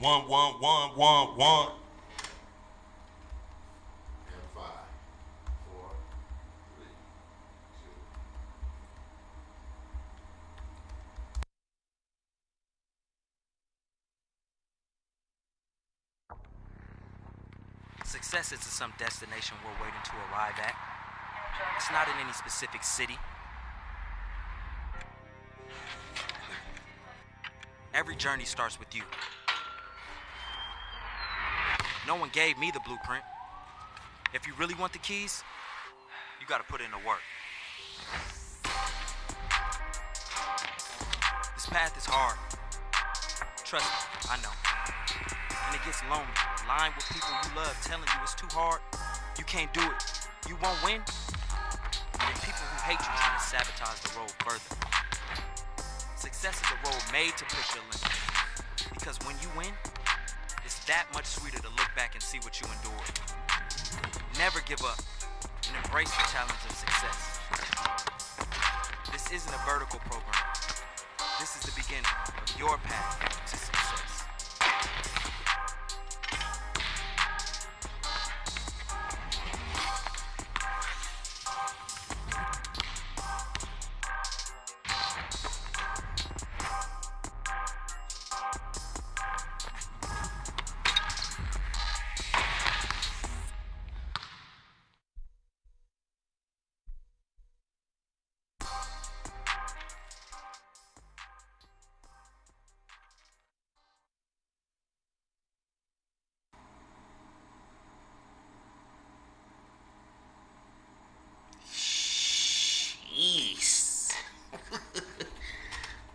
One, one, one, one, one. And 5, 4, 3, 2. Success isn't some destination we're waiting to arrive at. It's not in any specific city. Every journey starts with you. No one gave me the blueprint. If you really want the keys, you gotta put in the work. This path is hard. Trust me, I know. And it gets lonely. Lying with people you love, telling you it's too hard. You can't do it. You won't win. And people who hate you trying to sabotage the road further. Success is a road made to push your limits. Because when you win, it's that much sweeter to look back and see what you endured. Never give up and embrace the challenge of success. This isn't a vertical program. This is the beginning of your path to success. Jeez.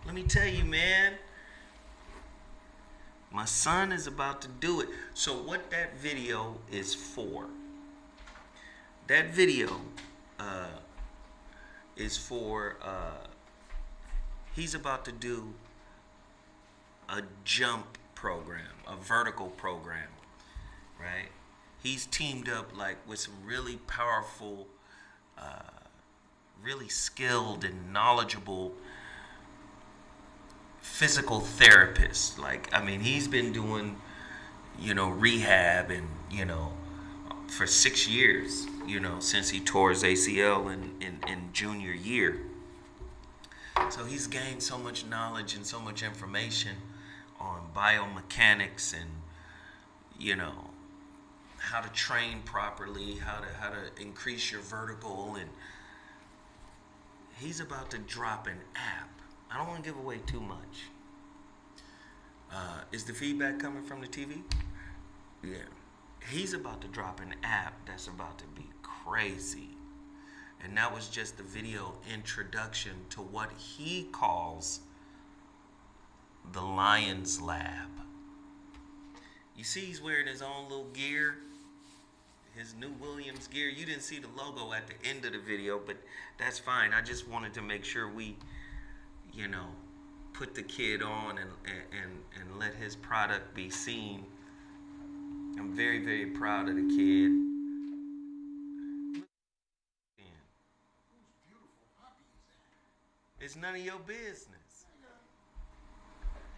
Let me tell you, man. My son is about to do it. So what that video is for? That video is for he's about to do a jump program, a vertical program, right? He's teamed up like with some really powerful, really skilled and knowledgeable physical therapists. Like, I mean, he's been doing, rehab and, for 6 years, since he tore his ACL in junior year. So he's gained so much knowledge and so much information on biomechanics and, how to train properly, how to increase your vertical, and he's about to drop an app. I don't want to give away too much. Is the feedback coming from the TV? Yeah. He's about to drop an app that's about to be crazy. And that was just the video introduction to what he calls the Lion's Lab. You see he's wearing his own little gear, his new Williams gear. You didn't see the logo at the end of the video, but that's fine. I just wanted to make sure we, put the kid on and let his product be seen. I'm very, very proud of the kid. It's none of your business.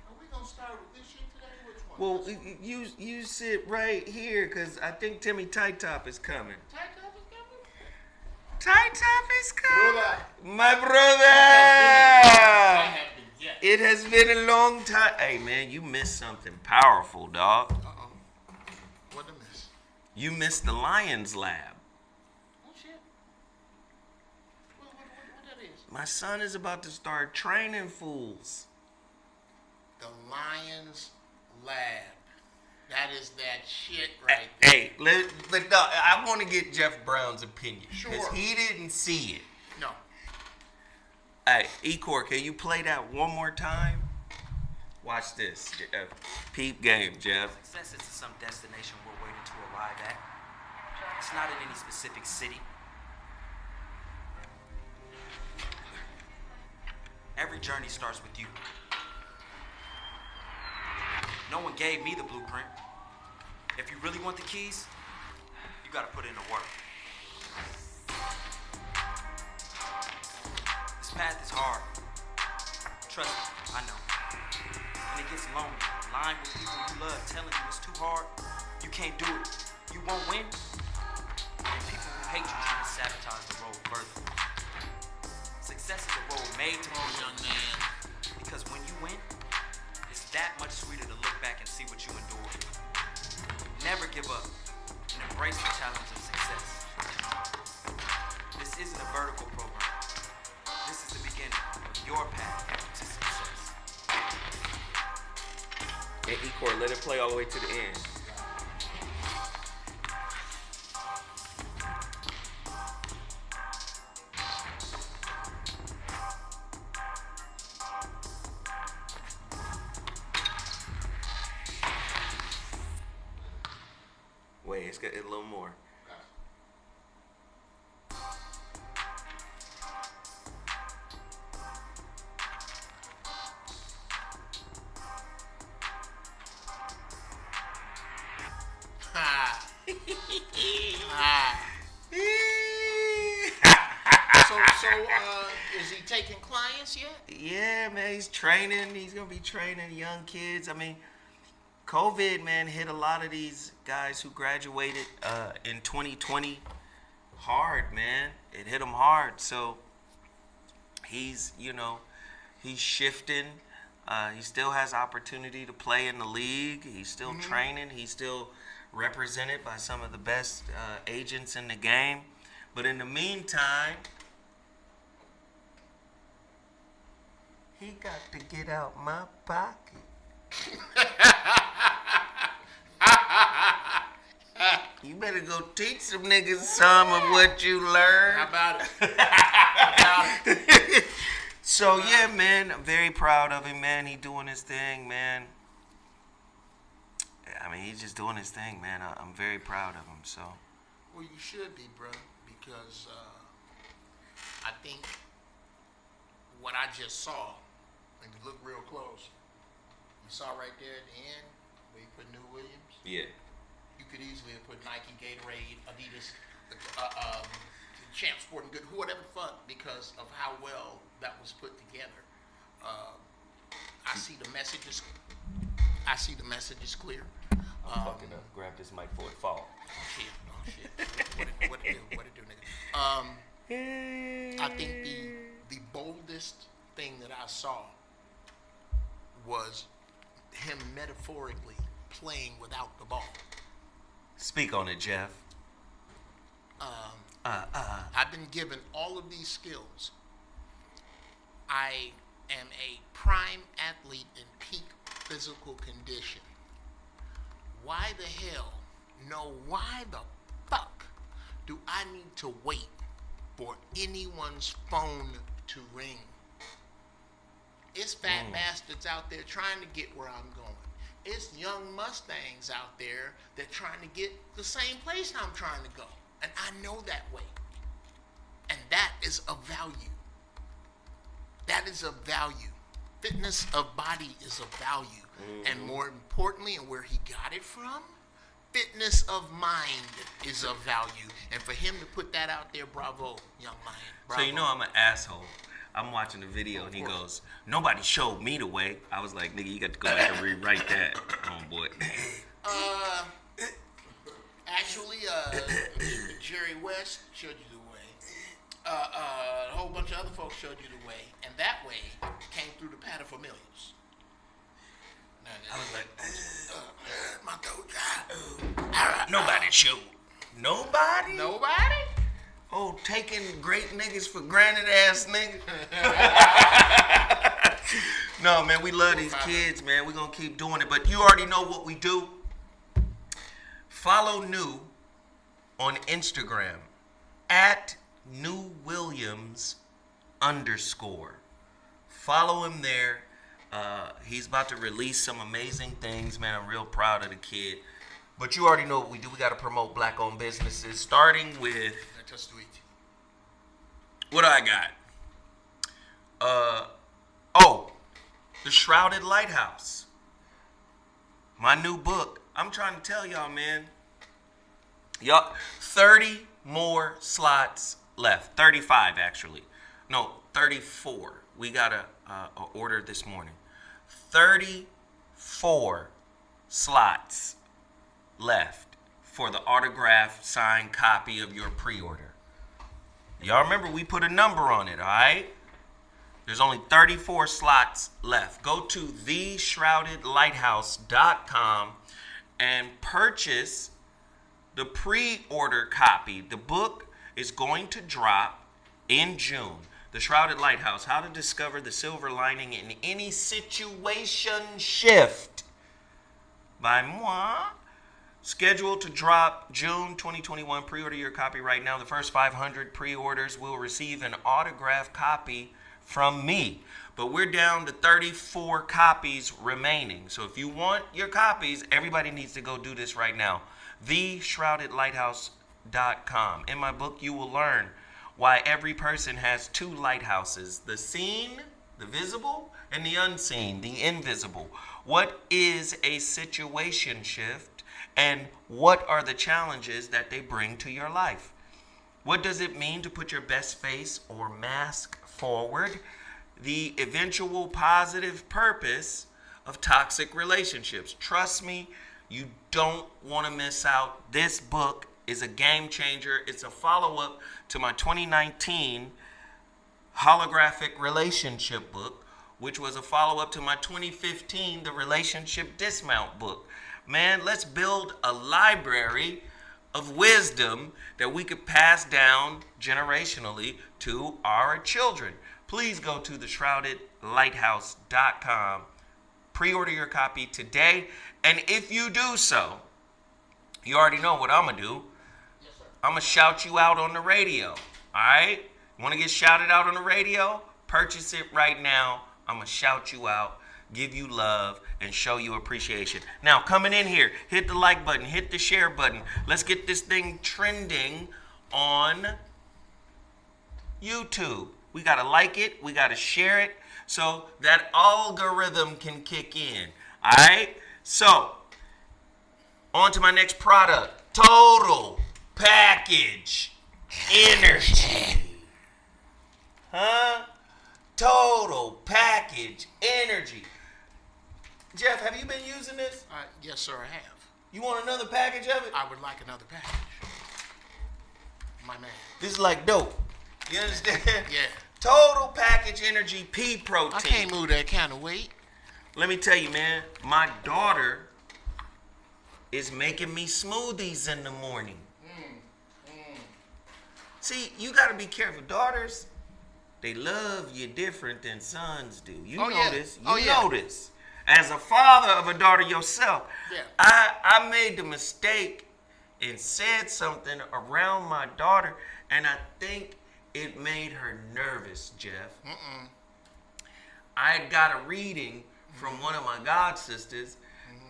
Are we gonna start with this shit today? Which one? Well, you sit right here, because I think Timmy Tight Top is coming. Tight Top is coming? Tight Top is coming. Brother. My brother. It has been a long time. Hey, man, you missed something powerful, dog. Uh-oh. What did I miss? You missed the Lion's Lab. Oh, shit. What that is? My son is about to start training fools. The Lion's Lab. That is that shit right there. Hey, I want to get Jeff Brown's opinion. Sure. Because he didn't see it. No. Hey, Ecor, can you play that one more time? Watch this. Peep game, Jeff. Success isn't some destination we're waiting to arrive at. It's not in any specific city. Every journey starts with you. No one gave me the blueprint. If you really want the keys, you gotta put in the work. This path is hard. Trust me, I know. And it gets lonely. lying with people you love, telling you it's too hard, you can't do it, you won't win, and people who hate you trying to sabotage the road further. Success is a road made to be young man, because when you win, it's that much sweeter to look back and see what you endured. Never give up and embrace the challenge of success. This isn't a vertical program. This is the beginning of your path to success. And E-Court, let it play all the way to the end. Wait, it's got a little more. Is he taking clients yet? Yeah, man, he's training. He's gonna be training young kids. I mean, COVID, man, hit a lot of these guys who graduated in 2020 hard, man. It hit them hard. So he's, he's shifting. He still has opportunity to play in the league. He's still training. He's still represented by some of the best agents in the game. But in the meantime, he got to get out my pocket. You better go teach some niggas some of what you learned. How about it? So yeah, man, I'm very proud of him, man. He doing his thing, man. I mean, he's just doing his thing, man. I'm very proud of him. So. Well, you should be, bro, because I think what I just saw, and you look real close, you saw right there at the end where you put New Williams. Yeah. You could easily have put Nike, Gatorade, Adidas, Champ Sport and Good, whatever the fuck, because of how well that was put together. I see the messages. I see the messages clear. I'm fucking up. Grab this mic before it fall. Oh shit! What it do, nigga? I think the boldest thing that I saw was him metaphorically playing without the ball. Speak on it, Geoff. I've been given all of these skills. I am a prime athlete in peak physical condition. Why the hell, why the fuck do I need to wait for anyone's phone to ring? It's fat bastards out there trying to get where I'm going. It's young Mustangs out there that trying to get the same place I'm trying to go. And I know that way. And that is of value. That is of value. Fitness of body is of value. And more importantly, and where he got it from, fitness of mind is of value. And for him to put that out there, bravo, young man. Bravo. So I'm an asshole. I'm watching the video and he goes, "Nobody showed me the way." I was like, "Nigga, you got to go back and rewrite that, homeboy." Actually, Jerry West showed you the way. A whole bunch of other folks showed you the way, and that way came through the paterfamilias. I was like, my throat. nobody showed. Nobody? Nobody? Oh, taking great niggas for granted ass niggas. No, man, we love these kids, man. We're going to keep doing it. But you already know what we do. Follow New on Instagram at @NewWilliams_. Follow him there. He's about to release some amazing things, man. I'm real proud of the kid. But you already know what we do. We got to promote black-owned businesses, starting with... What do I got? The Shrouded Lighthouse. My new book. I'm trying to tell y'all, man. 30 more slots left. 35, actually. No, 34. We got a order this morning. 34 34 slots left for the autographed signed copy of your pre-order. Y'all remember we put a number on it, all right? There's only 34 slots left. Go to theshroudedlighthouse.com and purchase the pre-order copy. The book is going to drop in June. The Shrouded Lighthouse, How to Discover the Silver Lining in Any Situation Shift by moi. Scheduled to drop June 2021. Pre-order your copy right now. The first 500 pre-orders will receive an autographed copy from me. But we're down to 34 copies remaining. So if you want your copies, everybody needs to go do this right now. theshroudedlighthouse.com. In my book, you will learn why every person has two lighthouses: the seen, the visible, and the unseen, the invisible. What is a situation shift? And what are the challenges that they bring to your life? What does it mean to put your best face or mask forward? The eventual positive purpose of toxic relationships. Trust me, you don't want to miss out. This book is a game changer. It's a follow-up to my 2019 holographic relationship book, which was a follow-up to my 2015 The Relationship Dismount book. Man, let's build a library of wisdom that we could pass down generationally to our children. Please go to theshroudedlighthouse.com. Pre-order your copy today. And if you do so, you already know what I'm going to do. Yes, sir. I'm going to shout you out on the radio. All right? Want to get shouted out on the radio? Purchase it right now. I'm going to shout you out, give you love, and show you appreciation. Now, coming in here, hit the like button, hit the share button. Let's get this thing trending on YouTube. We got to like it. We got to share it so that algorithm can kick in. All right? So, on to my next product. Total Package Energy. Huh? Total Package Energy. Jeff, have you been using this? Yes, sir, I have. You want another package of it? I would like another package. My man. This is like dope. You understand? Yeah. Total Package Energy pea protein. I can't move that kind of weight. Let me tell you, man, my daughter is making me smoothies in the morning. See, you got to be careful. Daughters, they love you different than sons do. You know this. You know this. As a father of a daughter yourself, I made the mistake and said something around my daughter, and I think it made her nervous, Jeff. I had got a reading from one of my god sisters,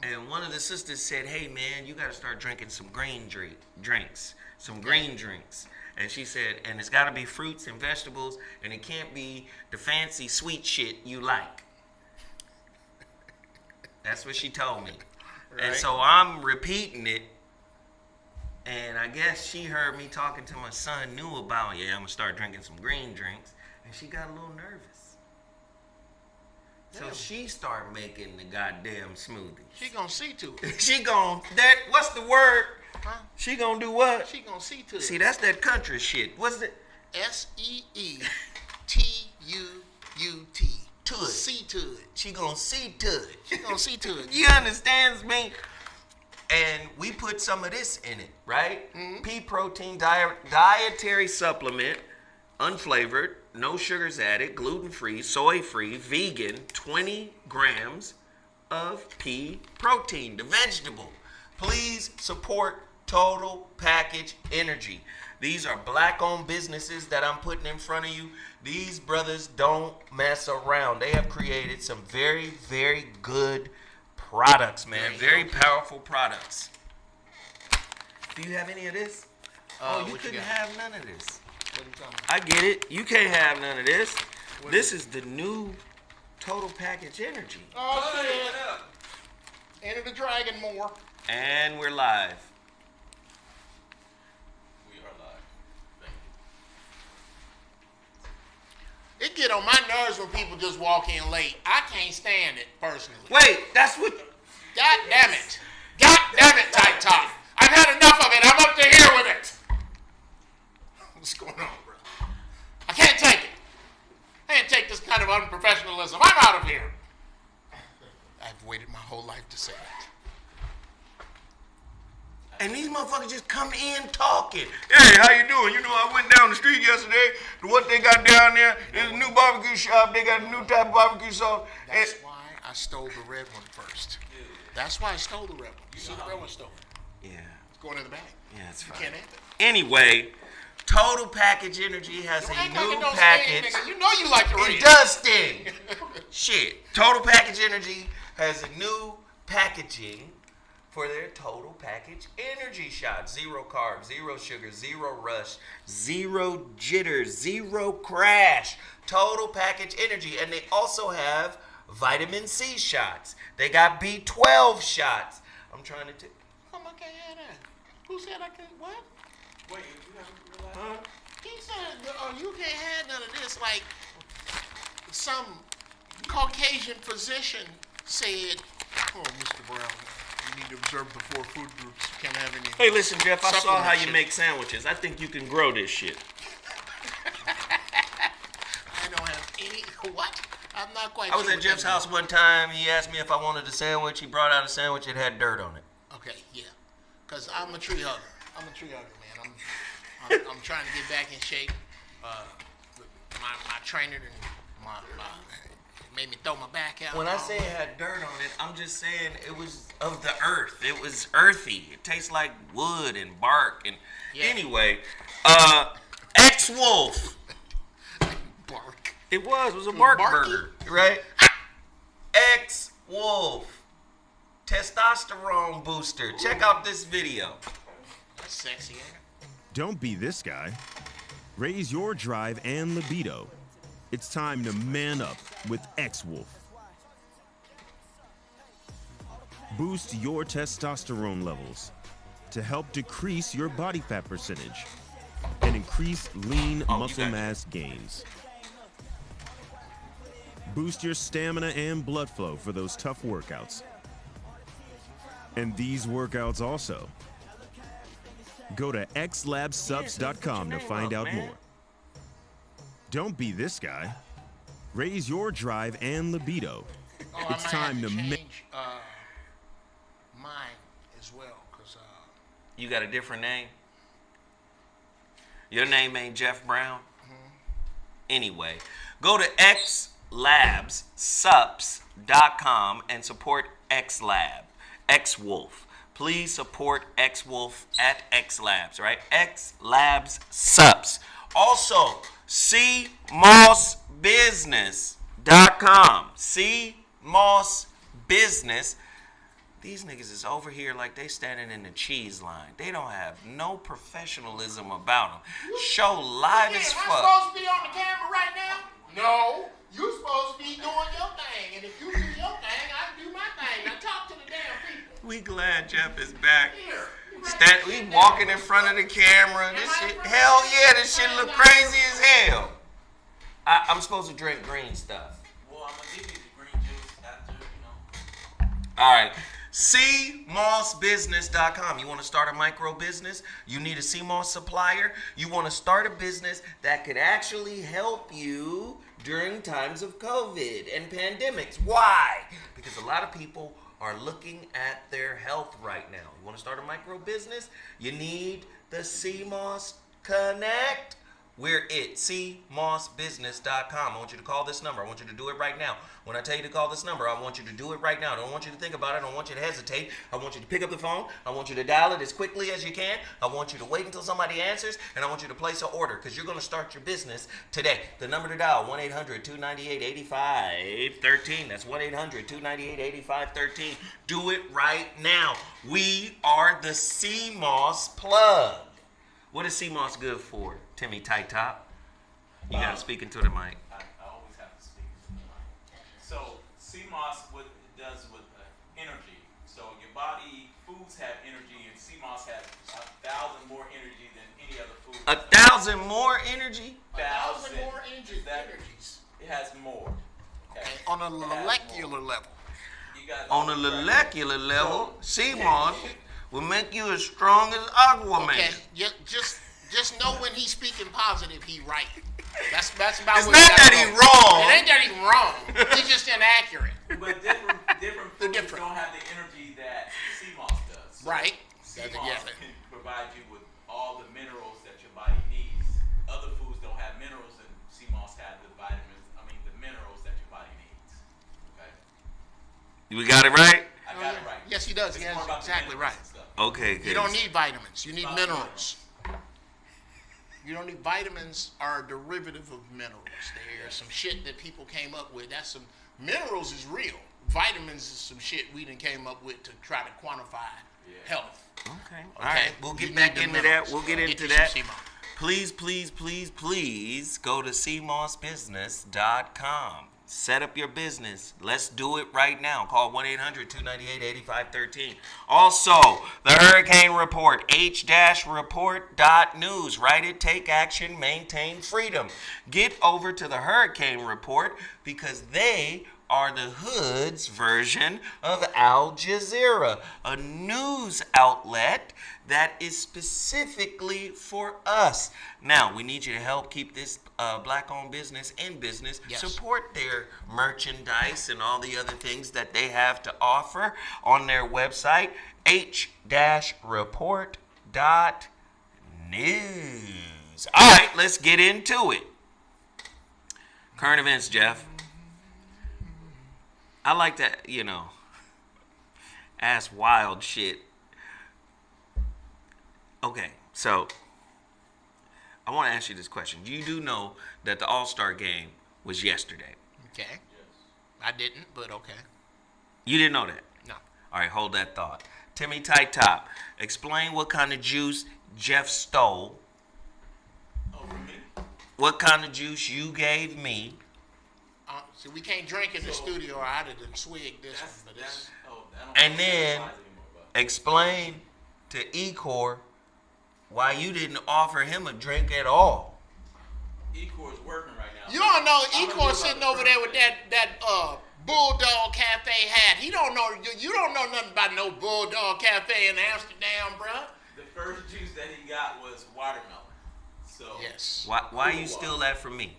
and one of the sisters said, "Hey man, you got to start drinking some green drinks, some green drinks." And she said, and it's got to be fruits and vegetables, and it can't be the fancy sweet shit you like. That's what she told me. Right. And so I'm repeating it. And I guess she heard me talking to my son, knew about, I'm going to start drinking some green drinks. And she got a little nervous. So she started making the goddamn smoothie. She gonna see to it. She gonna, what's the word? Huh? She gonna do what? She gonna see to it. See, that's that country shit. What's it? SEETUUT. To it. See to it. She gonna see to it. She gonna see to it. You understands me? And we put some of this in it, right? Pea protein dietary supplement, unflavored, no sugars added, gluten-free, soy-free, vegan, 20 grams of pea protein, the vegetable. Please support Total Package Energy. These are black-owned businesses that I'm putting in front of you. These brothers don't mess around. They have created some very, very good products, man. Very powerful products. Do you have any of this? You couldn't have none of this. What are you talking about? I get it. You can't have none of this. This is the new Total Package Energy. Oh, shit. Enter the dragon more. And we're live. It get on my nerves when people just walk in late. I can't stand it personally. Wait, that's what. God damn it. God damn it, Tight Top. I've had enough of it. I'm up to here with it. What's going on, bro? I can't take it. I can't take this kind of unprofessionalism. I'm out of here. I've waited my whole life to say it. And these motherfuckers just come in talking. Hey, how you doing? You know, I went down the street yesterday to what they got down there. There's a new barbecue shop. They got a new type of barbecue sauce. That's why I stole the red one first. That's why I stole the red one. You see the red one stolen? Yeah. It's going in the bag. Yeah, it's You fine. can't have it. Anyway, Total Package Energy has a new package. Sting, you know you like to read. It does sting. Shit. Total Package Energy has a new packaging for their Total Package Energy shot. 0 carbs, 0 sugar, 0 rush, 0 jitters, 0 crash. Total Package Energy. And they also have vitamin C shots. They got B12 shots. I'm trying to take. Oh, I can't have that. Who said I could? What? Wait, you haven't realized? He said, you can't have none of this. Like some Caucasian physician said, oh, Mr. Brown, you need to observe the 4 food groups. You can't have any. Hey, listen, Geoff, I saw how you shit. make sandwiches. I think you can grow this shit. I don't have any. What? I'm not quite I was sure at what Jeff's that house one time. He asked me if I wanted a sandwich. He brought out a sandwich. It had dirt on it. means. Okay, yeah. Because I'm a tree hugger. I'm a tree hugger, man. I'm trying to get back in shape. My trainer made me throw my back out. When I say it had dirt on it, I'm just saying it was of the earth. It was earthy. It tastes like wood and bark. And Yeah. anyway, X-Wolf. Bark. It was a bark Barky? burger, right? X-Wolf. Testosterone booster. Check out this video. That's sexy, ain't it? Don't be this guy. Raise your drive and libido. It's time to man up with X-Wolf. Boost your testosterone levels to help decrease your body fat percentage and increase lean muscle mass gains. Boost your stamina and blood flow for those tough workouts. And these workouts also. Go to xlabsubs.com to find out more. Don't be this guy. Raise your drive and libido. Oh, It's I might time have to change mine as well, because You got a different name? Your name ain't Jeff Brown? Anyway, go to xlabsubs.com and support XLab, X-Wolf. Please support X-Wolf at XLabs, right? XLabs Subs. Also, cmossbusiness.com. cmossbusiness. These niggas is over here like they standing in the cheese line. They don't have no professionalism about them. Show live as am I fuck. supposed to be on the camera right now? No. You're supposed to be doing your thing. And if you do your thing, I do my thing. Now talk to the damn people. We glad Jeff is back. Here. We walking in front of the camera. This shit, hell yeah, this shit look crazy as hell. I'm supposed to drink green stuff. Well, I'm gonna give you the green juice after, All right. cmossbusiness.com. You want to start a micro business? You need a CMOS supplier? You want to start a business that could actually help you during times of COVID and pandemics. Why? Because a lot of people are looking at their health right now. You want to start a micro business? You need the CMOS Connect. We're it. cmossbusiness.com. I want you to call this number. I want you to do it right now. When I tell you to call this number, I want you to do it right now. I don't want you to think about it. I don't want you to hesitate. I want you to pick up the phone. I want you to dial it as quickly as you can. I want you to wait until somebody answers, and I want you to place an order because you're going to start your business today. The number to dial, 1-800-298-8513. That's 1-800-298-8513. Do it right now. We are the CMOS plug. What is CMOS good for, Timmy Tight Top? You got to speak into the mic. I always have to speak into the mic. So CMOS, what it does with energy. So your body, foods have energy, and CMOS has 1,000 more energy than any other food. 1,000 more energy? 1,000 more energies. has more. Okay? On a molecular level. On a molecular level, sea moss will make you as strong as Aquaman. Okay, just know when he's speaking positive, he right. That's about It's what not that he he wrong. It ain't that he wrong. He's just inaccurate. But different foods different. don't have the energy that sea moss does. Right. Sea That's moss exactly. can provide you with all the minerals that your body needs. Other foods don't have minerals, and sea moss has the minerals that your body needs. Okay. We got it right? I got it right. Yes, he does. It's He has more about the exactly minerals right. and stuff. Okay, You don't need vitamins. You need About minerals. You don't need vitamins are a derivative of minerals. There's some shit that people came up with. That's some minerals is real. Vitamins is some shit we done came up with to try to quantify health. Okay. All right. We'll You get need back the into minerals. that. We'll get Get into you some that. sea moss. Please, please, please, please go to seamossbusiness.com. Set up your business. Let's do it right now. Call 1-800-298-8513. Also, the HuriKane Report, H-report.news. Write it, take action, maintain freedom. Get over to the HuriKane Report because they are the hood's version of Al Jazeera, a news outlet that is specifically for us. Now, we need you to help keep this black-owned business in business. Yes. Support their merchandise and all the other things that they have to offer on their website, h-report.news. All right, let's get into it. Current events, Geoff. I like to, ask wild shit. Okay, so I want to ask you this question. You do know that the All-Star game was yesterday. Okay. I didn't, but okay. You didn't know that? No. All right, hold that thought. Timmy Tight Top, explain what kind of juice Geoff stole. Oh, for me? What kind of juice you gave me. See, we can't drink in the studio or I'd have swigged this one. But it's, And then explain to Ecor why you didn't offer him a drink at all. Ecor's working right now. you don't know I'm gonna Ecor do sitting about over the there with current that Bulldog Cafe hat. He don't know. You don't know nothing about no Bulldog Cafe in Amsterdam, bruh. The first juice that he got was watermelon. So Yes. Why you steal that from me?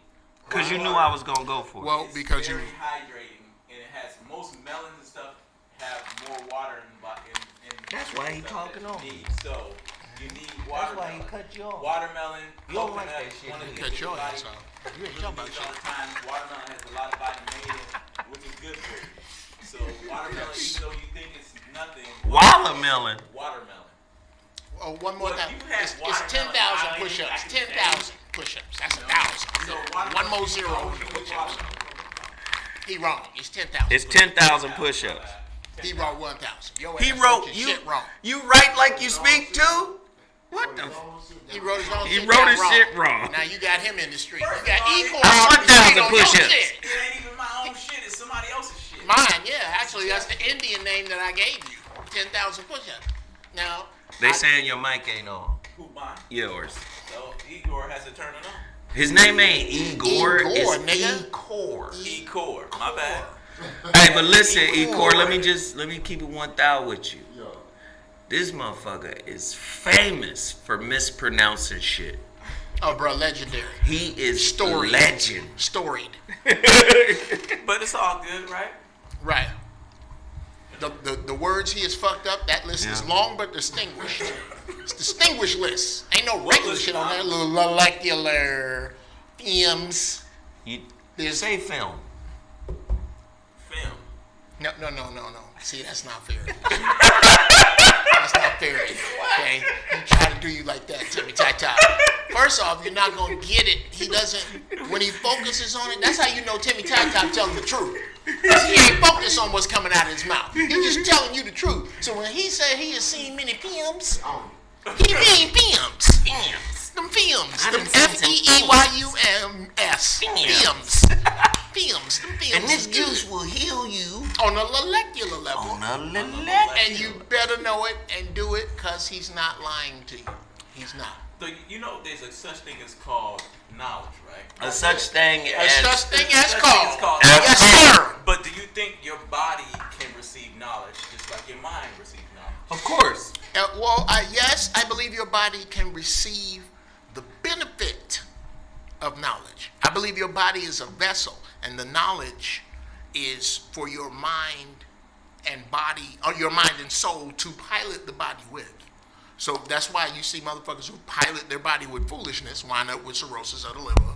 Because you knew I was going to go for it. Well, it's because you. very hydrating, and it has most melons and stuff have more water in. That's why he stuff talking that on. you need. So you need watermelon. you off. Watermelon. You don't like coconut, that shit, one of do the you? Cut your body ass off. You ain't really talking about needs all shit. the time. Watermelon has a lot of vitamin A in it, which is good for you. So watermelon, even though you think it's nothing. Watermelon. Watermelon. Oh, one more Well, time. you had It's watermelon 10,000 violating push-ups. back in the 10,000 push-ups. That's 1,000. So One more zero on the push-ups. He wrong. It's 10,000. It's 10,000 push-ups. He wrote 1,000. Your He ass wrote your you. shit wrong. You write like you speak too. What the? He wrote his own He shit wrote down his shit wrong. Now you got him in the street. First You got of all, Ecor I on want the street 1,000 on your push-ups. shit. It ain't even my own shit. It's somebody else's shit. Mine, yeah. Actually, that's the Indian name that I gave you. 10,000 push-ups. Now, They saying your mic ain't on. Who mine? Yours. So Igor has to turn it on. His name ain't Igor. Igor, It's nigga. Ecor. Ecor. My bad. Hey, but listen, Ecor. Let me keep it 1,000 with you. This motherfucker is famous for mispronouncing shit. oh, bro, legendary. He is Storied. legend. Storied. But it's all good, right? Right. The words he has fucked up, that list is long but distinguished. It's distinguished list. Ain't no regular shit on there. Little molecular films. You There's say film. Film. No. See, that's not fair. That's not fair. Okay? He try to do you like that, Timmy Tata. First off, you're not gonna get it. He doesn't. When he focuses on it, that's how you know Timmy Tata telling the truth. He ain't focused on what's coming out of his mouth. He's just telling you the truth. So when he said he has seen many films, he mean films. Them films. Them F-E-E-Y-U-M-S. Films. Films. Them films. And this is juice good. will heal you On a molecular level. on a little. And you better know it and do it because he's not lying to you. He's not. So you know, there's a such thing as called knowledge, right? A such thing as called yes, sir. But do you think your body can receive knowledge just like your mind receives knowledge? Of course. Yes, I believe your body can receive the benefit of knowledge. I believe your body is a vessel, and the knowledge is for your mind and body, or your mind and soul, to pilot the body with. So that's why you see motherfuckers who pilot their body with foolishness wind up with cirrhosis of the liver.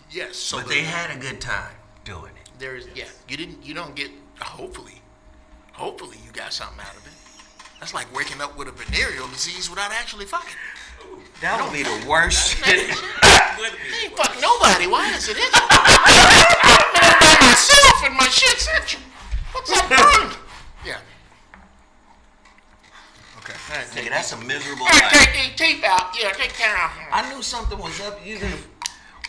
Yes. But they had a good time doing it. There is, yeah. You don't get. Hopefully, you got something out of it. That's like waking up with a venereal disease without actually fucking. That would be the worst shit. I ain't fucking nobody. Why is it itching? I'm by myself and my shit's itching. What's that burn? Yeah. Okay. Nigga, that's a miserable All right, life. take these teeth out. Yeah, take care of them. I knew something was up.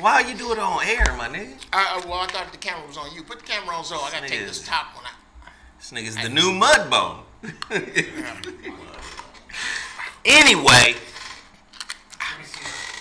Why you do it on air, my nigga? Well, I thought the camera was on you. Put the camera on Zoe. I gotta take this top one out. This nigga's the new mud bone. Anyway.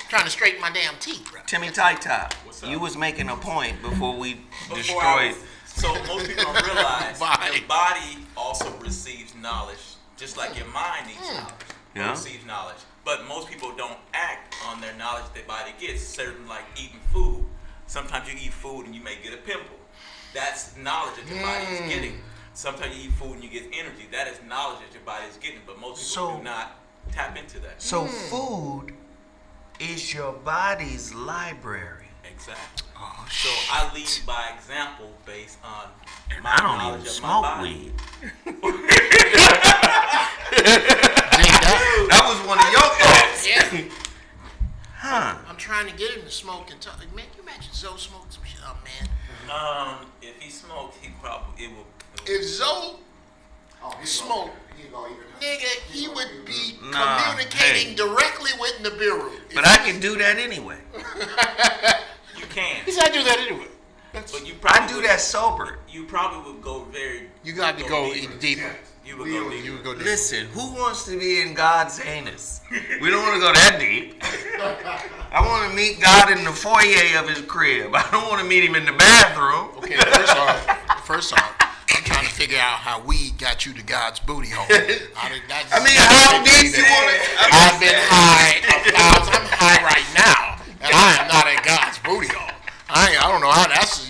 Trying to straighten my damn teeth, bro. Timmy Tight Top, you was making a point before we destroyed. So most people don't realize your body also receives knowledge, just like your mind needs knowledge. Yeah. Receives knowledge. But most people don't act on their knowledge their body gets. Certain like eating food. Sometimes you eat food and you may get a pimple. That's knowledge that your body is getting. Sometimes you eat food and you get energy. That is knowledge that your body is getting. But most people do not tap into that. So food is your body's library. Exactly. Oh, so I lead by example based on my I don't knowledge even of smoke my body. weed. That was one of your thoughts. Yeah. Huh. I'm trying to get him to smoke and talk. Man, can you imagine Zoe smoking some shit? Oh, man. If he smoked, he probably it will. If Zoe smoked, nigga, he would be communicating directly with Nibiru. But I can do that anyway. You can. He said I do that anyway. But you probably I do that sober. You probably would go very. You got to go deeper. You would go deeper. You would go deeper. Listen, who wants to be in God's anus? We don't want to go that deep. I want to meet God in the foyer of his crib. I don't want to meet him in the bathroom. Okay, first off, I'm trying to figure out how weed got you to God's booty hole. I mean, how deep you want it? I've been high. I'm high right now, and I am not at God's booty hole. I don't know how that's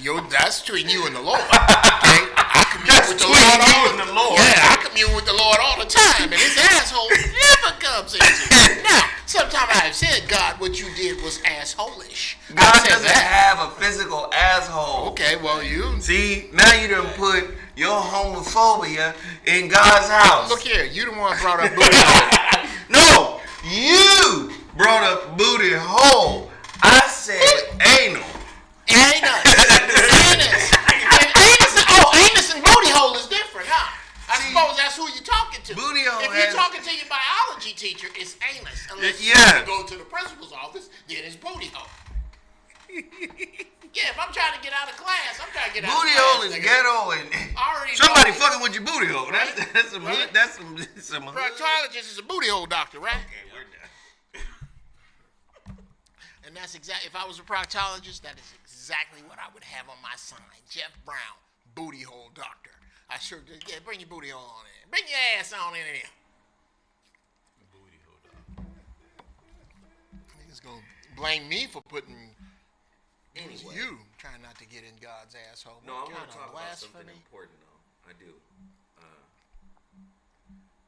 between you and the Lord. Okay? I commune with the Lord. And the Lord. Yeah, I commune with the Lord all the time, and his asshole never comes easy. Now, sometimes I have said, God, what you did was asshole-ish. God doesn't have a physical asshole. Okay, well, you... See, now you done put your homophobia in God's house. Look here, you the one brought up booty hole. No, you brought up booty hole. I said anal. Anus. Anus and booty hole is different, huh? I suppose that's who you're talking to. Booty hole. If you're talking to your biology teacher, it's anus. Unless you go to the principal's office, then it's booty hole. Yeah, if I'm trying to get out of class, I'm trying to get out booty of class. Hole is ghetto and somebody fucking with your booty hole. That's some hood. That's some hood. Proctologist is a booty hole doctor, right? Okay, we're done. And that's exactly, if I was a proctologist, that is exactly what I would have on my sign. Geoff Brown, booty hole doctor. I sure did. Yeah, bring your booty hole on in. Bring your ass on in here. Booty hole dog. Niggas gonna blame me for putting Anyway. you trying not to get in God's asshole. No, I want to What talk kind of about something blasphemy? important, though. I do.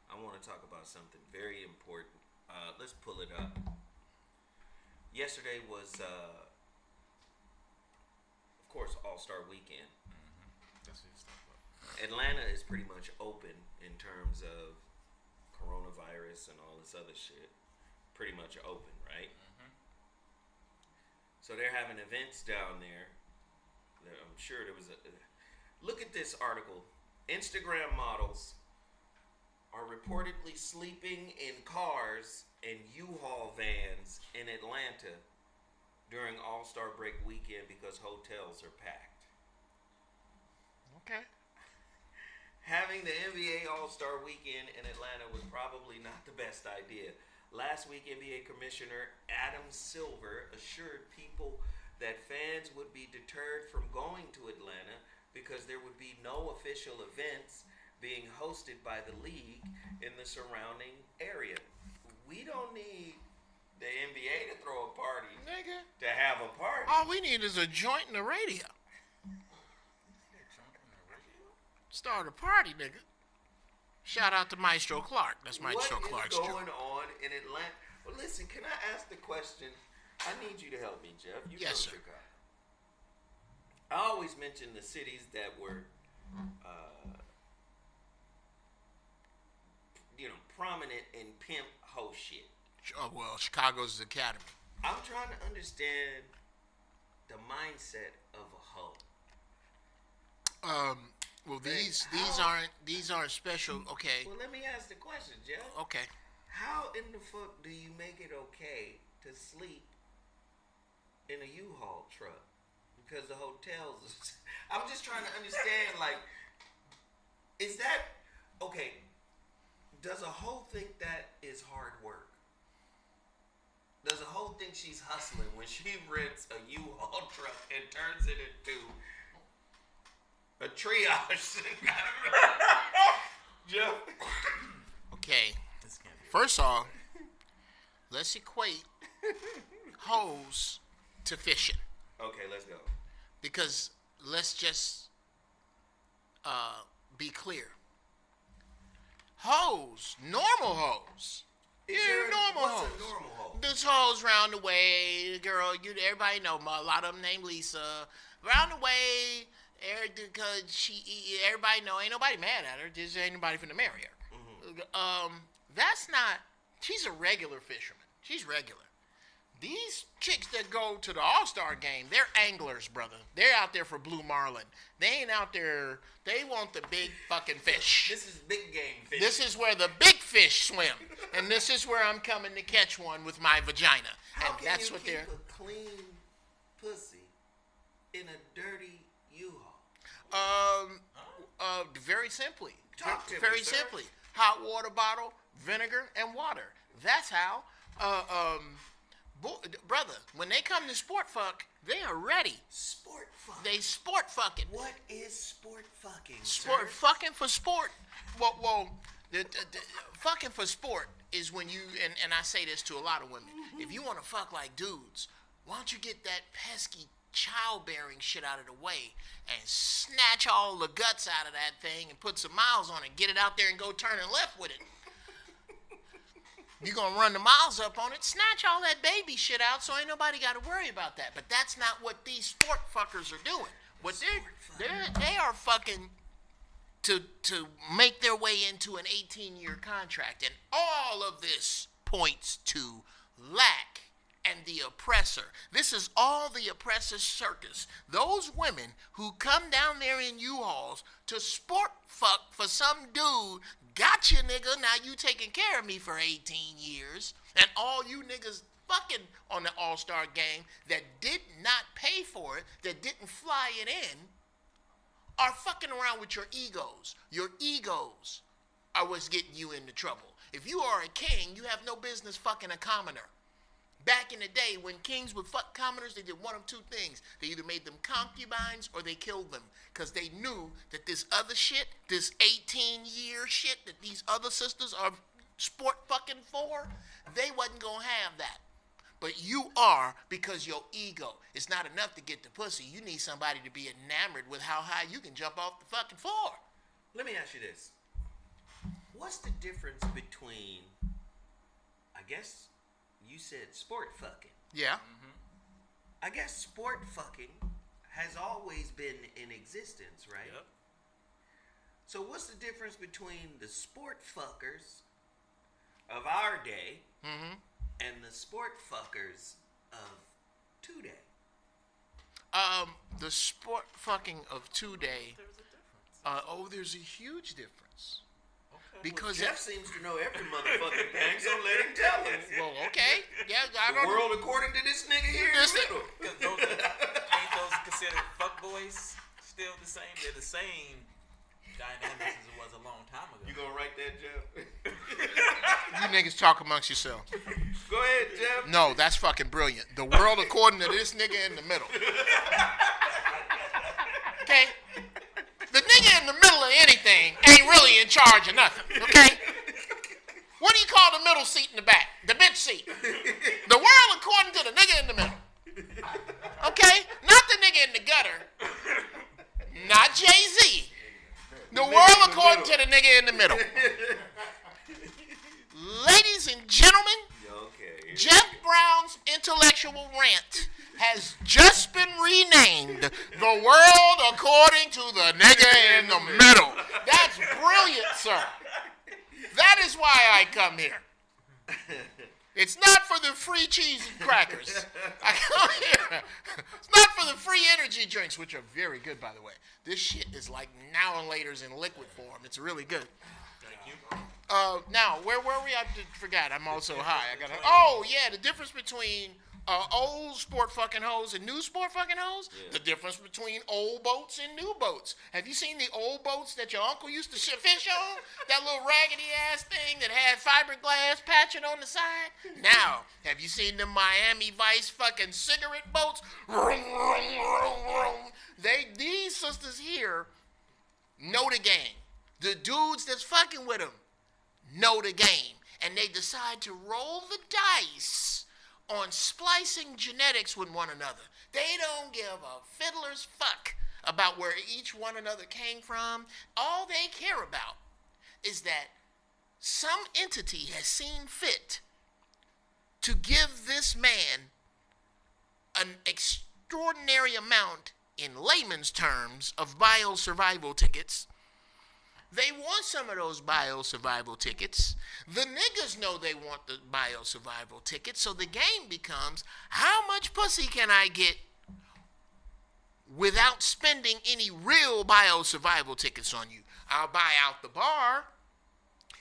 I want to talk about something very important. Let's pull it up. Yesterday was, of course, All-Star Weekend. That's what he's talking about. Atlanta is pretty much open in terms of coronavirus and all this other shit. Pretty much open, right? So they're having events down there. I'm sure there was a... Look at this article. Instagram models are reportedly sleeping in cars and U-Haul vans in Atlanta during All-Star Break weekend because hotels are packed. Okay. Having the NBA All-Star Weekend in Atlanta was probably not the best idea. Last week, NBA Commissioner Adam Silver assured people that fans would be deterred from going to Atlanta because there would be no official events being hosted by the league in the surrounding area. We don't need the NBA to throw a party, Nigga. to have a party. All we need is a joint in the radio. Start a party, nigga. Shout out to Maestro Clark. That's Maestro Clark's What is joint. going on in Atlanta? Well, listen, can I ask the question? I need you to help me, Geoff. You Yes, from sir. Chicago. I always mention the cities that were, prominent in pimp hoe shit. Oh, well, Chicago's the academy. I'm trying to understand the mindset of a hoe. Well, Hey, these aren't special. Okay. Well, let me ask the question, Geoff. Okay. How in the fuck do you make it okay to sleep in a U-Haul truck? Because the hotels. I'm just trying to understand. Like, is that okay? Does a hoe think that is hard work? Does a hoe think she's hustling when she rents a U-Haul truck and turns it into a triage? Geoff. Okay. This can't be. First off, let's equate hoes to fishing, Okay, let's go. because let's just be clear. Hoes, normal hoes. Is Yeah, there normal what's hoes. a normal hoe? There's hoes round the way, girl. Everybody know a lot of them named Lisa. Round the way, because everybody know, ain't nobody mad at her. Just ain't nobody finna marry her. That's not. She's a regular fisherman. She's regular. These chicks that go to the All-Star game, they're anglers, brother. They're out there for blue marlin. They ain't out there. They want the big fucking fish. This is big game fish. This is where the big fish swim, and this is where I'm coming to catch one with my vagina. How And can that's you what keep they're. a clean pussy in a dirty U-Haul? Very simply. Talk to me, Very sir. simply. Hot water bottle, vinegar, and water. That's how. Brother, when they come to sport fuck, they are ready. Sport fuck. They sport fucking. What is sport fucking? Sport sir? fucking for sport. Well, the fucking for sport is when you and I say this to a lot of women. If you want to fuck like dudes, why don't you get that pesky childbearing shit out of the way and snatch all the guts out of that thing and put some miles on it, get it out there and go turning left with it. You're going to run the miles up on it, snatch all that baby shit out so ain't nobody got to worry about that. But that's not what these sport fuckers are doing. What they are fucking to make their way into an 18-year contract. And all of this points to lack and the oppressor. This is all the oppressor's circus. Those women who come down there in U-Hauls to sport fuck for some dude, gotcha nigga, now you taking care of me for 18 years, and all you niggas fucking on the All-Star game that did not pay for it, that didn't fly it in, are fucking around with your egos. Your egos are what's getting you into trouble. If you are a king, you have no business fucking a commoner. Back in the day, when kings would fuck commoners, they did one of two things. They either made them concubines or they killed them. Because they knew that this other shit, this 18-year shit that these other sisters are sport fucking for, they wasn't going to have that. But you are, because your ego is not enough to get the pussy. You need somebody to be enamored with how high you can jump off the fucking floor. Let me ask you this. What's the difference between, I guess you said sport fucking. Yeah. I guess sport fucking has always been in existence, right? Yep. So what's the difference between the sport fuckers of our day and the sport fuckers of today? The sport fucking of today. There's a difference. There's a huge difference. Okay. Because Geoff seems to know every motherfucking thing, so let him tell us. well, okay, yeah, I The don't. world according to this nigga here in Just- the middle. Because ain't those considered fuckboys still the same? They're the same dynamics as it was a long time ago. You gonna write that, Geoff? You niggas talk amongst yourselves. Go ahead, Geoff. No, that's fucking brilliant. The world according to this nigga in the middle. Okay? The nigga in the middle of anything ain't really in charge of nothing. Okay? What do you call the middle seat in the back? The bitch seat. The world according to the nigga in the middle. Okay? Not the nigga in the gutter. Not Jay-Z. The world according to the nigga in the middle. Ladies and gentlemen, Geoff Brown's intellectual rant has just been renamed The World According to the Nigga in the Middle. That's brilliant, sir. That is why I come here. It's not for the free cheese and crackers. I come here. It's not for the free energy drinks, which are very good, by the way. This shit is like now and laters in liquid form. It's really good. Thank you. Now, where were we? I forgot. I'm also high. The difference between old sport fucking hoes and new sport fucking hoes. Yeah. The difference between old boats and new boats. Have you seen the old boats that your uncle used to fish on? That little raggedy ass thing that had fiberglass patching on the side? Now, have you seen the Miami Vice fucking cigarette boats? These sisters here know the game. The dudes that's fucking with them know the game. And they decide to roll the dice on splicing genetics with one another. They don't give a fiddler's fuck about where each one another came from. All they care about is that some entity has seen fit to give this man an extraordinary amount, in layman's terms, of biosurvival tickets. They want some of those biosurvival tickets. The niggas know they want the biosurvival tickets, so the game becomes, how much pussy can I get without spending any real biosurvival tickets on you? I'll buy out the bar.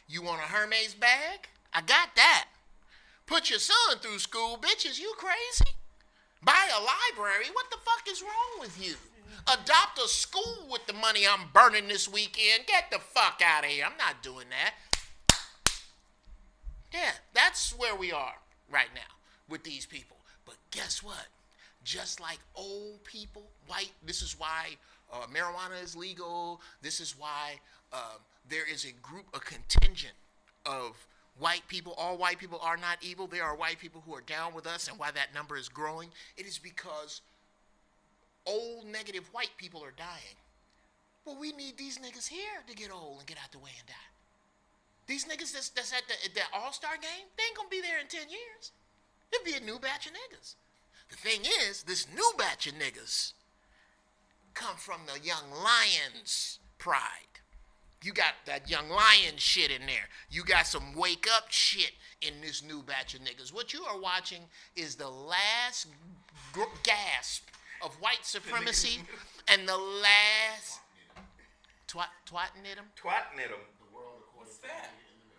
You want a Hermes bag? I got that. Put your son through school, bitches, you crazy? Buy a library? What the fuck is wrong with you? Adopt a school with the money I'm burning this weekend. Get the fuck out of here. I'm not doing that. Yeah, that's where we are right now with these people. But guess what? Just like old people, white, this is why marijuana is legal. This is why there is a contingent of white people. All white people are not evil. There are white people who are down with us, and why that number is growing. It is because old negative white people are dying. Well, we need these niggas here to get old and get out the way and die. These niggas that's at the All-Star game, they ain't gonna be there in 10 years. It'll be a new batch of niggas. The thing is, this new batch of niggas come from the Young Lions pride. You got that Young Lion shit in there. You got some wake up shit in this new batch of niggas. What you are watching is the last gasp of white supremacy and the last twat-nit-em? Twat-nit-em. What's that?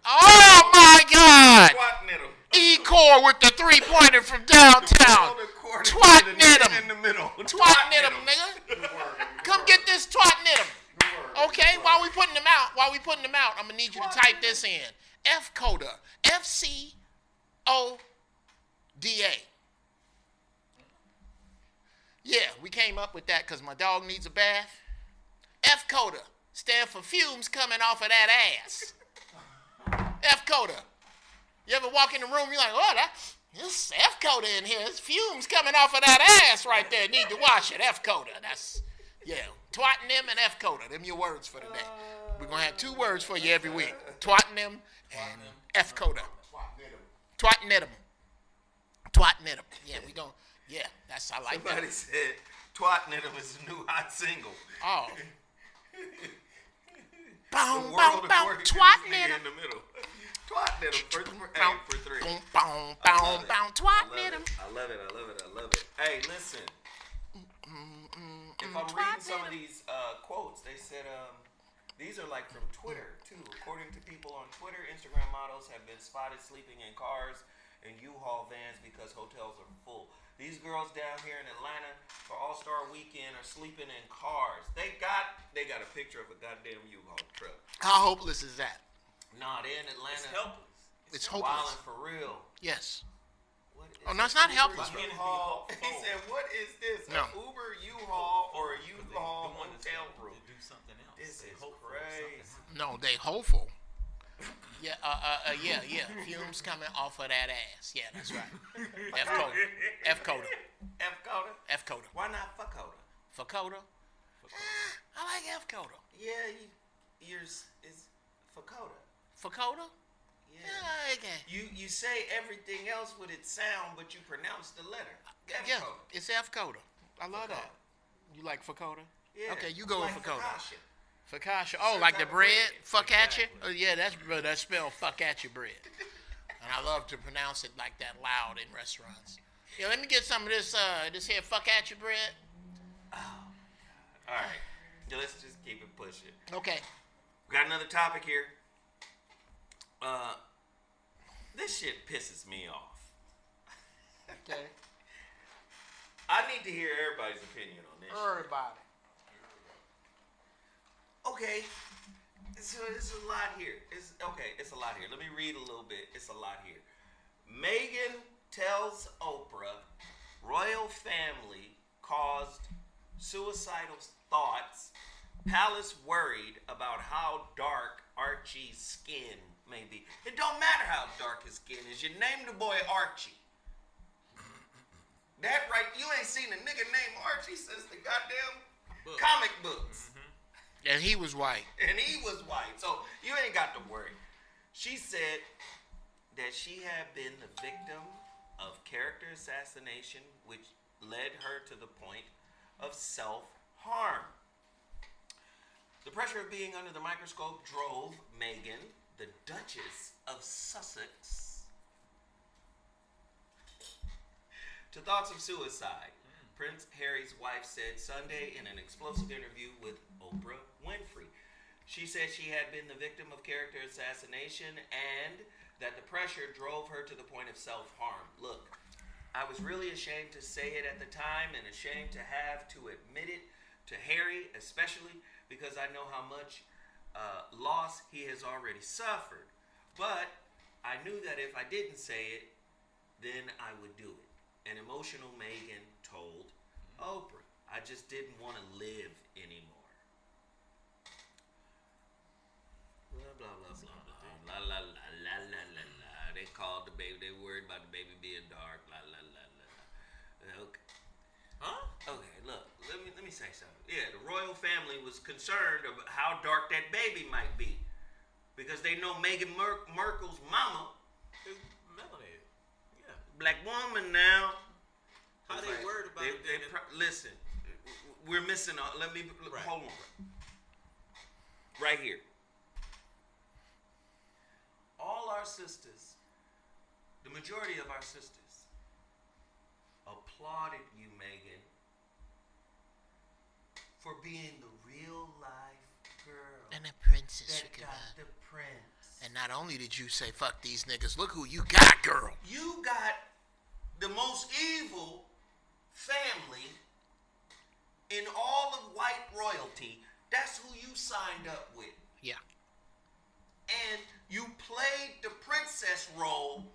Oh my God! Twat-nit-em. E-core with the three-pointer from downtown. Twat-nit-em. In the middle. Twat-nit-em, nigga. Come get this twat-nit-em. Okay, while we putting them out, I'm gonna need you to type this in. F-CODA. F-C-O-D-A. Yeah, we came up with that because my dog needs a bath. F-CODA stand for fumes coming off of that ass. F-CODA. You ever walk in the room, you're like, oh, this F-CODA in here. There's fumes coming off of that ass right there. Need to wash it. F-CODA. That's, yeah. Twatting and F-CODA. Them your words for today. We're going to have 2 words for you every week. Twatting and F-CODA. Twatting-em. Twatting-em. Yeah, we going to. Yeah, I like Somebody that. said Twat-nit-em is a new hot single. Oh. The Boom, world boom, boom. according to this Twat-nit-em. nigga in the middle. Twat-nit-em for 3. Boom, boom, boom, boom. Twat-nit-em. I love it. Hey, listen. If I'm reading some of these quotes, they said these are like from Twitter too. According to people on Twitter, Instagram models have been spotted sleeping in cars and U-Haul vans because hotels are full. These girls down here in Atlanta for All-Star Weekend are sleeping in cars. They got a picture of a goddamn U-Haul truck. How hopeless is that? Nah, they in Atlanta. It's helpless. It's hopeless. Wilding for real. Yes. What is Oh, no, it's not Uber helpless. U-Haul? He said, "What is this? No. An Uber U-Haul or a U-Haul hotel room?" To do something else. This is Hopeful crazy. something. No, they hopeful. Yeah, yeah. Fumes coming off of that ass. Yeah, that's right. F coda. F coda. F coda. Why not fuck coda? For coda? I like F coda. Yeah, yours is for coda. For coda? Yeah. Yeah, okay. You say everything else with its sound, but you pronounce the letter. F Yeah, coda. it's F coda. I love Facoda. that. You like Facoda? Yeah. Okay, you go like with Facoda. focaccia. Focaccia. Oh, Certain like the type of bread? bread. Fuck at you? Exactly. Oh, yeah, that's spelled fuck at you bread. And I love to pronounce it like that loud in restaurants. Yeah, let me get some of this here fuck at you bread. All right. Yeah, let's just keep it pushing. Okay. We got another topic here. This shit pisses me off. Okay. I need to hear everybody's opinion on this. Everybody. Okay. So there's a lot here. It's a lot here. Let me read a little bit. It's a lot here. Meghan tells Oprah royal family caused suicidal thoughts. Palace worried about how dark Archie's skin may be. It don't matter how dark his skin is. You named the boy Archie. That right, you ain't seen a nigga named Archie since the goddamn comic books. And he was white. And he was white, so you ain't got to worry. She said that she had been the victim of character assassination, which led her to the point of self-harm. The pressure of being under the microscope drove Meghan, the Duchess of Sussex, to thoughts of suicide. Prince Harry's wife said Sunday in an explosive interview with Oprah Winfrey. She said she had been the victim of character assassination and that the pressure drove her to the point of self-harm. Look, I was really ashamed to say it at the time and ashamed to have to admit it to Harry, especially because I know how much loss he has already suffered. But I knew that if I didn't say it, then I would do it. An emotional Meghan told Oprah, I just didn't want to live anymore. Blah, blah, blah, blah, blah. La, la, la, la, la, la, la. They called the baby. They worried about the baby being dark. La, la, la, la, la. Okay. Huh? Okay, look. Let me say something. Yeah, the royal family was concerned about how dark that baby might be. Because they know Meghan Markle's mama It's melanated. Yeah. black woman now. How It's they like, worried about it? listen, we're missing. Right. Hold on. Right here. All our sisters, the majority of our sisters, applauded you, Meghan, for being the real life girl And the princess. that got the prince. And not only did you say, fuck these niggas, look who you got, girl. You got the most evil family in all of white royalty. That's who you signed up with. Yeah. And you played the princess role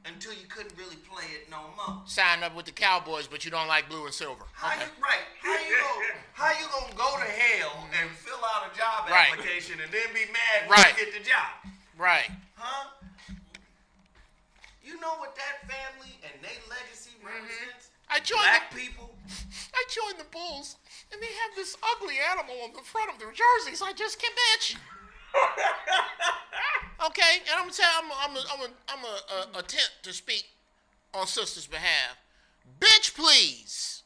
until you couldn't really play it no more. Signed up with the Cowboys, but you don't like blue and silver. How Okay. How you gonna go to hell and fill out a job Right. application and then be mad when Right. you get the job? Right. Huh? You know what that family and their legacy represents? I joined Black people. I joined the Bulls, and they have this ugly animal on the front of their jerseys. I just can't bitch. Okay, and I'm gonna attempt to speak on sister's behalf. Bitch, please.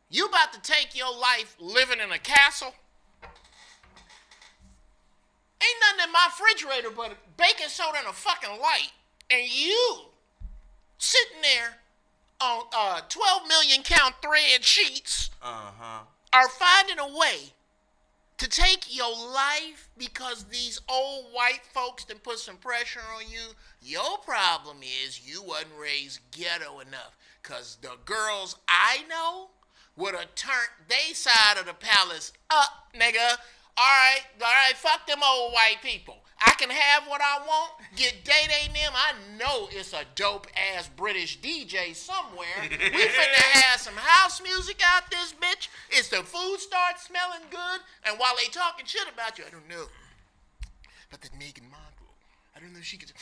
You about to take your life living in a castle? Ain't nothing in my refrigerator but baking soda and a fucking light, and you sitting there on 12 million count thread sheets are finding a way to take your life because these old white folks done put some pressure on you. Your problem is you wasn't raised ghetto enough, because the girls I know would have turned they side of the palace up, nigga. All right, fuck them old white people. I can have what I want, get Day and them. I know it's a dope-ass British DJ somewhere. We finna have some house music out this bitch. It's the food starts smelling good, and while they talking shit about you, I don't know. But that Meghan Markle, I don't know if she could...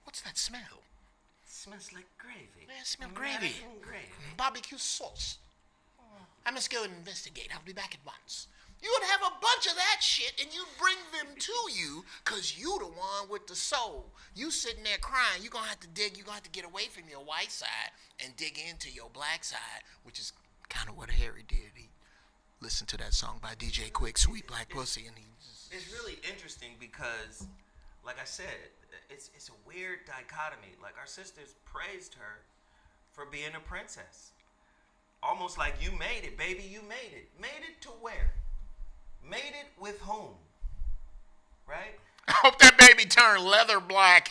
What's that smell? Smells like gravy. Yeah, it smells gravy. Gravy. Barbecue sauce. I must go and investigate. I'll be back at once. You would have a bunch of that shit and you'd bring them to you because you the one with the soul. You sitting there crying, you're going to have to dig, you're going to have to get away from your white side and dig into your black side, which is kind of what Harry did. He listened to that song by DJ Quick, Sweet Black Pussy, and he just... It's really interesting because, like I said, it's a weird dichotomy. Like, our sisters praised her for being a princess. Almost like, you made it, baby, you made it. Made it to where? Made it with whom? Right? I hope that baby turned leather black.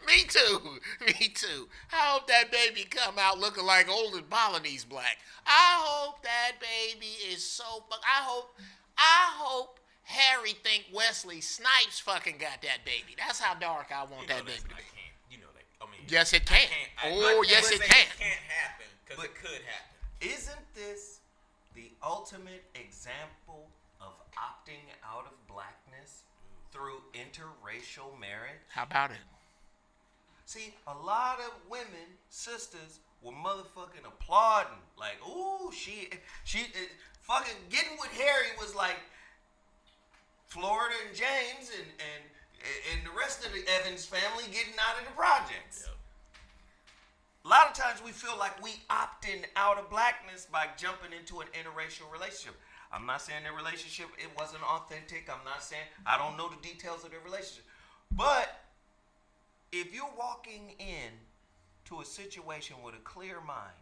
Me too. I hope that baby come out looking like old Balinese black. I hope that baby is so I hope Harry think Wesley Snipes fucking got that baby. That's how dark I want that baby to be. Yes, it can. Yes, it can. It can't happen because it could happen. Isn't this the ultimate example of opting out of blackness through interracial marriage? How about it? See, a lot of women, sisters, were motherfucking applauding. Like, ooh, she fucking getting with Harry was like Florida and James and the rest of the Evans family getting out of the projects. Yep. A lot of times we feel like we opting out of blackness by jumping into an interracial relationship. I'm not saying their relationship, it wasn't authentic. I'm not saying, I don't know the details of their relationship. But if you're walking in to a situation with a clear mind,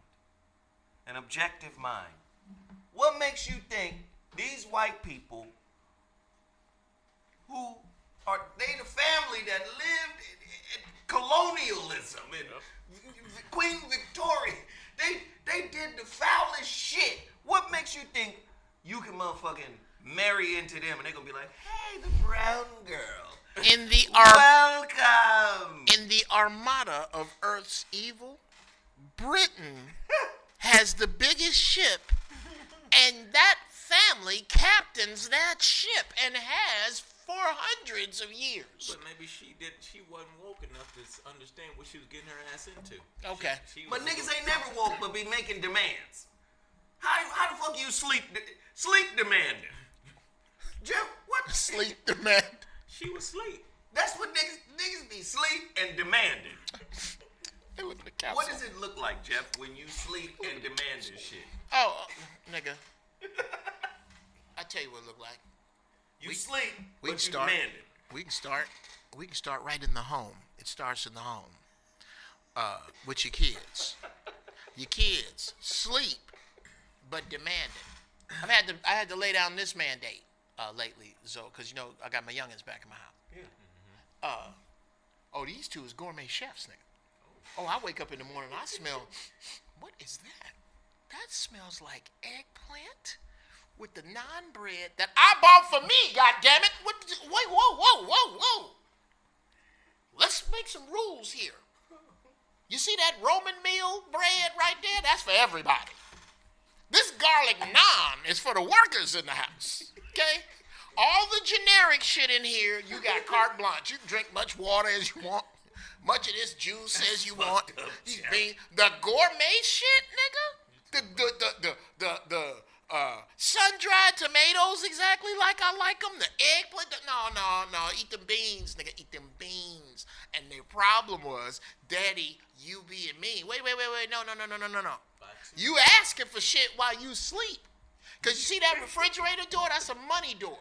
an objective mind, what makes you think these white people who are, they the family that lived in colonialism and Queen Victoria, they did the foulest shit. What makes you think you can motherfucking marry into them and they're gonna be like, hey, the brown girl. Welcome. In the armada of Earth's evil, Britain has the biggest ship, and that family captains that ship and has for hundreds of years. But maybe she wasn't woke enough to understand what she was getting her ass into. Okay. But niggas ain't never woke but be making demands. How the fuck you sleep demanding? Geoff, what? Sleep demand? She was asleep. That's what niggas be sleep and demanding. It was the capsule. What does it look like, Geoff, when you sleep and demand this shit? Oh, nigga. I tell you what it look like. You sleep, we but can you start. demand it. We can start right in the home. It starts in the home. With your kids. Your kids sleep, but demand it. I had to lay down this mandate lately, Zoe, because I got my youngins back in my house. Yeah. These two is gourmet chefs, nigga. I wake up in the morning, I smell. What is that? That smells like eggplant with the naan bread that I bought for me. Goddammit! Wait, whoa! Let's make some rules here. You see that Roman meal bread right there? That's for everybody. This garlic naan is for the workers in the house. Okay? All the generic shit in here, you got carte blanche. You can drink much water as you want, much of this juice as you want. These beans, the gourmet shit, nigga. The sun-dried tomatoes exactly like I like them. The eggplant. No. Eat them beans, nigga. Eat them beans. And the problem was, Daddy, you being mean. Wait. No. You asking for shit while you sleep. Because you see that refrigerator door? That's a money door.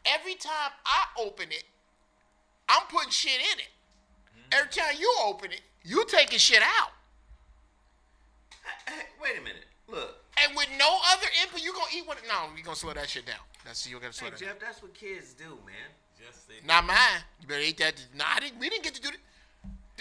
Every time I open it, I'm putting shit in it. Every time you open it, you taking shit out. Hey, wait a minute. Look. And with no other input, you gonna eat what? No, you gonna slow that shit down. You gotta slow that. Geoff, that's what kids do, man. Not mine. You better eat that. We didn't get to do that.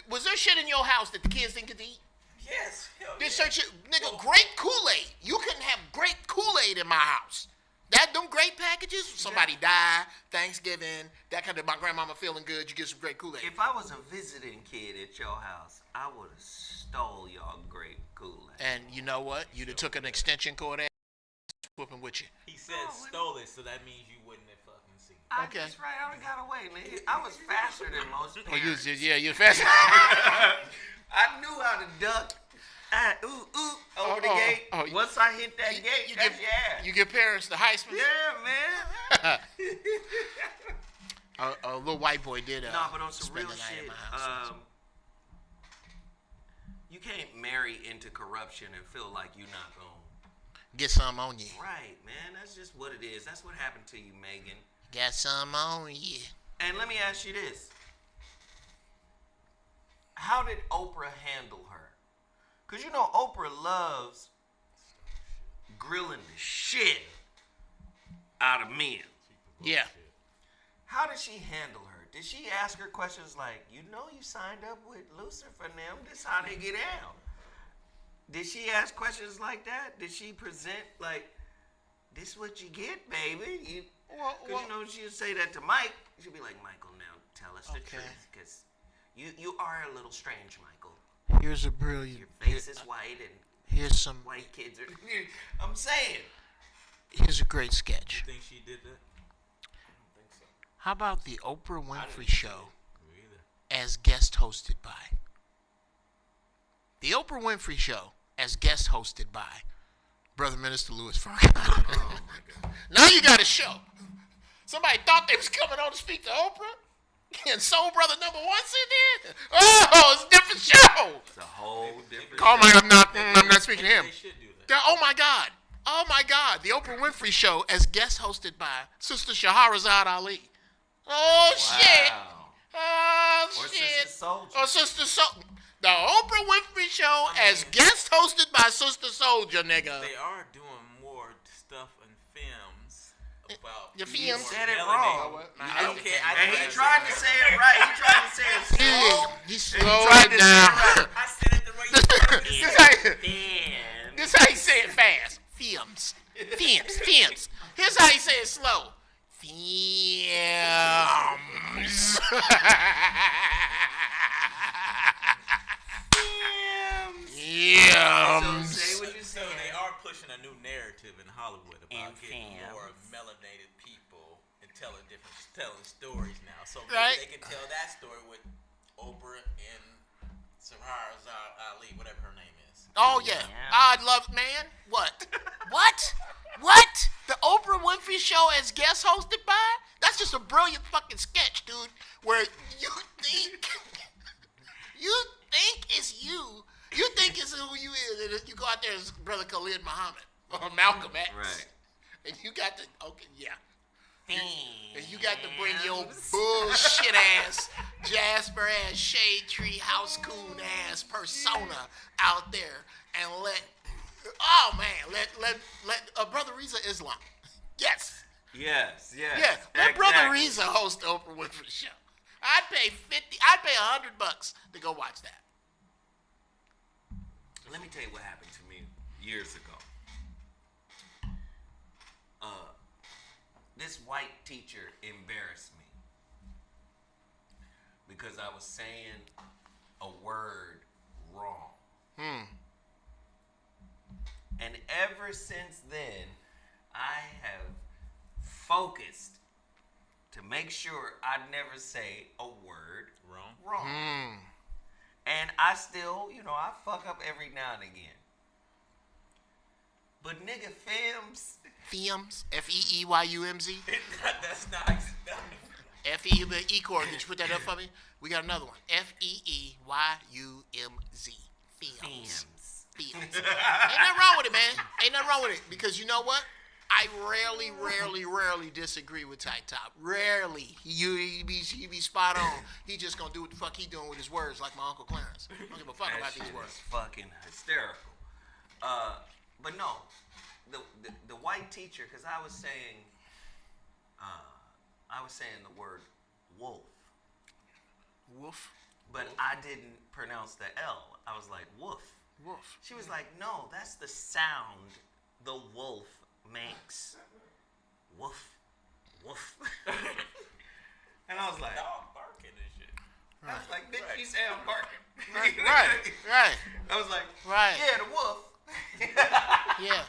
Was there shit in your house that the kids didn't get to eat? Yes. This shit, nigga, grape Kool-Aid. You couldn't have grape Kool-Aid in my house. Them great packages. Somebody die, Thanksgiving, that kind of. My grandmama feeling good. You get some great Kool-Aid. If I was a visiting kid at your house, I would have stole y'all grape Kool-Aid. And you know what? You'd have took an extension cord and whooping with you. He said stole it, so that means you wouldn't have fucking seen it. Okay. That's right. I got away, man. I was faster than most parents. You're faster. I knew how to duck. Over the gate. Once I hit that gate, that's your ass. You give parents the Heisman? Yeah, man. A little white boy did but on some spend real the night shit, in my house. you can't marry into corruption and feel like you're not going. Get some on you. Right, man. That's just what it is. That's what happened to you, Megan. Got some on you. And let me ask you this. How did Oprah handle her? Because you know Oprah loves grilling the shit out of men. Yeah. How did she handle her? Did she ask her questions like, you signed up with Lucifer and them, this how they get out? Did she ask questions like that? Did she present like, this what you get, baby? Because she'll say that to Mike. She'll be like, Michael, now tell us the truth. Because you are a little strange, Michael. Here's a brilliant. Your face is white and here's some white kids are. I'm saying. Here's a great sketch. You think she did that? I don't think so. How about the Oprah Winfrey Show as guest hosted by? The Oprah Winfrey Show as guest hosted by Brother Minister Louis Farrakhan. Oh my God. Now you got a show. Somebody thought they was coming on to speak to Oprah. And Soul Brother #1 said that? Oh, it's a different show. It's a whole different Oh my, I'm not speaking to him. They should do that. Oh my God. The Oprah Winfrey Show as guest hosted by Sister Shahrazad Ali. Oh shit. Oh Or shit. Sister Soldier. Or Sister Soldier. The Oprah Winfrey Show as guest hosted by Sister Soldier, nigga. They are doing more stuff in films about. Your You films. said it melanated. wrong. Okay, And he tried to say it right. He tried to say it slow. He And slowed he tried it to down. say it I said it the way you wanted me to say it. right. This how you say it fast. Films. Here's how you say it slow. Films. Say what you So say. they are pushing a new narrative in Hollywood about And getting films. more melanated people and telling stories now. So maybe Right. they can tell that story with Oprah and Shahrazad Ali, whatever her name is. Oh yeah. I'd love, man. What? What? The Oprah Winfrey Show as guest hosted by? That's just a brilliant fucking sketch, dude. Where you think it's you. You think it's who you is. And you go out there as Brother Khalid Muhammad or Malcolm X. Right. And you got to and you got to bring your bullshit ass, Jasper ass, shade tree, house coon ass persona out there and let Brother Reza Islam. Yes. Yes. Yeah. Let Brother Reza host the Oprah Winfrey Show. I'd pay $100 to go watch that. Let me tell you what happened to me years ago. This white teacher embarrassed me because I was saying a word wrong. And ever since then, I have focused to make sure I never say a word wrong. And I still, I fuck up every now and again. But nigga, films. Films. Feeymz. That's nice. F-E, the E chord. Did you put that up for me? We got another one. Feeymz. Films. Ain't nothing wrong with it, man. Ain't nothing wrong with it. Because you know what? I rarely disagree with Tight Top. Rarely. He be spot on. He just gonna do what the fuck he doing with his words like my Uncle Clarence. I don't give a fuck That about shit these words. is fucking hysterical. But no, the white teacher, because I was saying the word wolf. Woof. But I didn't pronounce the L. I was like, woof. Woof. She was like, no, that's the sound the wolf makes woof, woof. And I was like, Dog barking and shit. I was like, bitch, you say I'm barking. Right. I was like, Right. yeah, the wolf. Yeah.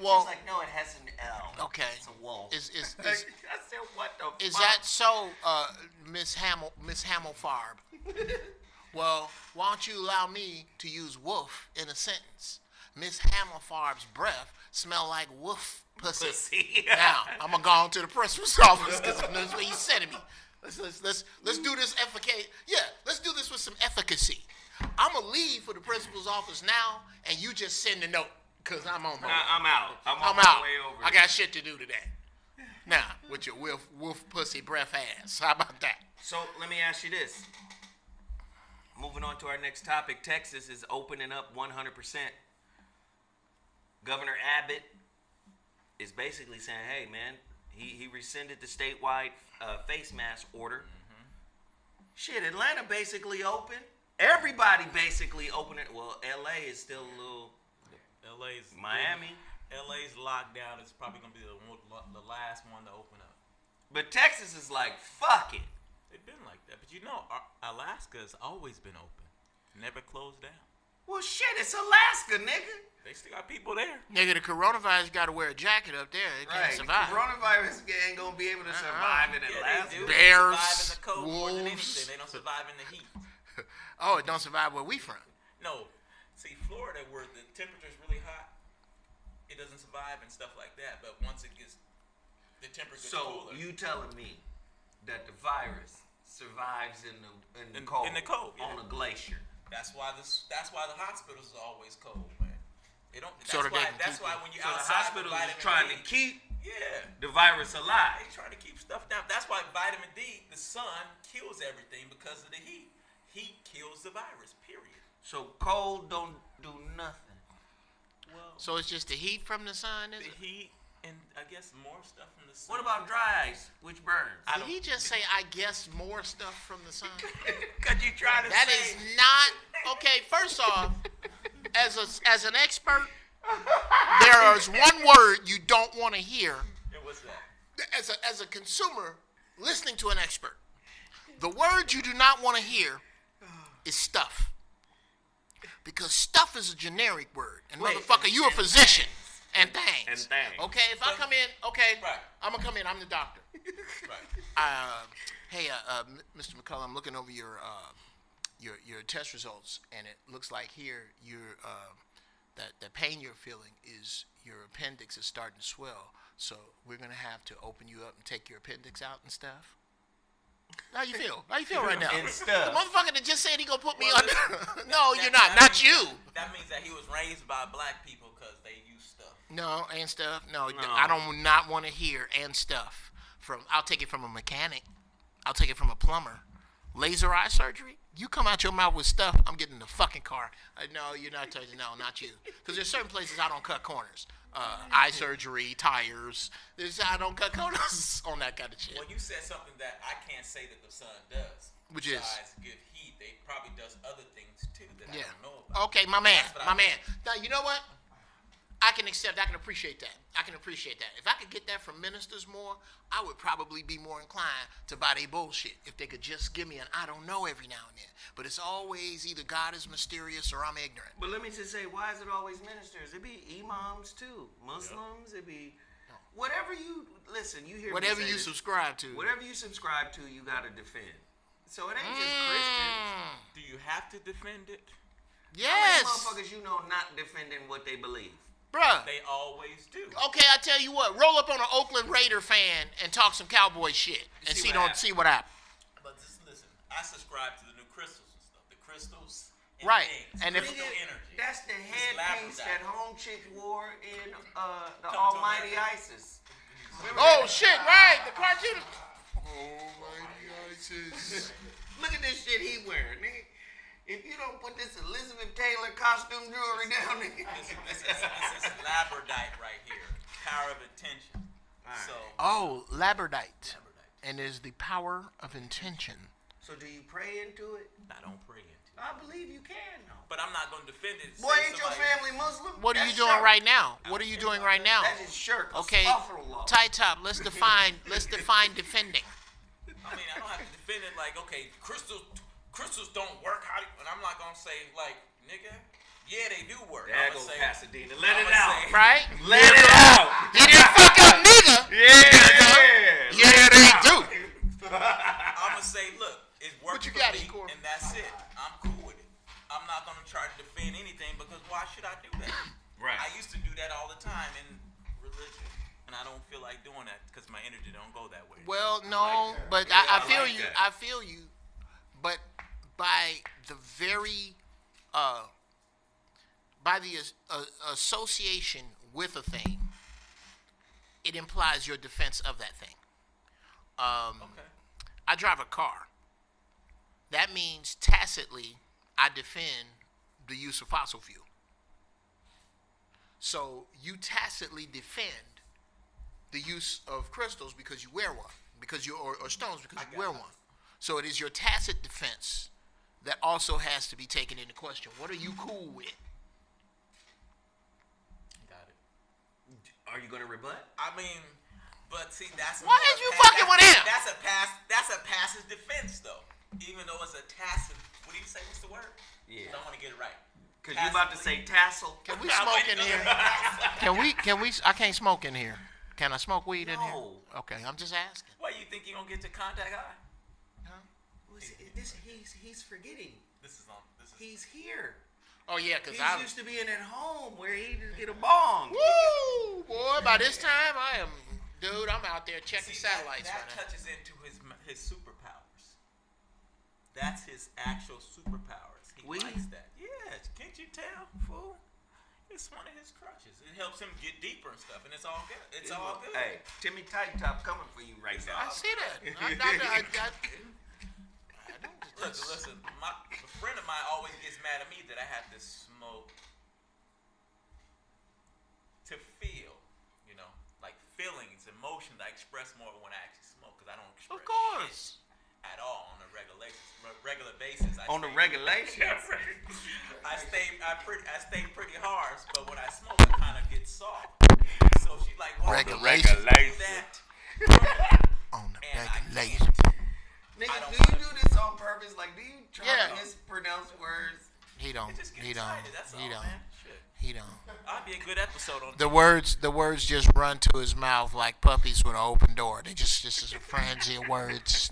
Well, She's like, no, it has an L. okay. It's a wolf. Is I said, what the is fuck? that so, Miss Hamilfarb? Well, why don't you allow me to use wolf in a sentence? Miss Hamilfarb's breath smell like wolf pussy. Now, I'm gonna go on to the principal's office because that's what he's sending me. Let's do this efficacy. Yeah, let's do this with some efficacy. I'm gonna leave for the principal's office now, and you just send a note because I'm on my way. I'm out. I'm on I'm my out. way over. I got shit to do today. Now, with your wolf pussy breath ass. How about that? So let me ask you this. Moving on to our next topic, Texas is opening up 100%. Governor Abbott is basically saying, hey, man, he rescinded the statewide face mask order. Shit, Atlanta basically open. Everybody basically open it. Well, LA is still a little. LA's Miami. LA's lockdown is probably gonna be the last one to open up. But Texas is like, fuck it. They've been like that, but you know, Alaska's always been open, never closed down. Well, shit, it's Alaska, nigga. They still got people there. Nigga, the coronavirus got to wear a jacket up there. It can't survive. Coronavirus ain't gonna be able to survive in Alaska. They do. Bears, They survive in the cold more than wolves. anything. They don't survive in the heat. Oh, it don't survive where we from. No, see, Florida, where the temperature's really hot, it doesn't survive and stuff like that. But once it gets, the temperature gets So cooler. you telling me that the virus survives in the cold, yeah. on a glacier? That's why the hospitals are always cold, man. They don't. So That's why when you So the outside, hospital vitamin is trying D, to keep yeah, the virus alive. they trying to keep stuff down. That's why vitamin D, the sun kills everything because of the heat. Heat kills the virus. Period. So cold don't do nothing. Well, So it's just the heat from the sun, is the it? heat and I guess more stuff from the sun. What about dry ice, which burns? Did he just say, I guess, more stuff from the sun? Cause you trying to That say is not okay. First off, as an expert, there is one word you don't want to hear. And what's that? As a consumer listening to an expert, the word you do not want to hear is stuff, because stuff is a generic word. And Wait, motherfucker, you a physician and things. And things. Okay, if I come in, okay, Right. I'm gonna come in. I'm the doctor. Right. Hey, Mr. McCullough, I'm looking over your test results, and it looks like here that the pain you're feeling is your appendix is starting to swell. So we're gonna have to open you up and take your appendix out and stuff. How you feel? How you feel right now? And The stuff. motherfucker that just said he gonna put me Well, under. listen, No, that- you're not. that Not means you. That means that he was raised by black people because they use stuff. No, and stuff. No, No. I don't not want to hear and stuff from. I'll take it from a mechanic. I'll take it from a plumber. Laser eye surgery. You come out your mouth with stuff, I'm getting in the fucking car. No, you're not touching. No, not you. Because there's certain places I don't cut corners. Eye surgery, tires. I don't cut corners on that kind of shit. Well, you said something that I can't say that the sun does. Which is? Besides give heat, they probably does other things too that Yeah. I don't know about. Okay, my man. That's what My I man. Now, you know what? I can accept. I can appreciate that. I can appreciate that. If I could get that from ministers more, I would probably be more inclined to buy their bullshit. If they could just give me an I don't know every now and then. But it's always either God is mysterious or I'm ignorant. But let me just say, why is it always ministers? It be imams too, Muslims. It be whatever you listen. You hear Whatever me say you this, subscribe to. whatever you subscribe to, you gotta defend. So it ain't just Christians. Do you have to defend it? How many Yes. motherfuckers you know not defending what they believe? Bruh. They always do. Okay, I tell you what. Roll up on an Oakland Raider fan and talk some cowboy shit and See see what don't happens. see what happens. But just listen, I subscribe to the new crystals and stuff. The crystals and Right. things. And if- crystal energy. That's the It's headpiece labradorite. that home chick wore in the to Almighty America. ISIS. Remember Oh that? shit! Right, the cartoon. Almighty ISIS. Look at this shit he wearing, nigga. If you don't put this Elizabeth Taylor costume jewelry down, nigga. This is labradorite right here. Power of attention. Alright. So, Oh, labradorite. labradorite. And is the power of intention. So do you pray into it? I don't pray into it. I believe you can, though. But I'm not going to defend it. Boy, ain't your family Muslim? What are you That's doing shirk. right now? What are you doing right now? That is shirk. Okay, Astaghfirullah. tight top. Let's define defending. I mean, I don't have to defend it like, okay, crystals don't work. And I'm not going to say, like, nigga, yeah, they do work. There I'm goes say, Pasadena. Let it I'ma out. say- Right? Let it out. He didn't fuck up, nigga. Yeah. Yeah, they do. I'm going to say, look, it's What working you got, for me, E-Core? and that's it. I'm cool with it. I'm not going to try to defend anything because why should I do that? Right. I used to do that all the time in religion, and I don't feel like doing that because my energy don't go that way. Well, no, but Yeah, I I feel like you. that. I feel you. But by the very, by the association with a thing, it implies your defense of that thing. Okay. I drive a car. That means tacitly I defend the use of fossil fuel. So you tacitly defend the use of crystals because you wear one, because you or stones because you wear one. So it is your tacit defense that also has to be taken into question. What are you cool with? Got it. Are you gonna rebut? I mean, but see, that's Why more is you a fucking with him? That's a passive defense, though. Even though it's a tacit. What do you say? What's the word? Yeah. I don't want to get it right. Because you about to say tassel. Can we smoke in here? Can we? I can't smoke in here. Can I smoke weed in here? No. Okay, I'm just asking. Why you think you're gonna get to contact eye? He's forgetting. This is on. This is. He's here. Oh yeah, cause He's I. used to being at home where he just get a bong. Woo, boy! By this time, I'm out there checking See, satellites that right now. touches into his superpowers. That's his actual superpowers. He Weed? likes that. Yeah, can't you tell, fool? It's one of his crushes. It helps him get deeper and stuff, and it's all good. It's all good. Hey, Timmy Tight Top coming for you right now. I see that. Listen, a friend of mine always gets mad at me that I have to smoke to feel, like feelings, emotions. I express more when I actually smoke because I don't express Of course. shit at all on a regular basis. On the regulations. I stay pretty hard, but when I smoke, I kind of get soft. So she's like, "Well, Regulations. that." On the And I regulation. Nigga, I don't do you wanna- do this on purpose? Like, do you try Yeah. to mispronounce words? He don't. It just gets He don't. excited. That's all, He don't. man. Shit. He don't. I'd be a good episode on The words just run to his mouth like puppies with an open door. They just is a frenzy of words.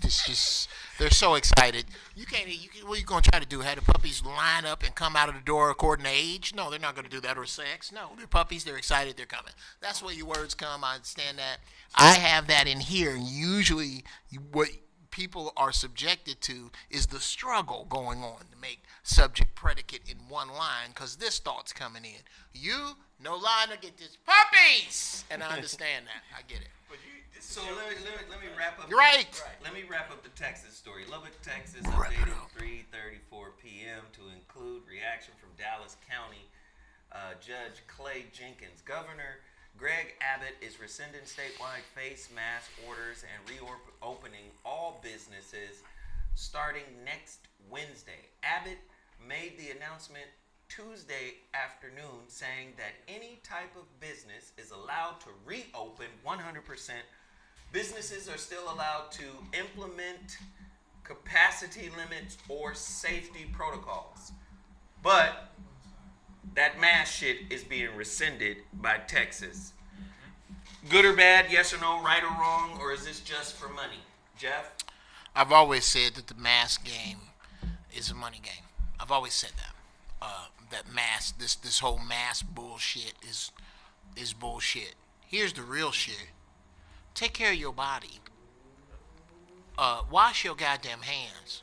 They're so excited. What are you gonna try to do? Have the puppies line up and come out of the door according to age? No, they're not gonna do that, or sex. No, they're puppies. They're excited. They're coming. That's where your words come. I understand that. I have that in here. Usually, what people are subjected to is the struggle going on to make subject predicate in one line because this thought's coming in. You, no line to get this puppies, and I understand that. I get it. So let me wrap up. You're right. Let me wrap up the Texas story. Lubbock, Texas, Wrap it updated up. 3:34 p.m. to include reaction from Dallas County Judge Clay Jenkins. Governor Greg Abbott is rescinding statewide face mask orders and reopening all businesses starting next Wednesday. Abbott made the announcement Tuesday afternoon saying that any type of business is allowed to reopen 100%. Businesses are still allowed to implement capacity limits or safety protocols. But that mask shit is being rescinded by Texas. Good or bad, yes or no, right or wrong, or is this just for money? Geoff? I've always said that the mask game is a money game. I've always said that. That mask, this whole mask bullshit is bullshit. Here's the real shit. Take care of your body. Wash your goddamn hands.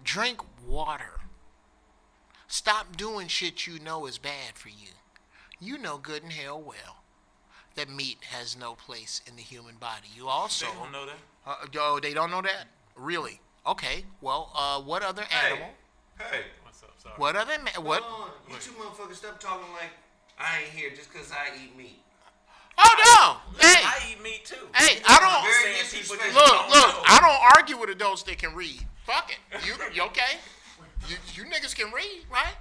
Drink water. Stop doing shit you know is bad for you. You know good and hell well that meat has no place in the human body. You also... They don't know that. Oh, they don't know that? Really? Okay. Well, what other animal? Hey. What's up? Sorry. What other what? Hold on. You two motherfuckers stop talking like I ain't here just because I eat meat. Oh no! Hey, I eat meat too. hey, I don't. Very Saying people disrespectful. just Look, don't look, know. I don't argue with adults that can read. Fuck it. You okay? You niggas can read, right?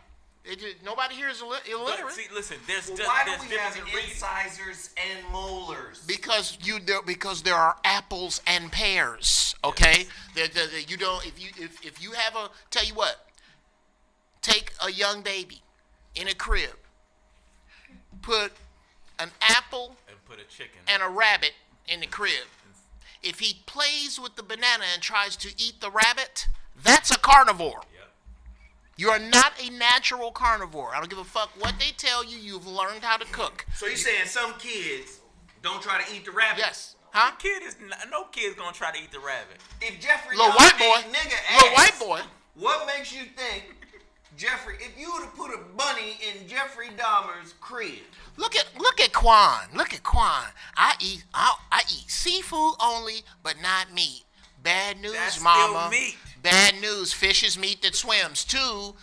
Nobody here is illiterate. But see, listen, there's Well, just why there's do we difference have in reading. incisors and molars? Because there are apples and pears. Okay, you don't. If you have a, tell you what, take a young baby in a crib, put an apple And put a chicken. and a rabbit in the crib. If he plays with the banana and tries to eat the rabbit, that's a carnivore. Yep. You are not a natural carnivore. I don't give a fuck what they tell you. You've learned how to cook. So you're saying some kids don't try to eat the rabbit? Yes. Huh? No kid's gonna try to eat the rabbit. If Jeffrey Little Dahmer white boy. ate nigga Little ass, white boy. what makes you think, Jeffrey, if you would have put a bunny in Jeffrey Dahmer's crib? Look at Quan. Look at Quan. I eat seafood only, but not meat. Bad news, That's mama. still meat. Bad news. Fish is meat that swims too.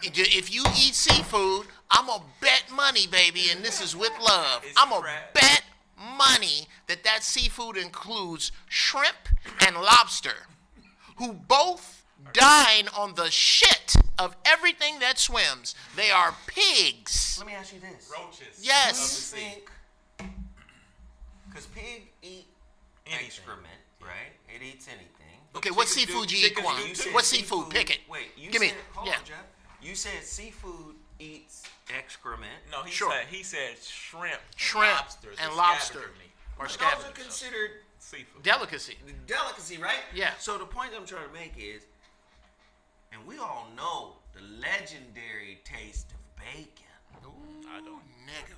If you eat seafood, I'm gonna bet money, baby, and this is with love. It's I'm gonna crap. bet money that seafood includes shrimp and lobster, who both dine on the shit of everything that swims. They are pigs. Let me ask you this. Roaches. Yes. Do you think, because pig eat Anything. excrement, right? It eats anything. Okay, what Chicken seafood do- you eat, chicken Quan? do too. What seafood? Pick it. Wait, you Give said, me. hold Yeah. on, Jeff. You said seafood eats excrement. No, Sure. he said shrimp, Shrimp and lobsters and is lobster. scavenger meat. Or Those are scavenger. considered Seafood. Delicacy. delicacy, right? Yeah. So the point I'm trying to make is, and we all know the legendary taste of bacon. I don't. Nigga.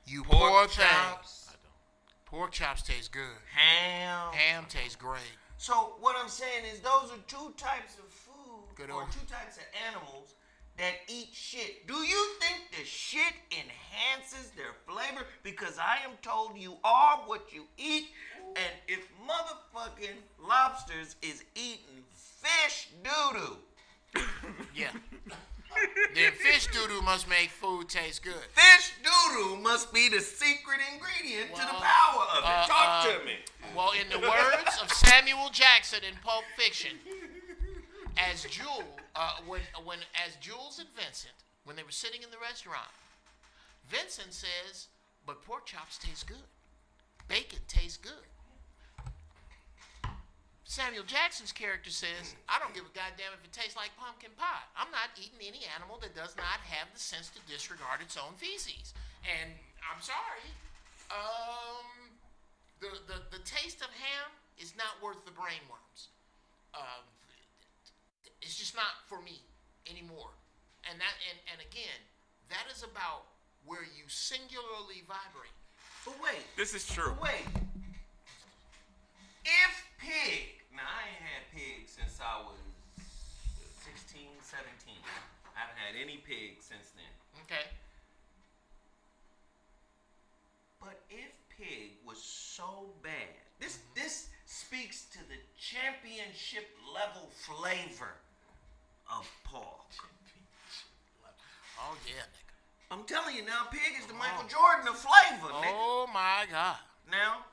You poor thing. chops, I don't. Pork chops taste good. ham. Ham tastes great. So what I'm saying is those are two types of food Good or old- two types of animals that eat shit. Do you think the shit enhances their flavor? Because I am told you are what you eat. And if motherfucking lobsters is eating fish doo-doo, Yeah. Then fish doo-doo must make food taste good. fish doo-doo must be the secret ingredient to the power of it. Talk to me. Well, in the words of Samuel Jackson in Pulp Fiction, as Jules and Vincent, when they were sitting in the restaurant, Vincent says, "But pork chops taste good. Bacon tastes good." Samuel Jackson's character says, "I don't give a goddamn if it tastes like pumpkin pie. I'm not eating any animal that does not have the sense to disregard its own feces." And I'm sorry, the taste of ham is not worth the brainworms. It's just not for me anymore. And again, that is about where you singularly vibrate. But wait. This is true. But wait. If pig, now I ain't had pig since I was 16, 17. I haven't had any pig since then. Okay. But if pig was so bad, this speaks to the championship level flavor of pork. Oh yeah, nigga. I'm telling you now, pig is the Michael Jordan of flavor, nigga. Oh my God. Now,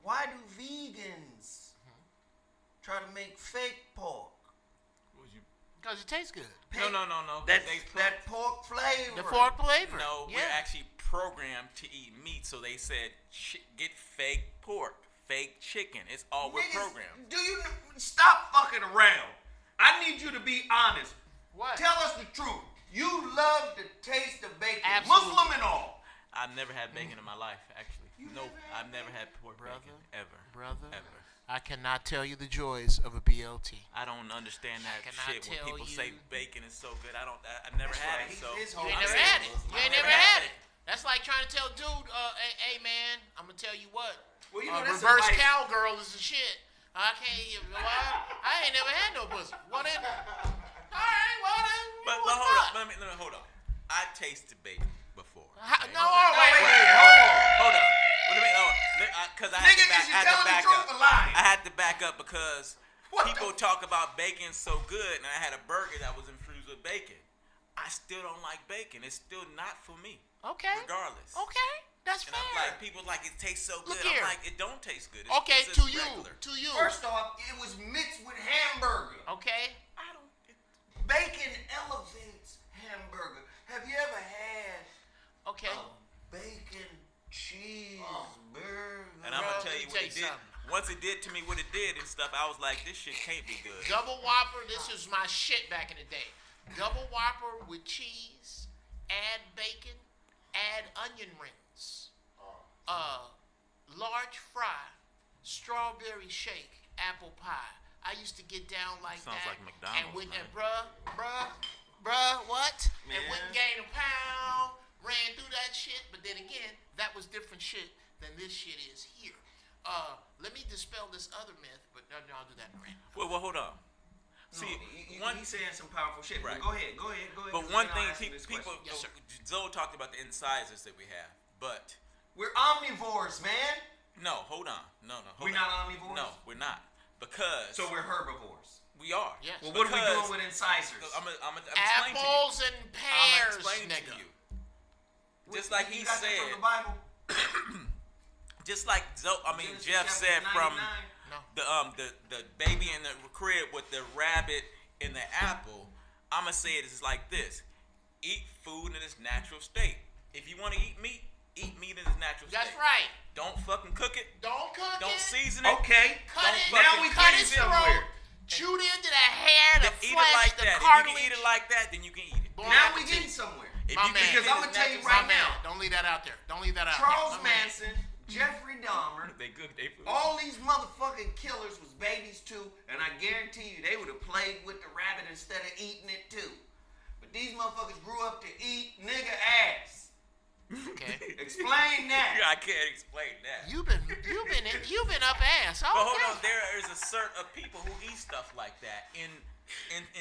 why do vegans try to make fake pork? Because it tastes good. No. That They pork flavor. The pork flavor. No, Yeah. we're actually programmed to eat meat, so they said get fake pork, fake chicken. It's all we're Niggas, programmed. do you stop fucking around? I need you to be honest. What? Tell us the truth. You love the taste of bacon, Absolutely. Muslim and all. I've never had bacon in my life, actually. Nope, I've never had pork bacon ever. Brother, Ever. I cannot tell you the joys of a BLT. I don't understand that cannot shit when tell people say you. bacon is so good. I've never had it. So His You whole ain't never thing had it. was, You I ain't never had it. That's like trying to tell dude, hey man, I'm gonna tell you what. Well, you know, that's Reverse advice. cowgirl is the shit. I can't. I ain't never had no pussy. What in? All right, well then. But what's hold up? up. Let me hold on. I tasted bacon before. No, wait. Hold on. Because I Nigga, had is to you back telling the up. truth or lying? I had to back up because What people the- talk about bacon so good, and I had a burger that was infused with bacon. I still don't like bacon. It's still not for me. Okay. Regardless. Okay. That's And fair. I'm like, people like it tastes so good. Look here. I'm like, it don't taste good. Okay, it's to just you. regular. To you. First off, it was mixed with hamburger. Okay. I don't. Bacon elevates hamburger. Have you ever had Okay. a bacon cheeseburger? And I'm Bro, gonna tell let you me what tell it you did. something. Once it did to me what it did and stuff, I was like, this shit can't be good. Double Whopper, this was my shit back in the day. Double Whopper with cheese, add bacon, add onion rings, large fry, strawberry shake, apple pie. I used to get down like Sounds that. like McDonald's, And went man. and bruh, what? And Man. went and gained a pound, ran through that shit. But then again, that was different shit than this shit is here. Let me dispel this other myth, but no, I'll do that in a minute. Well, hold on. See, He's saying some powerful shit. Right. Go ahead. but 'cause one then I'll thing ask you this people, question. Yes, sir. Zoe talked about the incisors that we have, but We're omnivores, man. no, hold on, no, hold We're on. not omnivores? No, we're not, because So we're herbivores. we are. Yes. Well, what are we Because- doing with incisors? I'm explaining to you. Apples and I'm pears, explaining nigga. to you. Just like he You got that said, from the Bible? just like Genesis Geoff chapter said from 99. the baby in the crib with the rabbit and the apple. I'ma say it is like this: eat food in its natural state. If you want to eat meat in its natural That's state. right. Don't fucking cook it. Don't cook Don't it. season it. Okay. Cut Don't it. fucking Now we cut getting his somewhere. throat. Chewed into the hair, the Eat flesh, it like the that. If you cartilage. can eat it like that, then you can eat it. Bon Now we appetit. getting somewhere. If My you man. can Because eat I'm it gonna tell you natural right My man, now. don't leave that out there. Don't leave that out. Charles My man. Manson, Jeffrey Dahmer, They good. They food. all these motherfucking killers was babies too, and I guarantee you they would have played with the rabbit instead of eating it too. But these motherfuckers grew up to eat nigga ass. Okay. Explain that. Yeah, I can't explain that. You've been up ass. Oh, But hold okay. on, there is a certain of people who eat stuff like that. In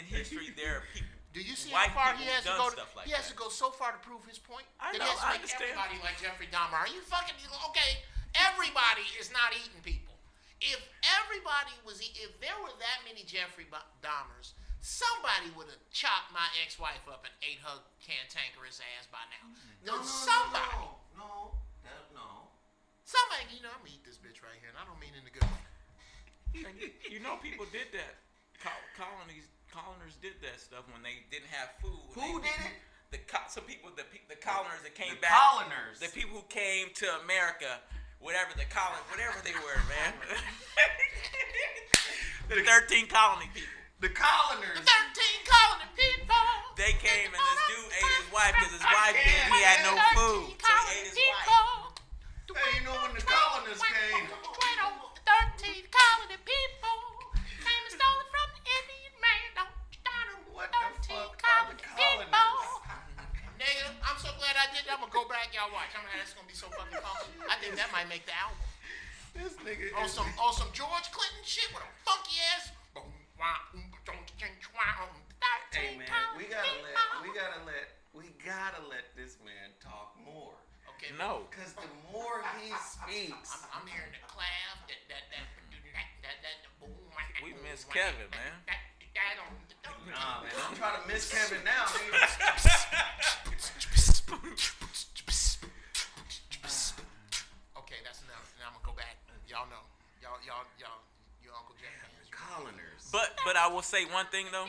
history, there are people. Do you see white how far he people has to done go? stuff like He has that. to go so far to prove his point. I that know, he has to I make understand. everybody like Jeffrey Dahmer. Are you fucking okay? Everybody is not eating people. If everybody was, if there were that many Jeffrey Dahmers, somebody would have chopped my ex-wife up and ate her cantankerous ass by now. Somebody. No. Somebody, you know, I'm gonna eat this bitch right here, and I don't mean in a good way. You know, people did that. Coloners did that stuff when they didn't have food. Who did it? Some people, the coloners that came The back. coloners. The people who came to America, whatever they were, man. The 13 colony people. The coloners. 13 colony people. They came and this dude ate his wife because his wife didn't. He had no food, so he ate his wife. Hey, you know when the coloners came? 13 colony people came and stole it from the Indian man. What the 13 fuck are colony the people. coloners? Nigga, I'm so glad I did that. I'm gonna go back, y'all watch. That's gonna be so fucking funky. I think that might make the album. This nigga On is some George Clinton shit with a funky ass. Hey man, we gotta let this man talk more. Okay. No. Cause the more he speaks, I'm hearing the clap, that boom. We miss Kevin, man. nah man, I'm trying to miss Kevin now, nigga. Okay, that's enough. Now I'm gonna go back. Y'all know. Y'all, your Uncle Jeff fans. Coloners. But I will say one thing though.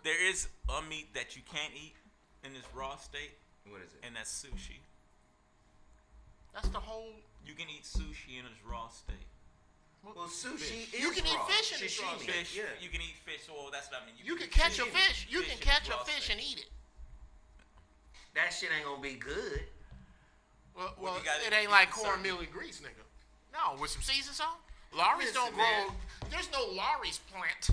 There is a meat that you can't eat in its raw state, What is it? and that's sushi. That's the whole. You can eat sushi in its raw state. Well, sushi is You can eat raw. fish in its raw Sashimi, Fish, yeah. you can eat fish. Well, that's what I mean. You eat can catch a fish. fish. You can in catch its a raw fish state. and eat it. That shit ain't gonna be good. Well, you gotta it ain't eat like certain- cornmeal and grease, nigga. No, with some season salt. Lorries don't Listen, grow. man. There's no Lorries plant.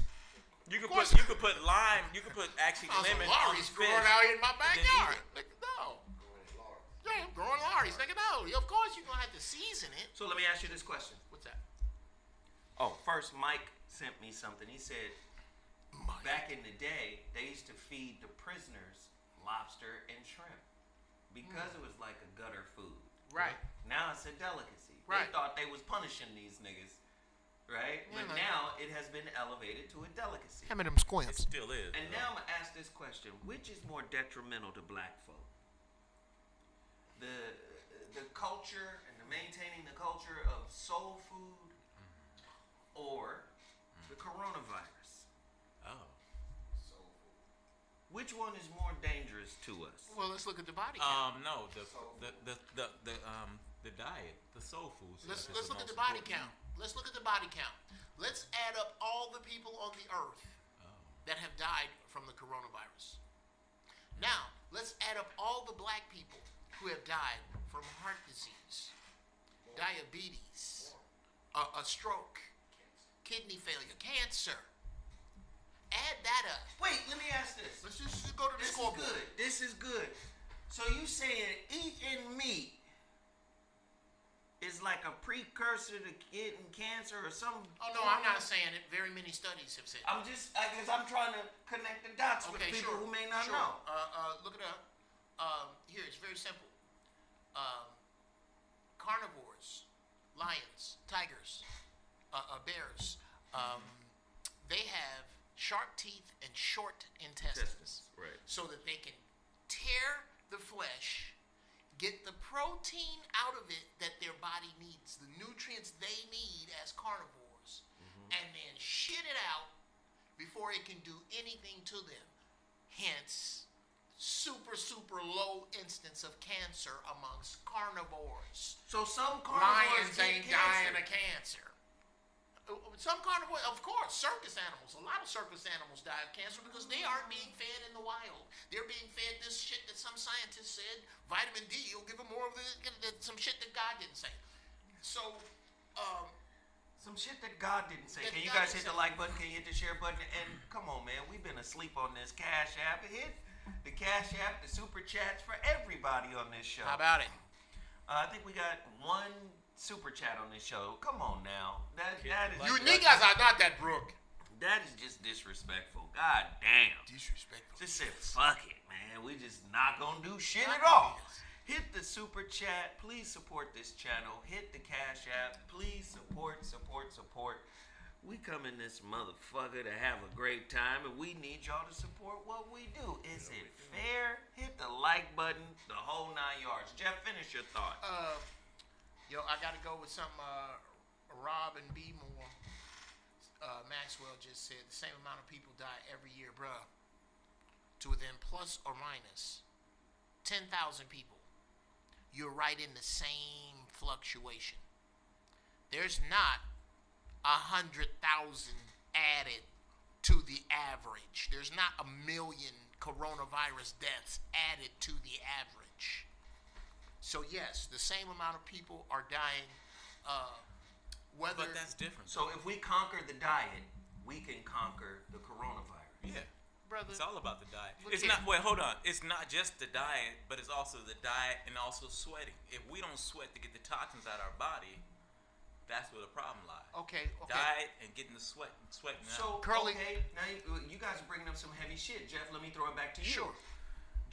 You can course. put lime. You can put actually Some lemon on Lorries fish. growing out here in my and then eat backyard. it. Nigga, no. Yeah, I'm growing Lorries, nigga. No. Of course you're gonna have to season it. So let me ask you this question. What's that? Oh, first Mike sent me something. He said back in the day they used to feed the prisoners lobster and shrimp because it was like a gutter food. Right. Now it's a delicacy. Right. They thought they was punishing these niggas, right? Yeah, but man. now it has been elevated to a delicacy. How many of them It squimps? still is. And now I'm gonna ask this question: which is more detrimental to black folk? the culture and the maintaining the culture of soul food or the coronavirus? Oh. Which one is more dangerous to us? Well, let's look at the body count. No, the diet, the soul foods. Let's look at the body count. Let's look at the body count. Let's add up all the people on the earth that have died from the coronavirus. Now, let's add up all the black people who have died from heart disease, diabetes, a stroke, kidney failure, cancer. Add that up. Wait, let me ask this. Let's just go to the scoreboard. This is good. So you saying eating meat is like a precursor to getting cancer or something? Oh no, I'm not saying it. Very many studies have said that. I guess I'm trying to connect the dots with people who may not know. Look it up. Here, it's very simple. Carnivores, lions, tigers, bears, they have sharp teeth and short intestines. Right. So that they can tear the flesh, get the protein out of it that their body needs, the nutrients they need as carnivores, and then shit it out before it can do anything to them. Hence, super low instance of cancer amongst carnivores. So some carnivores Lions ain't dying of cancer. Some carnivores, of course, circus animals. A lot of circus animals die of cancer because they aren't being fed in the wild. They're being fed this shit that some scientists said, vitamin D, you'll give them more of some shit that God didn't say. So, some shit that God didn't say. Can you guys hit the like button? Can you hit the share button? And come on, man, we've been asleep on this Cashapp. Hit the Cashapp, the super chats for everybody on this show. How about it? I think we got one super chat on this show. Come on now. That is You niggas are not that broke. that is just disrespectful. God damn. Disrespectful. Just said fuck it, man. We just not gonna do shit at all. Hit the super chat. Please support this channel. Hit the Cashapp. Please support. We come in this motherfucker to have a great time, and we need y'all to support what we do. Is it fair? Hit the like button, the whole 9 yards. Geoff, finish your thought. I got to go with something Rob and B. Moore, Maxwell just said. The same amount of people die every year, bruh. To within plus or minus 10,000 people. You're right in the same fluctuation. There's not 100,000 added to the average. There's not 1 million coronavirus deaths added to the average. So yes, the same amount of people are dying. But that's different. So if we conquer the diet, we can conquer the coronavirus. Yeah. Brother, It's all about the diet. Look It's here. not. Wait, hold on. It's not just the diet, but it's also the diet and also sweating. If we don't sweat to get the toxins out of our body, that's where the problem lies. Okay. Diet and getting the sweating out. So, Curly- okay, now you guys are bringing up some heavy shit. Geoff, let me throw it back to you. Sure.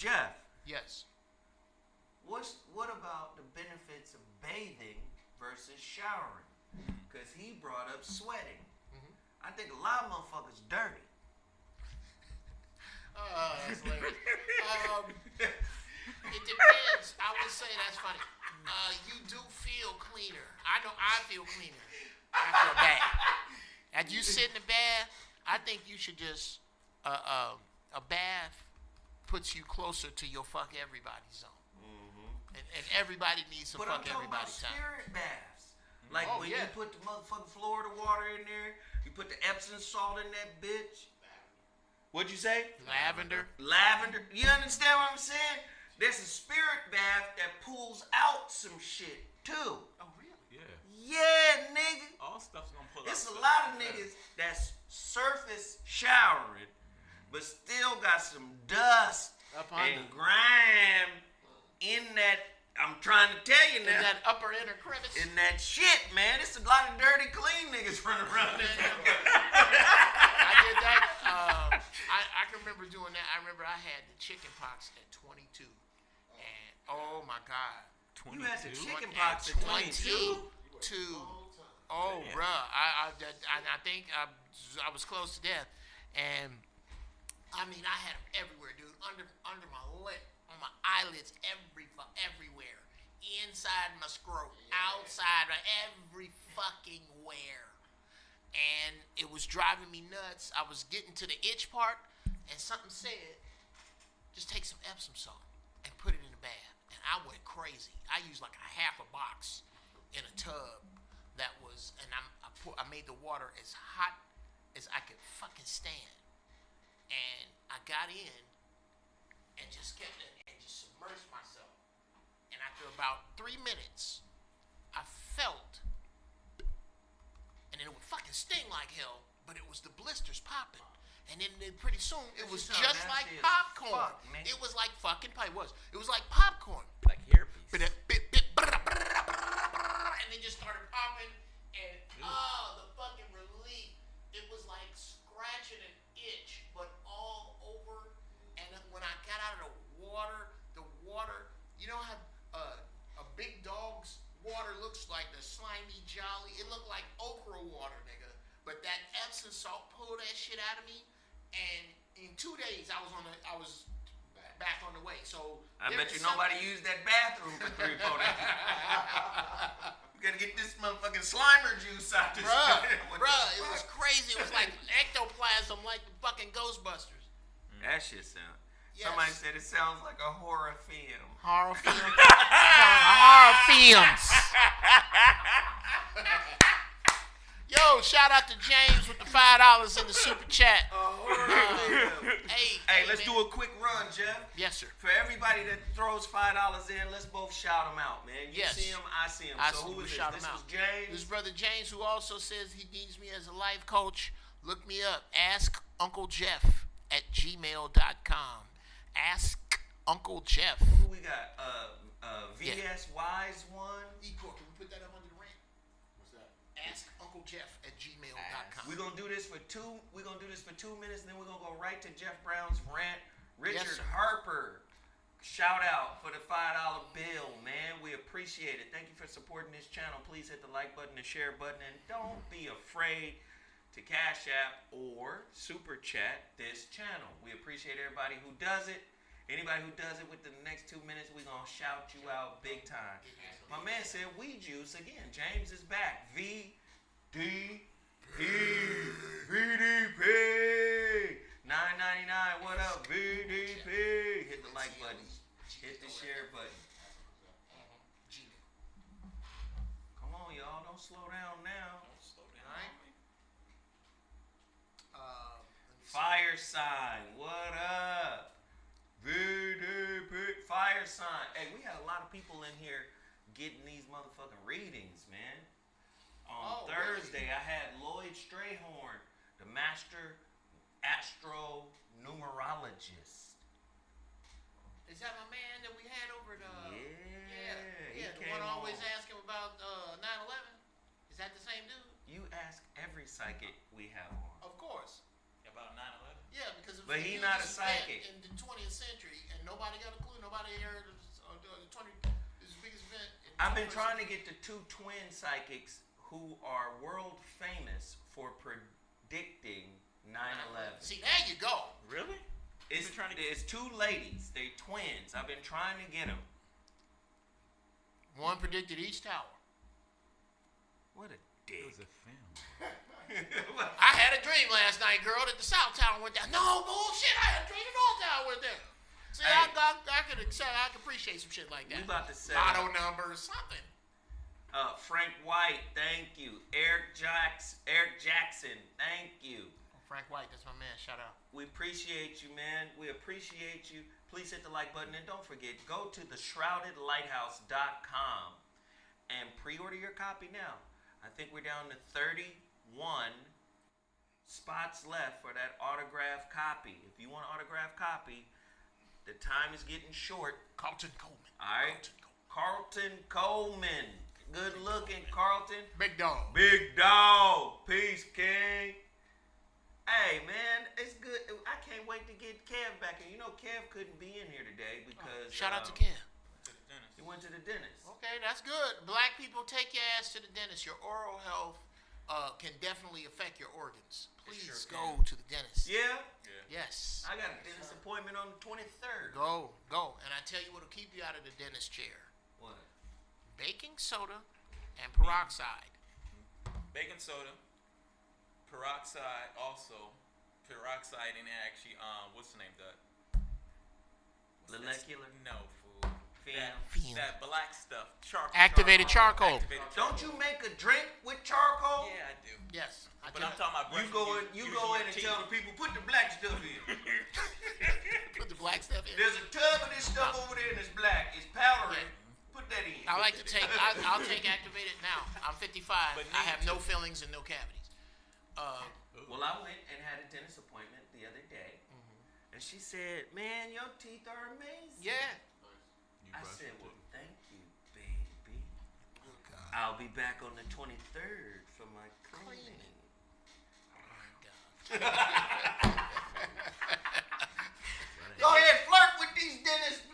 Geoff, Yes. what about the benefits of bathing versus showering? Because he brought up sweating. I think a lot of motherfuckers dirty. That's hilarious. It depends. I would say that's funny. You do feel cleaner. I know I feel cleaner after a bath. As you sit in the bath, I think you should just a bath puts you closer to your fuck everybody zone. And everybody needs some But I'm fuck talking about everybody time. spirit baths. Like when yeah. you put the motherfucking Florida water in there, you put the Epsom salt in that bitch. What'd you say? Lavender. Lavender. You understand what I'm saying? There's a spirit bath that pulls out some shit too. Oh really? Yeah. Yeah, nigga. All stuff's gonna pull It's out a lot of niggas that's surface showering, but still got some dust Up on and them. grime in that. I'm trying to tell you In now. that upper inner crevice. In that shit, man. It's a lot of dirty, clean niggas running around this I did that. I can remember doing that. I remember I had the chicken pox at 22, and oh my god, You had the 22? chicken pox at 22? Oh, bruh. I think I was close to death, and I mean I had them everywhere, dude. Under my lip, on my eyelids, everywhere. Inside my scrot, outside, every fucking where. And it was driving me nuts. I was getting to the itch part, and something said, just take some Epsom salt and put it in the bath. And I went crazy. I used like a half a box in a tub that was, and I made the water as hot as I could fucking stand. And I got in and just kept it and just submerged myself. And after about 3 minutes, I felt, and it would fucking sting like hell, but it was the blisters popping. And then pretty soon, it was just like popcorn. It was like fucking pipe. It was like popcorn. Like hairpiece. And they just started popping, and the fucking relief. It was like scratching an itch, but all over. And then when I got out of the water, you know how a big dog's water looks like, the slimy jolly? It looked like okra water, nigga. But that Epsom salt pulled that shit out of me, and in 2 days I was back on the way. So I bet you nobody used that bathroom for 3-4 days. You gotta get this motherfucking Slimer juice out this shit. Bruh, it was crazy. It was like ectoplasm, like the fucking Ghostbusters. That shit sound. Yes. Somebody said it sounds like a horror film. Horror film. Horror films. Yo, shout out to James with the $5 in the super chat. Hey, let's do a quick run, Geoff. Yes, sir. For everybody that throws $5 in, let's both shout them out, man. You Yes. see him, I see him. So who is this? This was James. This is Brother James, who also says he needs me as a life coach. Look me up. Ask Uncle Geoff at gmail.com. Ask Uncle Geoff. Who we got? VS Wise One. E-Core, can we put that up under the rant? What's that? Ask Uncle Geoff at gmail.com. We're gonna do this for 2 minutes, and then we're gonna go right to Geoff Brown's rant. Richard Yes, sir. Harper, shout out for the $5 bill, man. We appreciate it. Thank you for supporting this channel. Please hit the like button, the share button, and don't be afraid to Cashapp or super chat this channel. We appreciate everybody who does it. Anybody who does it within the next 2 minutes, we're gonna shout you out big time. My man said weed juice again. James is back. VDP. $9.99. What up, VDP? Hit the like button. Hit the share button. Come on, y'all. Don't slow down now. Fire sign. What up? VDP. Fire sign. Hey, we had a lot of people in here getting these motherfucking readings, man. On Thursday, I had Lloyd Strayhorn, the master astronumerologist. Is that my man that we had over at Yeah, the one always asking about 9/11? Is that the same dude? You ask every psychic we have on. Of course. About 9/11. Yeah, because But he not a psychic. In the 20th century, and nobody got a clue. Nobody heard of the 20th. This is the biggest event. I've been trying to get the 2 twin psychics who are world famous for predicting 9/11. See, there you go. Really? It's 2 ladies. They twins. I've been trying to get them. One predicted each tower. What a dick. It was a film. I had a dream last night, girl, that the South Tower went down. No bullshit. I had a dream the North Tower went down. See, Hey. I can appreciate some shit like that. We about to set Lotto up. numbers, something. Frank White, thank you. Eric Jackson, thank you. Frank White, that's my man. Shout out. We appreciate you, man. We appreciate you. Please hit the like button, and don't forget, go to theshroudedlighthouse.com and pre-order your copy now. I think we're down to 31 spots left for that autographed copy. If you want an autographed copy, the time is getting short. Carlton Coleman. All right? Carlton Coleman. Good looking, Carlton. Big dog. Big dog. Peace, King. Hey, man, it's good. I can't wait to get Kev back in. You know, Kev couldn't be in here today because... Shout out to Kev. He went to the dentist. Okay, that's good. Black people, take your ass to the dentist. Your oral health can definitely affect your organs. Please sure go can. to the dentist. Yeah, Yeah. Yes. I got a dentist appointment on the 23rd. Go. And I tell you what'll keep you out of the dentist chair. What? Baking soda and peroxide. Baking soda, peroxide also. Peroxide and actually, what's the name? Molecular? No, fool. Film. That black stuff. Charcoal. Activated charcoal. Don't you make a drink with charcoal? Yeah, I do. Yes. But I'm talking about You brushing go in and tell the people, put the black stuff in. Put the black stuff in. There's a tub of this stuff over there and it's black. It's powdery. Put that in. I like to take. I'll take activated now. I'm 55. But I have no fillings and no cavities. Well, I went and had a dentist appointment the other day, and she said, "Man, your teeth are amazing." Yeah. I said, "Well, thank you, baby. I'll be back on the 23rd for my cleaning." Go ahead, flirt with these dentists.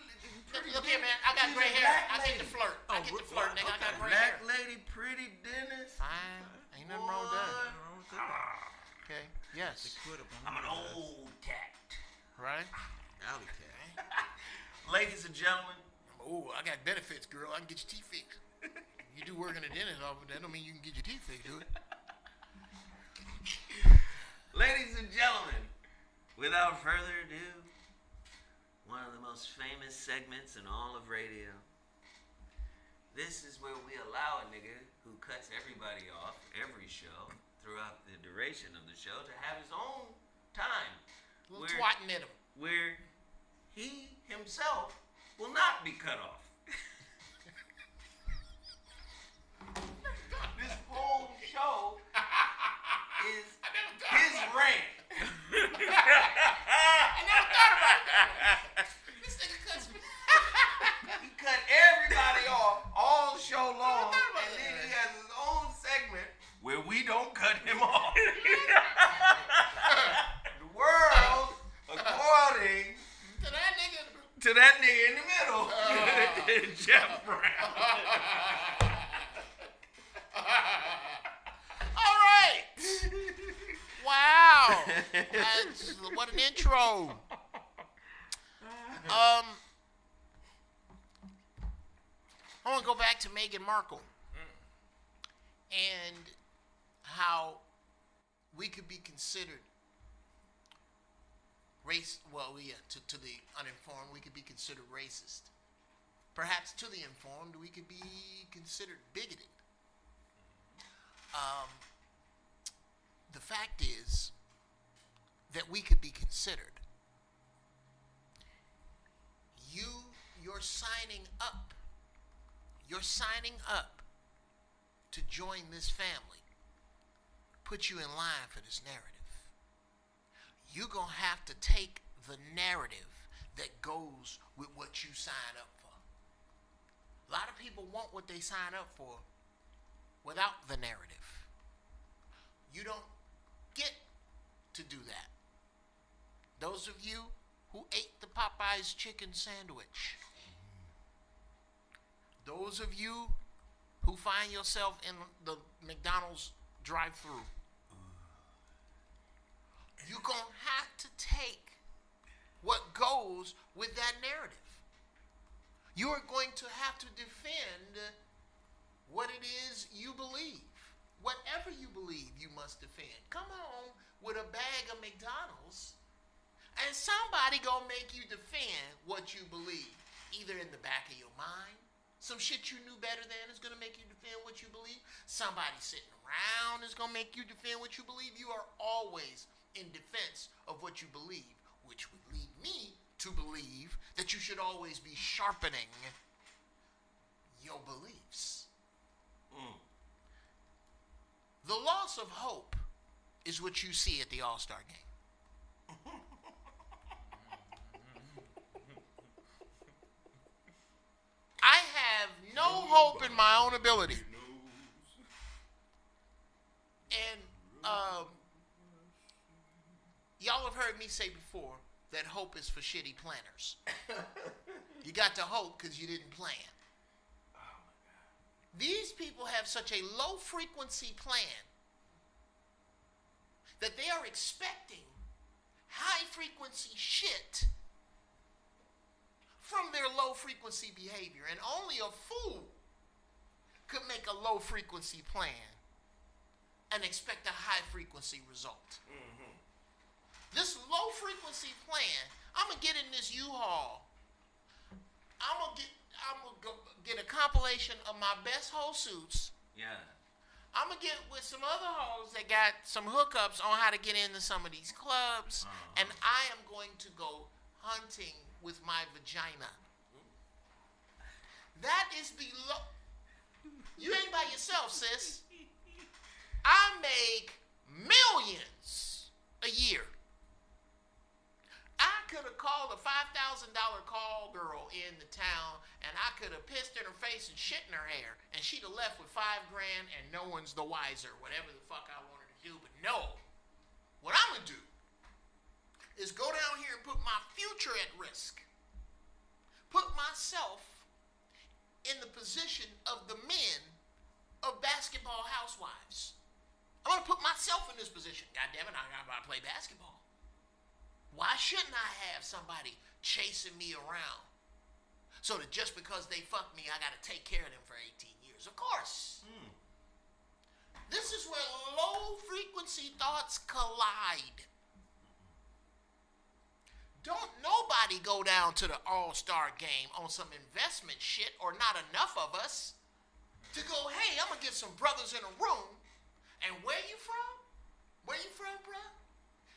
Look here, man. I got gray hair. I get to flirt. I get to flirt, nigga. I got gray hair. Black lady, pretty dentist. Fine. Ain't nothing wrong with that. Okay. Yes. I'm an old cat. Right? Alley cat. Ladies and gentlemen, Oh, I got benefits, girl. I can get your teeth fixed. You do work in a dentist office, that don't mean you can get your teeth fixed, do it? ladies and gentlemen, without further ado, one of the most famous segments in all of radio. This is where we allow a nigga who cuts everybody off every show throughout the duration of the show to have his own time. Little twatting at him. Where he himself will not be cut off. This whole show is his rant. I never thought about that. This nigga cuts me. He cut everybody off all show long, and then he has his own segment where we don't cut him off. The world, according to that nigga in the middle, Geoff Brown. All right. Wow. What an intro. I want to go back to Meghan Markle and how we could be considered to the uninformed, we could be considered racist. Perhaps to the informed, we could be considered bigoted. The fact is that we could be considered. You're signing up. You're signing up to join this family. Put you in line for this narrative. You're going to have to take the narrative that goes with what you sign up for. A lot of people want what they sign up for without the narrative. You don't get to do that. Those of you who ate the Popeye's chicken sandwich, those of you who find yourself in the McDonald's drive-thru, you're going to have to take what goes with that narrative. You are going to have to defend what it is you believe. Whatever you believe, you must defend. Come home with a bag of McDonald's, and somebody gonna make you defend what you believe. Either in the back of your mind, some shit you knew better than is gonna make you defend what you believe. Somebody sitting around is gonna make you defend what you believe. You are always in defense of what you believe, which would lead me to believe that you should always be sharpening your beliefs. The loss of hope is what you see at the All-Star game. I have no hope in my own ability. And y'all have heard me say before that hope is for shitty planners. You got to hope because you didn't plan. These people have such a low frequency plan that they are expecting high frequency shit from their low frequency behavior. And only a fool could make a low frequency plan and expect a high frequency result. Mm-hmm. This low frequency plan, I'm gonna get in this U-Haul. I'm gonna get a compilation of my best whole suits. Yeah. I'm gonna get with some other hoes that got some hookups on how to get into some of these clubs, and I am going to go hunting with my vagina. That is the low. You ain't by yourself, sis. I make millions a year. I could have called a $5,000 call girl in the town, and I could have pissed in her face and shit in her hair, and she'd have left with $5,000, and no one's the wiser, whatever the fuck I wanted to do. But no, what I'm gonna do is go down here and put my future at risk, put myself in the position of the men of basketball housewives. I'm gonna put myself in this position. God damn it, I gotta play basketball. Why shouldn't I have somebody chasing me around so that just because they fuck me, I got to take care of them for 18 years? Of course. This is where low frequency thoughts collide. Don't nobody go down to the all-star game on some investment shit, or not enough of us, to go, hey, I'm going to get some brothers in a room. And where you from? Where you from, bruh?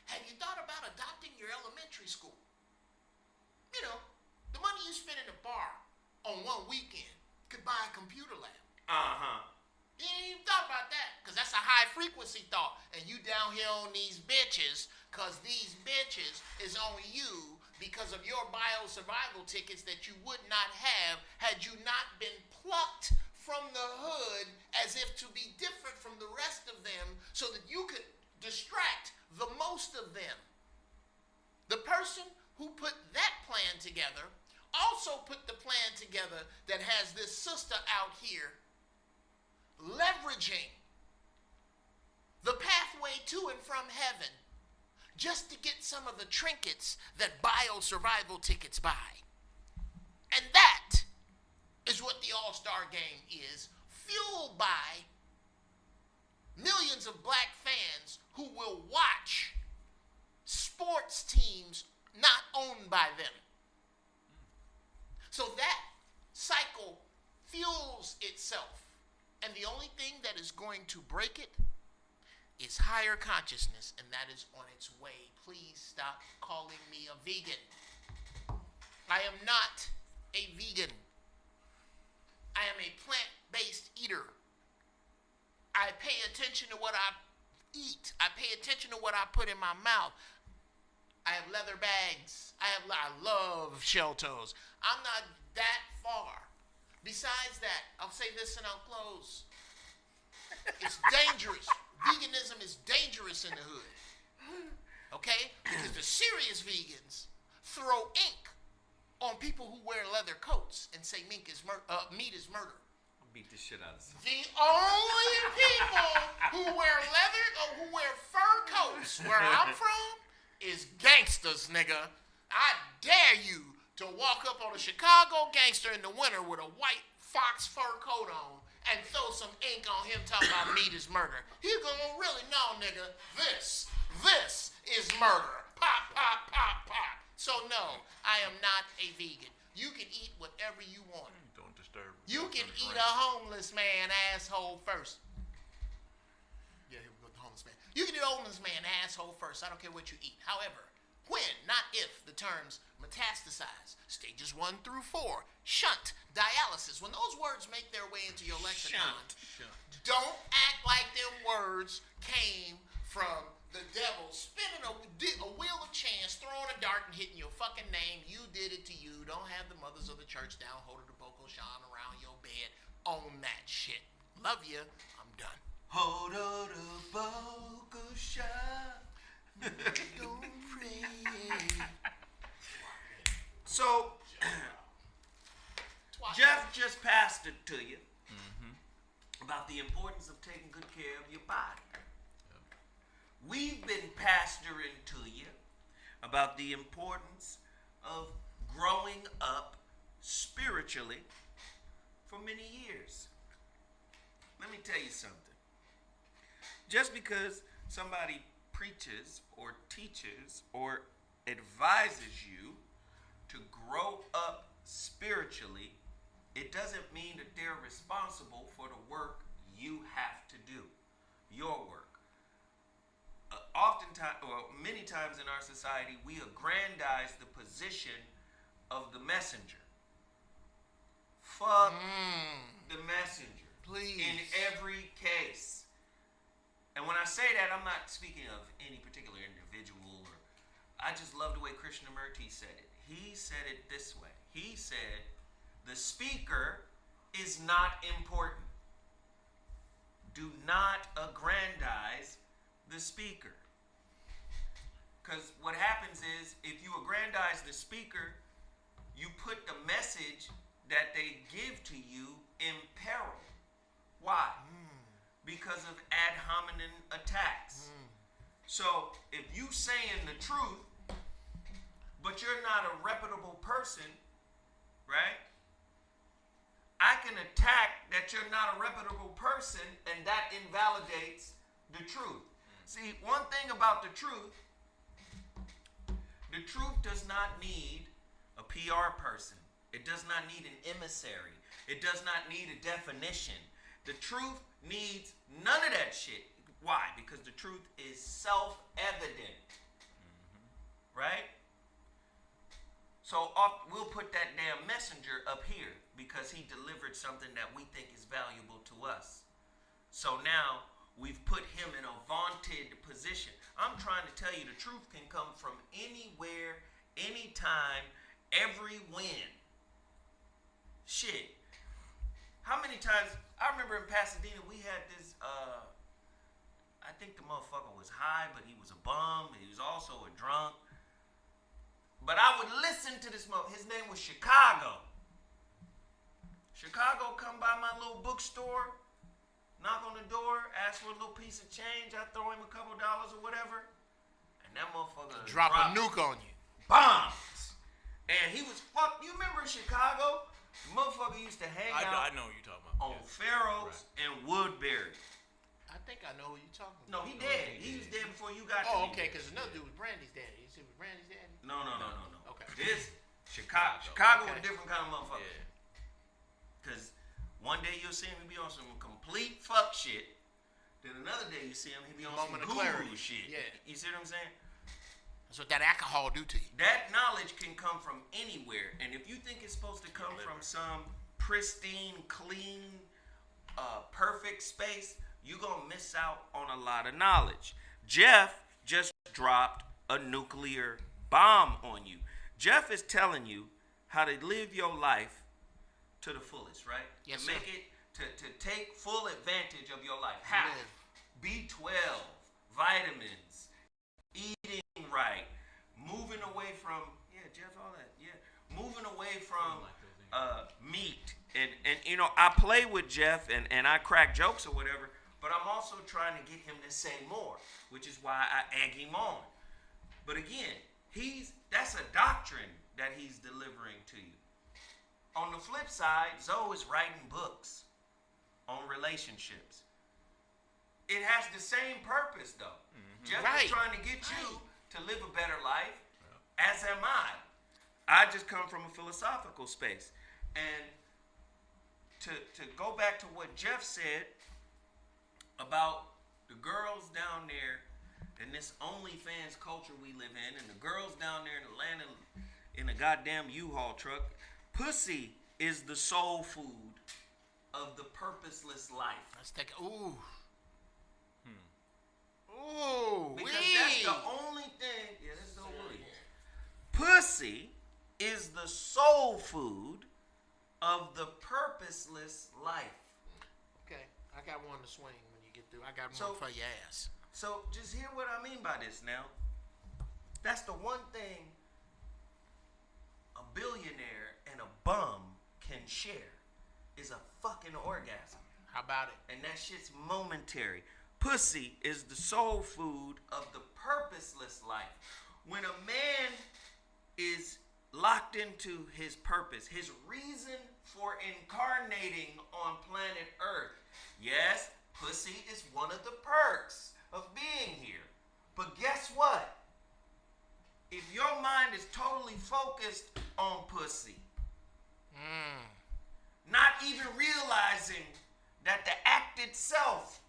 Have you thought about adopting your elementary school? You know, the money you spend in a bar on one weekend could buy a computer lab. You ain't even thought about that, because that's a high frequency thought. And you down here on these bitches, because these bitches is on you because of your bio-survival tickets that you would not have had you not been plucked from the hood as if to be different from the rest of them so that you could distract the most of them. The person who put that plan together also put the plan together that has this sister out here leveraging the pathway to and from heaven just to get some of the trinkets that bio-survival tickets buy. And that is what the All-Star Game is, fueled by millions of black fans who will watch sports teams not owned by them. So that cycle fuels itself. And the only thing that is going to break it is higher consciousness, and that is on its way. Please stop calling me a vegan. I am not a vegan. I am a plant-based eater. I pay attention to what I eat. I pay attention to what I put in my mouth. I have leather bags. I love shell toes. I'm not that far. Besides that, I'll say this and I'll close. It's dangerous. Veganism is dangerous in the hood. Okay? Because the serious vegans throw ink on people who wear leather coats and say meat is murder. Beat the shit out of some. The only people who wear leather or who wear fur coats where I'm from is gangsters, nigga. I dare you to walk up on a Chicago gangster in the winter with a white fox fur coat on and throw some ink on him talking about meat is murder. He's gonna really know, nigga, this is murder. Pop, pop, pop, pop. So no, I am not a vegan. You can eat whatever you want. Don't disturb. You can eat a homeless man asshole first. Yeah, here we go with the homeless man. You can eat a homeless man asshole first. I don't care what you eat. However, when, not if, the terms metastasize, stages 1 through 4, shunt, dialysis, when those words make their way into your lexicon, don't act like them words came from the devil spinning a wheel of chance, throwing a dart and hitting your fucking name. You did it to you. Don't have the mothers of the church down holding the Boko Shan around your bed. Own that shit. Love you. I'm done. Hold on to Boko Shan. Don't pray. So, Geoff just passed it to you about the importance of taking good care of your body. We've been pastoring to you about the importance of growing up spiritually for many years. Let me tell you something. Just because somebody preaches or teaches or advises you to grow up spiritually, it doesn't mean that they're responsible for the work you have to do, your work. Oftentimes, or many times in our society, we aggrandize the position of the messenger. Fuck the messenger. Please. In every case. And when I say that, I'm not speaking of any particular individual. I just love the way Krishnamurti said it. He said it this way. He said, the speaker is not important. Do not aggrandize the speaker. Because what happens is, if you aggrandize the speaker, you put the message that they give to you in peril. Why? Because of ad hominem attacks. So if you saying the truth, but you're not a reputable person, right? I can attack that you're not a reputable person, and that invalidates the truth. See, one thing about the truth does not need a PR person. It does not need an emissary. It does not need a definition. The truth needs none of that shit. Why? Because the truth is self-evident. Right? So we'll put that damn messenger up here because he delivered something that we think is valuable to us. So now we've put him in a vaunted position. I'm trying to tell you the truth can come from anywhere, anytime, every when. Shit. How many times, I remember in Pasadena we had this, I think the motherfucker was high, but he was a bum, he was also a drunk. But I would listen to this motherfucker, his name was Chicago. Chicago come by my little bookstore, knock on the door, ask for a little piece of change, I throw him a couple dollars or whatever, and that motherfucker Drop a nuke on you. Bombs. And he was you remember Chicago? The motherfucker used to hang out I know what you're talking about. on Farrell's and Woodbury. I think I know who you're talking No, about. he dead. He was dead before you got to Oh, me. okay, because another dude was Brandy's daddy. You see what Brandy's daddy? No. Okay. This Chicago Okay. was a different kind of motherfucker. Yeah. Because one day you'll see him, he be on some complete fuck shit. Then another day you see him, he be on Moment of some clarity. guru shit. Yeah. You see what I'm saying? That's what that alcohol do to you. That knowledge can come from anywhere. And if you think it's supposed to come from some pristine, clean, perfect space, you're going to miss out on a lot of knowledge. Geoff just dropped a nuclear bomb on you. Geoff is telling you how to live your life to the fullest, right? Yes, to sir. make it, to take full advantage of your life. How? B12, vitamins, eating right, moving away from, Geoff, all that, moving away from meat. And you know, I play with Geoff and I crack jokes or whatever, but I'm also trying to get him to say more, which is why I egg him on. But again, that's a doctrine that he's delivering to you. On the flip side, Zo is writing books on relationships. It has the same purpose, though. Geoff is trying to get you to live a better life, as am I. I just come from a philosophical space. And to go back to what Geoff said about the girls down there and this OnlyFans culture we live in, and the girls down there in Atlanta in a goddamn U-Haul truck, pussy is the soul food of the purposeless life. Let's take ooh. Ooh. Because that's the only thing. Yeah, that's the only. Pussy is the soul food of the purposeless life. Okay, I got one to swing when you get through. I got So- one for your ass. So just hear what I mean by this now. That's the one thing a billionaire and a bum can share is a fucking orgasm. How about it? And that shit's momentary. Pussy is the soul food of the purposeless life. when a man is locked into his purpose, his reason for incarnating on planet Earth. Yes, pussy is one of the perks of being here. But guess what? If your mind is totally focused on pussy, not even realizing that the act itself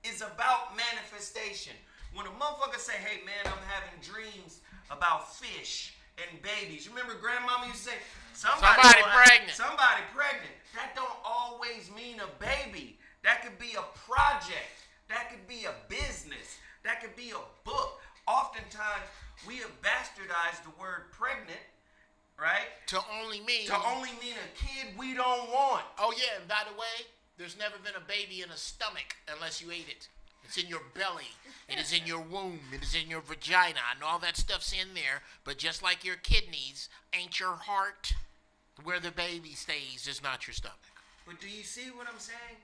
is about manifestation. When a motherfucker say, hey man, I'm having dreams about fish and babies. You remember grandmama used to say, somebody pregnant. Somebody pregnant. That don't always mean a baby. That could be a project. That could be a business. That could be a book. Oftentimes, we have bastardized the word pregnant, right? To only mean a kid we don't want. Oh yeah, and by the way, there's never been a baby in a stomach unless you ate it. It's in your belly. It is in your womb. It is in your vagina. And all that stuff's in there. But just like your kidneys, ain't your heart where the baby stays is not your stomach. But do you see what I'm saying?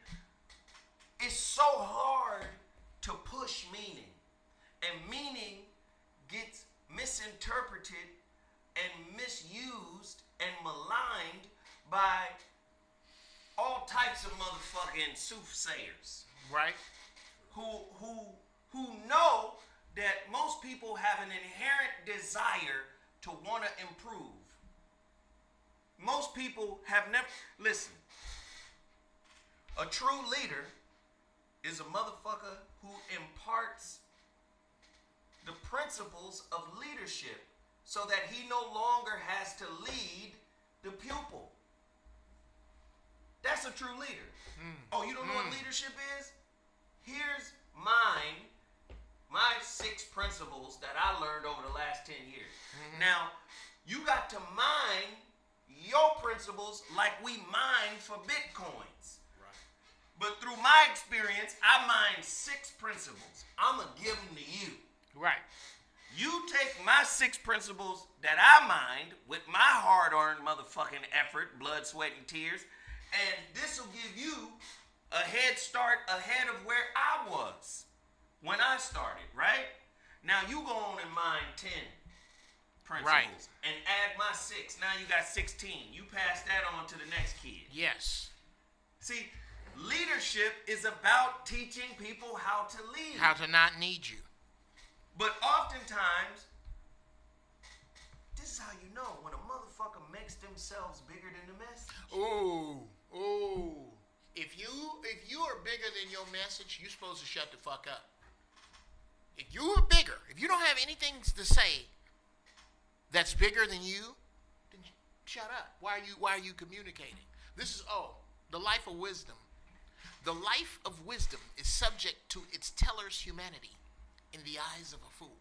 It's so hard to push meaning. And meaning gets misinterpreted and misused and maligned by all types of motherfucking soothsayers. Right. Who know that most people have an inherent desire to want to improve. Most people have never, listen, a true leader is a motherfucker who imparts the principles of leadership so that he no longer has to lead the pupil. That's a true leader. Oh, you don't know what leadership is? Here's my 6 principles that I learned over the last 10 years. Now, you got to mine your principles like we mine for Bitcoins. Right. But through my experience, I mine 6 principles. I'm going to give them to you. Right. You take my 6 principles that I mined with my hard-earned motherfucking effort, blood, sweat, and tears, and this will give you a head start ahead of where I was when I started, right? Now you go on and mine 10 principles and add my 6. Now you got 16. You pass that on to the next kid. Yes. See, leadership is about teaching people how to lead. How to not need you. But oftentimes, this is how you know when a motherfucker makes themselves bigger than the message. Ooh. If you are bigger than your message, you're supposed to shut the fuck up. If you are bigger, if you don't have anything to say that's bigger than you, then shut up. Why are you communicating? This is the life of wisdom. The life of wisdom is subject to its teller's humanity in the eyes of a fool.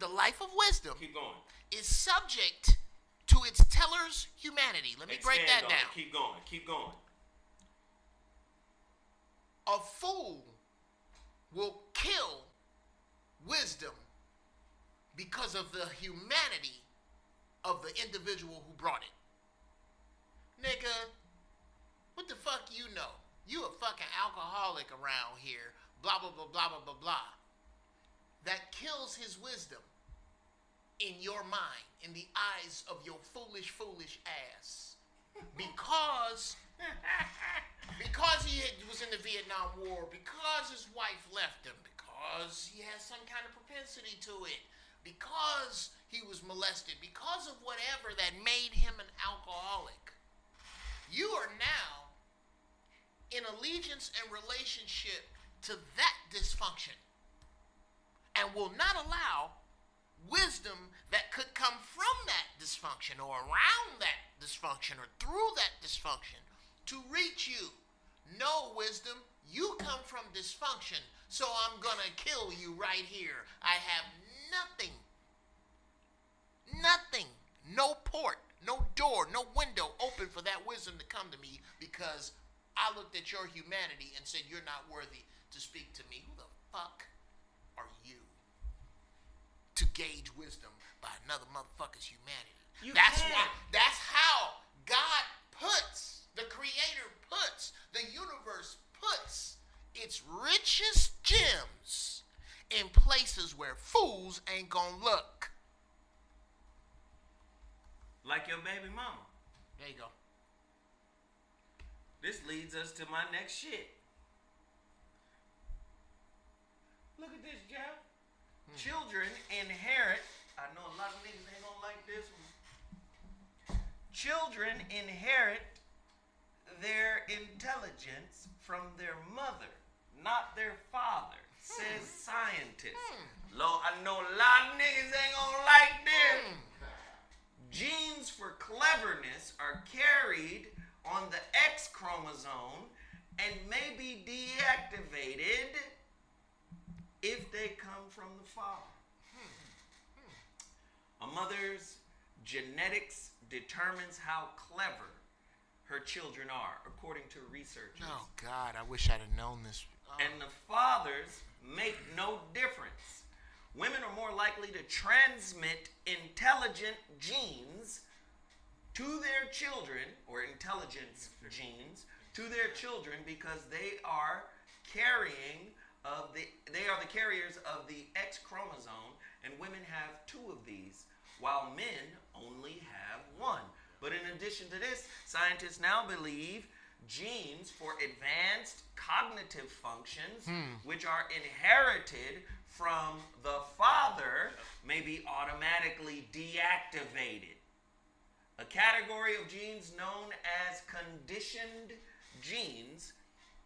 The life of wisdom is subject to its teller's humanity. Let me break that down. Keep going. A fool will kill wisdom because of the humanity of the individual who brought it. Nigga, what the fuck you know? You a fucking alcoholic around here, blah, blah, blah, blah, blah, blah, blah. That kills his wisdom in your mind, in the eyes of your foolish ass. Because he was in the Vietnam War, because his wife left him, because he has some kind of propensity to it, because he was molested, because of whatever that made him an alcoholic. You are now in allegiance and relationship to that dysfunction and will not allow wisdom that could come from that dysfunction or around that dysfunction or through that dysfunction to reach you. No, wisdom, you come from dysfunction, so I'm gonna kill you right here. I have nothing, no port, no door, no window open for that wisdom to come to me because I looked at your humanity and said you're not worthy to speak to me. Who the fuck are you to gauge wisdom by another motherfucker's humanity? That's how God puts, the Creator puts, the universe puts its richest gems in places where fools ain't gonna look. Like your baby mama. There you go. This leads us to my next shit. Look at this, Geoff. Children inherit. I know a lot of niggas ain't gonna like this one. Children inherit their intelligence from their mother, not their father, says scientists. Lord, I know a lot of niggas ain't gonna like this. Genes for cleverness are carried on the X chromosome and may be deactivated if they come from the father. A mother's genetics determines how clever her children are, according to researchers. Oh, God, I wish I'd have known this. Oh. And the fathers make no difference. Women are more likely to transmit intelligent genes to their children, or intelligence genes, to their children because they are the carriers of the X chromosome, and women have 2 of these, while men only have 1. But in addition to this, scientists now believe genes for advanced cognitive functions, which are inherited from the father, may be automatically deactivated. A category of genes known as conditioned genes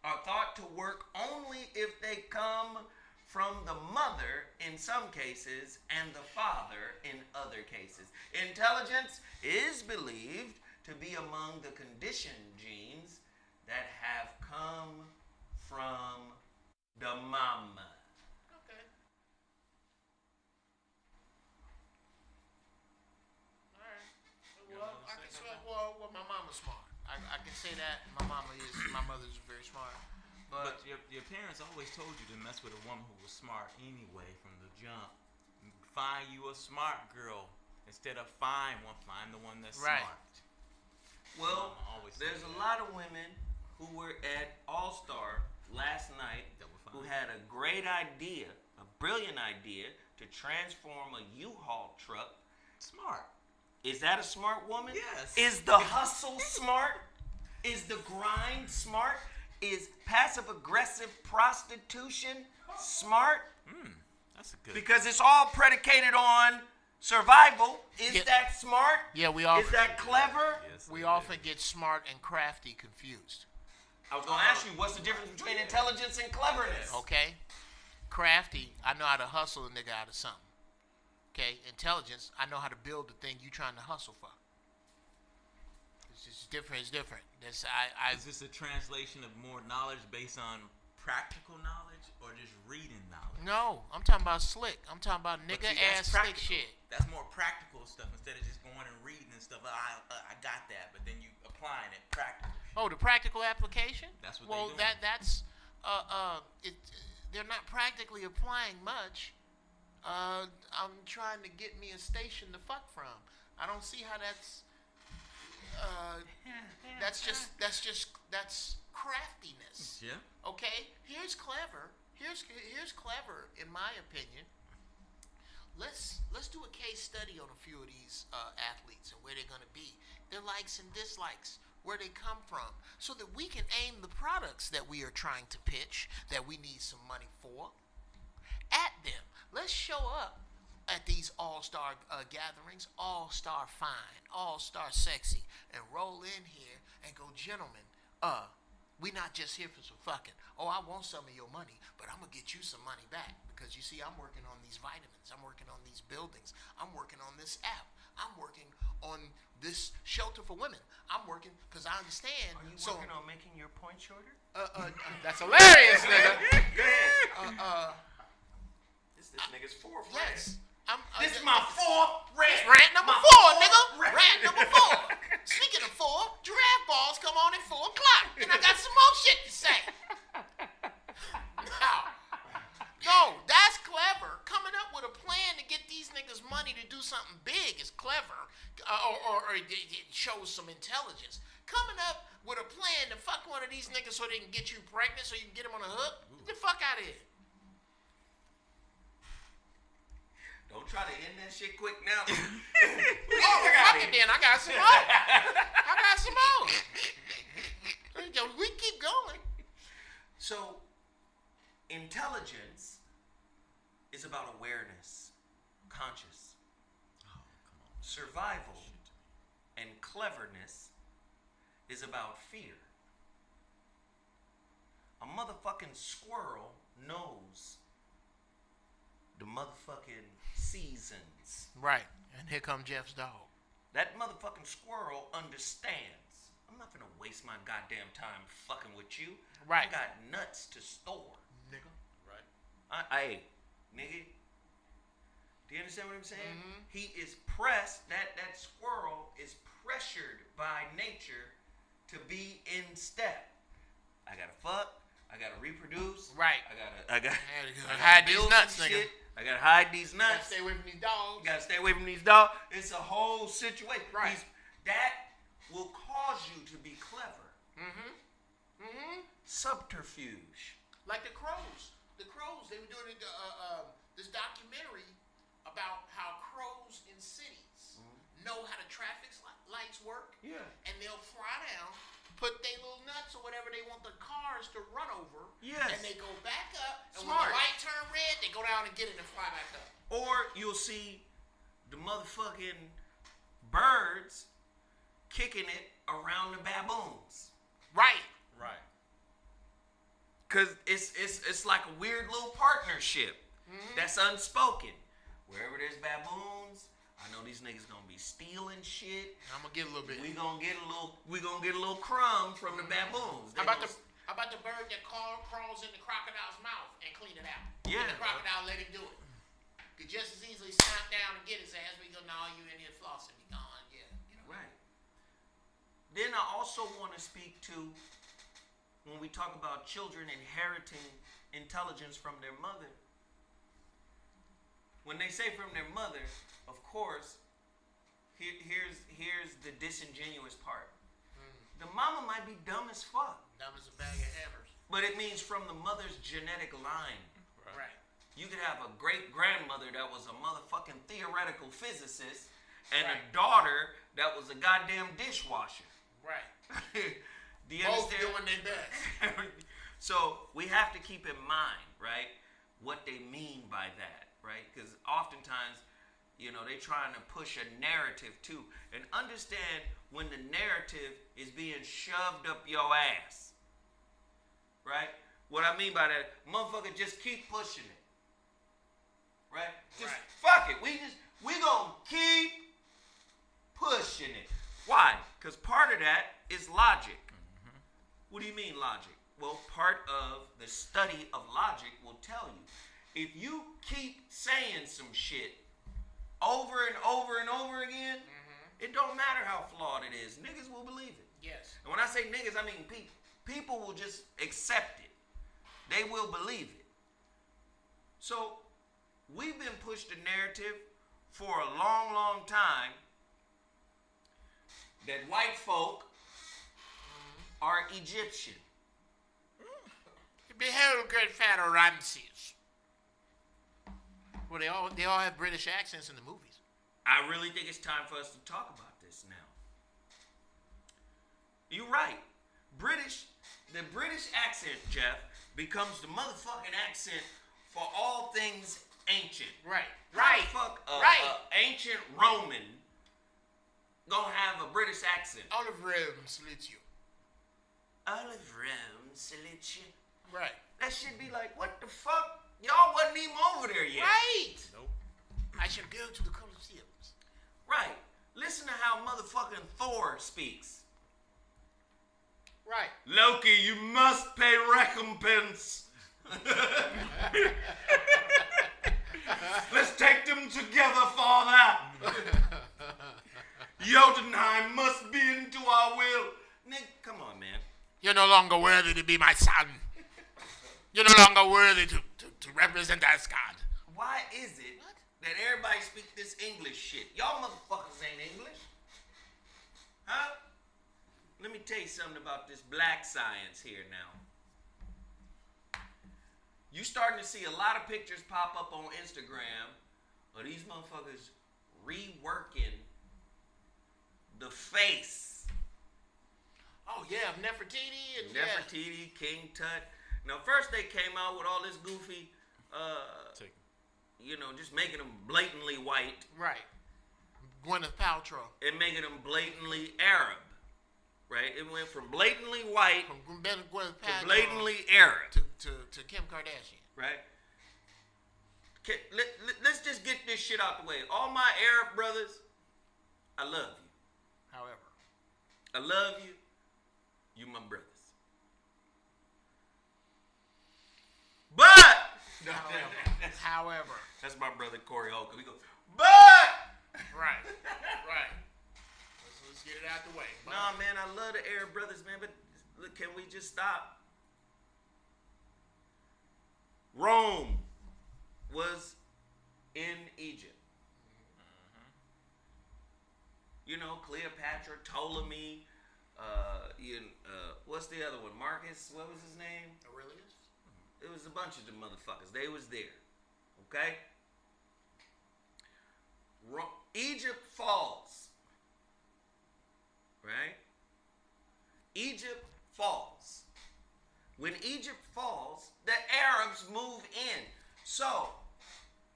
are thought to work only if they come from the mother in some cases and the father in other cases. Intelligence is believed to be among the conditioned genes that have come from the mama. Okay. All right. Well, I can say, well, my mama's smart. I can say that my mother's very smart. But your parents always told you to mess with a woman who was smart anyway from the jump. Find you a smart girl instead of find the one that's right. smart. Well, there's a lot of women who were at All-Star last night who had a great idea, a brilliant idea to transform a U-Haul truck. Smart. Is that a smart woman? Yes. Is the hustle smart? Is the grind smart? Is passive-aggressive prostitution smart? That's a good. Because it's all predicated on survival. Is that smart? Yeah, we often. Is that clever? Yes, We often get smart and crafty confused. I was going to ask you, what's the difference between intelligence and cleverness? Okay? Crafty, I know how to hustle a nigga out of something. Okay? Intelligence, I know how to build the thing you trying to hustle for. It's just different. It's different. Is this a translation of more knowledge based on practical knowledge or just reading knowledge? No, I'm talking about slick. I'm talking about But nigga see, that's ass slick practical. shit. That's more practical stuff instead of just going and reading and stuff. I got that, but then you applying it practically. Oh, the practical application? That's what well, they doing. that's they're not practically applying much. I'm trying to get me a station to fuck from. I don't see how that's craftiness. Yeah. Okay, here's clever. Here's clever in my opinion. Let's do a case study on a few of these athletes and where they're gonna be, their likes and dislikes, where they come from, so that we can aim the products that we are trying to pitch, that we need some money for, at them. Let's show up at these all-star gatherings, all-star fine, all-star sexy, and roll in here and go, gentlemen, we not just here for some fucking. Oh, I want some of your money, but I'm gonna get you some money back because you see, I'm working on these vitamins, I'm working on these buildings, I'm working on this app, I'm working on this shelter for women. I'm working because I understand. Are you working on making your point shorter? That's hilarious, nigga. This nigga's fourth Yes. This is my fourth rant. Rant number 4, nigga. Rant number 4. Speaking of 4, giraffe balls come on at 4 o'clock, and I got some more shit to say. No, that's clever. Coming up with a plan to get these niggas money to do something big is clever, or it shows some intelligence. Coming up with a plan to fuck one of these niggas so they can get you pregnant, so you can get them on a hook. Get the fuck out of here. to end that shit quick now. Oh, fuck it then. I got some more. We keep going. So, intelligence is about awareness, conscious. Survival and cleverness is about fear. A motherfucking squirrel knows the motherfucking seasons. Right. And here comes Geoff's dog. That motherfucking squirrel understands. I'm not gonna waste my goddamn time fucking with you. Right. I got nuts to store. Nigga. Right. Hey, nigga. Do you understand what I'm saying? Mm-hmm. He is pressed. That squirrel is pressured by nature to be in step. I gotta fuck. I gotta reproduce. Right. I gotta hide these build nuts, some nigga. shit. I gotta hide these You gotta nuts. stay away from these dogs. You gotta stay away from these dogs. It's a whole situation. Right. That will cause you to be clever. Mm-hmm. Mm-hmm. Subterfuge. Like the crows. The crows, they were doing this documentary about how crows in cities know how the traffic lights work. Yeah. And they'll fly down, put their little nuts or whatever they want the cars to run over. Yes. And they go back up. And Smart. when the light turn red, they go down and get it and fly back up. Or you'll see the motherfucking birds kicking it around the baboons. Right. Right. Cause it's like a weird little partnership that's unspoken. Wherever there's baboons, I know these niggas gonna be stealing shit. I'm gonna get a little bit. We gonna get a little crumb from the baboons. How about the bird that crawls in the crocodile's mouth and clean it out? Yeah. And the crocodile let him do it. Could just as easily snap down and get his ass. We go, no, you in here flossing. Be gone. Yeah. You know. Right. Then I also want to speak to when we talk about children inheriting intelligence from their mother. When they say from their mother, of course, here's the disingenuous part. The mama might be dumb as fuck. Dumb as a bag of hammers. But it means from the mother's genetic line. Right. You could have a great grandmother that was a motherfucking theoretical physicist and Right. a daughter that was a goddamn dishwasher. Right. Do you Both understand? doing their best. So we have to keep in mind, right, what they mean by that, right? Because oftentimes, you know, they trying to push a narrative too. And understand when the narrative is being shoved up your ass, right? What I mean by that, motherfucker, just keep pushing it, right? Just fuck it. We gonna keep pushing it. Why? Because part of that is logic. What do you mean logic? Well, part of the study of logic will tell you. If you keep saying some shit over and over and over again, it don't matter how flawed it is. Niggas will believe it. Yes. And when I say niggas, I mean people. People will just accept it. They will believe it. So, we've been pushed a narrative for a long, long time that white folk are Egyptian. Behold great Pharaoh Ramses. Well, they all have British accents in the movies. I really think it's time for us to talk about this now. You're right. The British accent, Geoff, becomes the motherfucking accent for all things ancient. Right. How the fuck a ancient Roman gonna have a British accent? Olive Rome salutes you. Olive Rome salutes you. Right. That should be like, what the fuck? Y'all wasn't even over there yet. Right. Nope. I shall go to the Colosseums. Right. Listen to how motherfucking Thor speaks. Right. Loki, you must pay recompense. Let's take them together, Father. Jotunheim must be into our will. Nick, come on, man. You're no longer worthy to be my son. You're no longer worthy to represent Asgard. Why is it that everybody speak this English shit? Y'all motherfuckers ain't English. Huh? Let me tell you something about this black science here now. You starting to see a lot of pictures pop up on Instagram Or these motherfuckers reworking the face. Oh yeah, Nefertiti and Nefertiti, King Tut. Now first they came out with all this goofy, just making them blatantly white. Right. Gwyneth Paltrow. And making them blatantly Arab. Right? It went from blatantly white From Gwyneth Paltrow to blatantly Arab. To Kim Kardashian. Right? Let's just get this shit out the way. All my Arab brothers, I love you. However. I love you. You my brothers. But However. That's my brother Corey Holcomb. He goes, but Right. Let's get it out the way. But, nah, man, I love the Arab brothers, man, but look, can we just stop? Rome was in Egypt. Cleopatra, Ptolemy, what's the other one? Marcus, what was his name? Aurelius? It was a bunch of them motherfuckers. They was there. Okay? Egypt falls. Right? Egypt falls. When Egypt falls, the Arabs move in. So,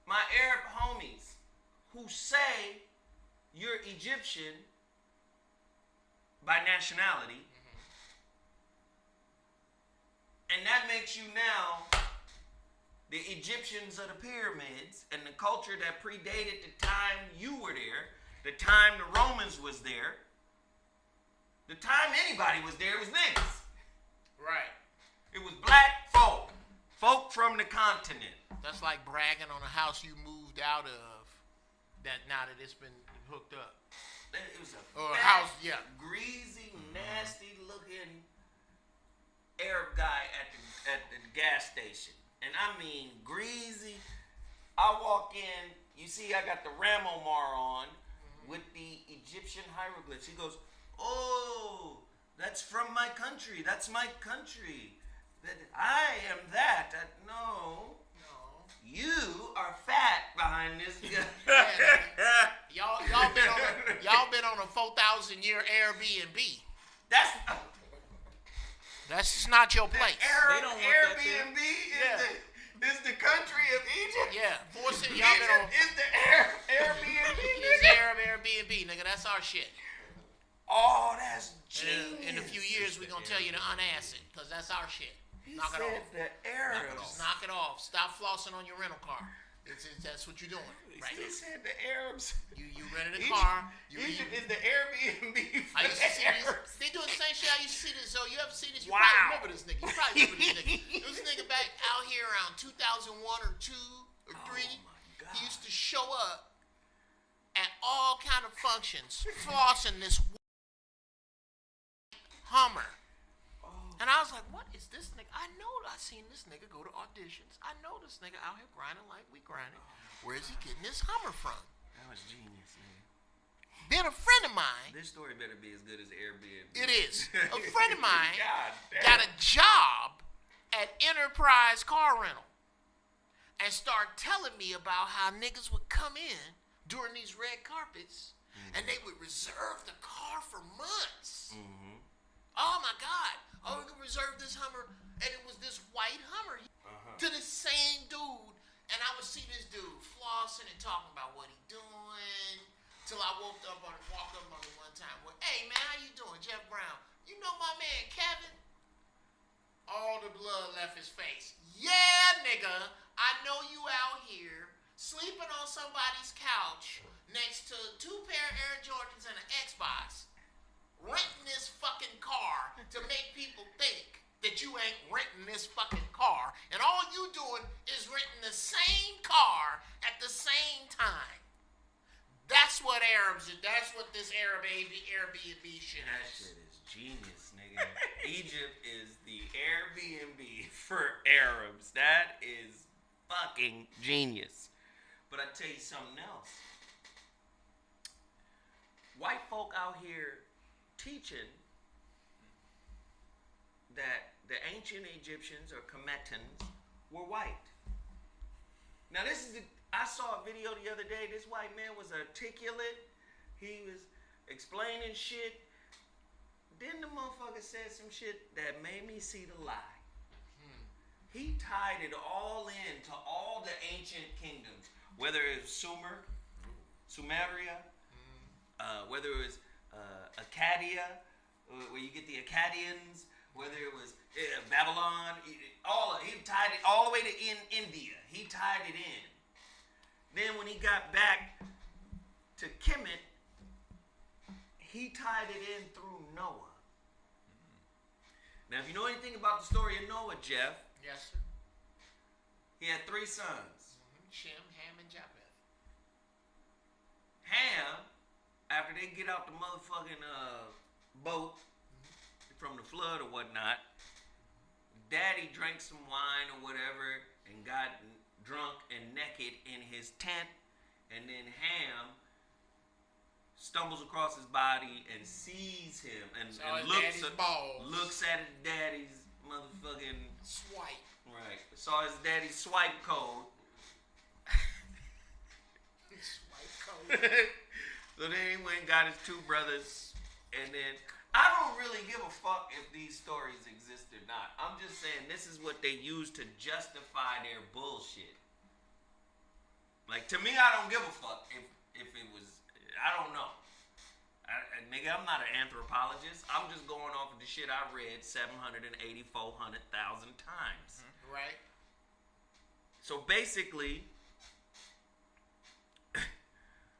my Arab homies who say you're Egyptian by nationality, and that makes you now the Egyptians of the pyramids and the culture that predated the time you were there, the time the Romans was there, the time anybody was there was niggas. Right. It was black folk from the continent. That's like bragging on a house you moved out of that now that it's been hooked up. It was a house, greasy, nasty-looking Arab guy at the gas station. And I mean greasy. I walk in, you see I got the Ramomar on with the Egyptian hieroglyphs. He goes, oh, that's from my country. That's my country. I am that. No. You are fat behind this guy. Y'all been on a 4,000-year Airbnb. That's just not your place. They don't want that Airbnb is the country of Egypt. Yeah, Egypt y'all been on. is the Airbnb. It's Arab Airbnb, nigga. That's our shit. Oh, that's genius. In a few years, we're gonna tell you to unass it, cause that's our shit. He Knock it said off. the Arabs. Just knock it off. Stop flossing on your rental car. That's what you're doing, right? He said the Arabs. You rented a car. Egypt is the Airbnb for I used to see the Arabs. they doing the same shit I used to see this. So you ever see this? You Wow. probably remember this nigga. There was a nigga back out here around 2001 or 2 or 3. my God. He used to show up at all kind of functions, flossing this Hummer. And I was like, what is this nigga? I know I seen this nigga go to auditions. I know this nigga out here grinding like we grinding. Where is he getting this Hummer from? That was genius, man. Been a friend of mine. This story better be as good as Airbnb. It is. A friend of mine God damn. got a job at Enterprise Car Rental and start telling me about how niggas would come in during these red carpets and they would reserve the car for months. Oh my God. Oh, we could reserve this Hummer. And it was this white Hummer to the same dude. And I would see this dude flossing and talking about what he doing. Till I walked up on him one time. Well, hey man, how you doing? Jeff Brown. You know my man Kevin? All the blood left his face. Yeah, nigga. I know you out here sleeping on somebody's couch next to 2 pair of Air Jordans and an Xbox. Renting this fucking car to make people think that you ain't renting this fucking car. And all you doing is renting the same car at the same time. That's what Arabs are. That's what this Airbnb shit That is. shit is genius, nigga. Egypt is the Airbnb for Arabs. That is fucking genius. But I tell you something else. White folk out here teaching that the ancient Egyptians or Kemetans were white. Now this is I saw a video the other day. This white man was articulate. He was explaining shit. Then the motherfucker said some shit that made me see the lie. He tied it all in to all the ancient kingdoms, whether it was Sumeria, whether it was Accadia, where you get the Akkadians, whether it was Babylon, he tied it all the way to India. He tied it in. Then when he got back to Kemet, he tied it in through Noah. Now, if you know anything about the story of Noah, Geoff, Yes, sir. he had 3 sons. Shem, Ham, and Japheth. Ham, after they get out the motherfucking boat from the flood or whatnot, Daddy drank some wine or whatever and got drunk and naked in his tent, and then Ham stumbles across his body and sees him and looks at his daddy's motherfucking swipe. Right. Saw his daddy's swipe code. Swipe code. So then he went and got his 2 brothers, and then I don't really give a fuck if these stories exist or not. I'm just saying this is what they use to justify their bullshit. Like, to me, I don't give a fuck if it was, I don't know. Nigga, I'm not an anthropologist. I'm just going off of the shit I read 780,000, 400,000 times. Right. So basically,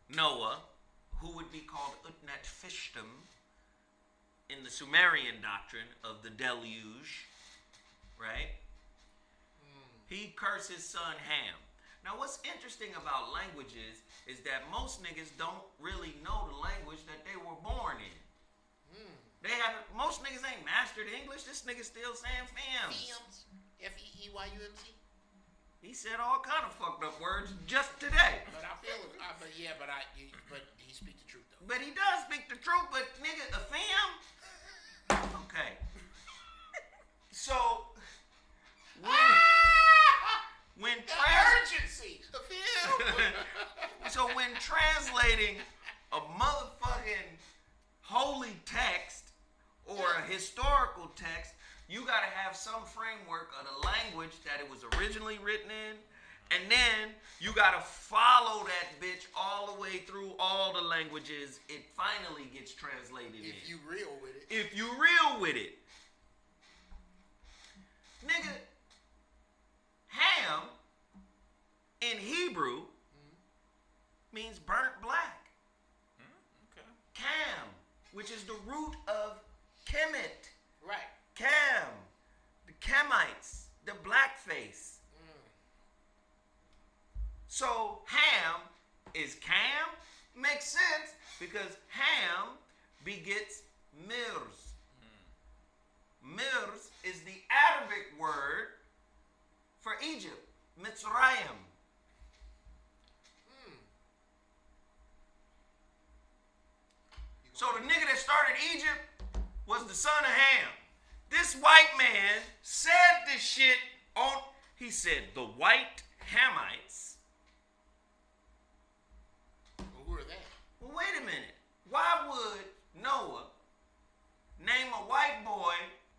Noah, who would be called Utnat Fishtim in the Sumerian doctrine of the deluge, right? He cursed his son Ham. Now, what's interesting about languages is that most niggas don't really know the language that they were born in. Most niggas ain't mastered English. This nigga still saying fams. Feums. F-E-E-Y-U-M-Z. He said all kind of fucked up words just today. But I feel it. But he speaks the truth though. But he does speak the truth. But nigga, a fam. Okay. So when urgency. The film. So when translating a motherfucking holy text or a historical text, you gotta have some framework of the language that it was originally written in, and then you gotta follow that bitch all the way through all the languages it finally gets translated in. If you real with it. If you real with it. Nigga, Ham in Hebrew means burnt black. Okay. Cam, which is the root of Kemet. Right. Cam, the Kamites, the blackface. So Ham is Cam? Makes sense because Ham begets Mirs. Mirs is the Arabic word for Egypt, Mitzrayim. So the nigga that started Egypt was the son of Ham. This white man said this shit on, he said the white Hamites. Well, who are they? Well, wait a minute. Why would Noah name a white boy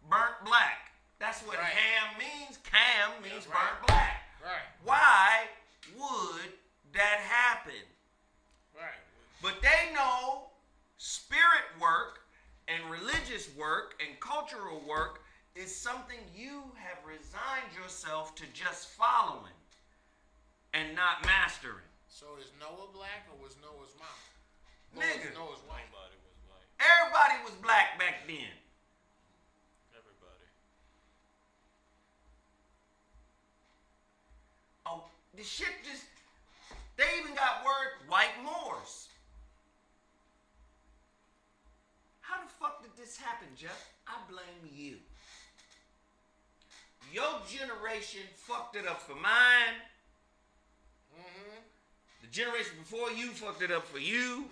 burnt black? That's what Right. Ham means. Cam means Yeah, right. burnt black. Right. Why would that happen? Right. But they know spirit work and religious work and cultural work is something you have resigned yourself to just following and not mastering. So is Noah black or was Noah's mom? Nigga. Noah's white. Nobody was like Everybody was black back then. everybody. Oh, the shit just, they even got word white Moors. How the fuck did this happen, Geoff? I blame you. Your generation fucked it up for mine. The generation before you fucked it up for you.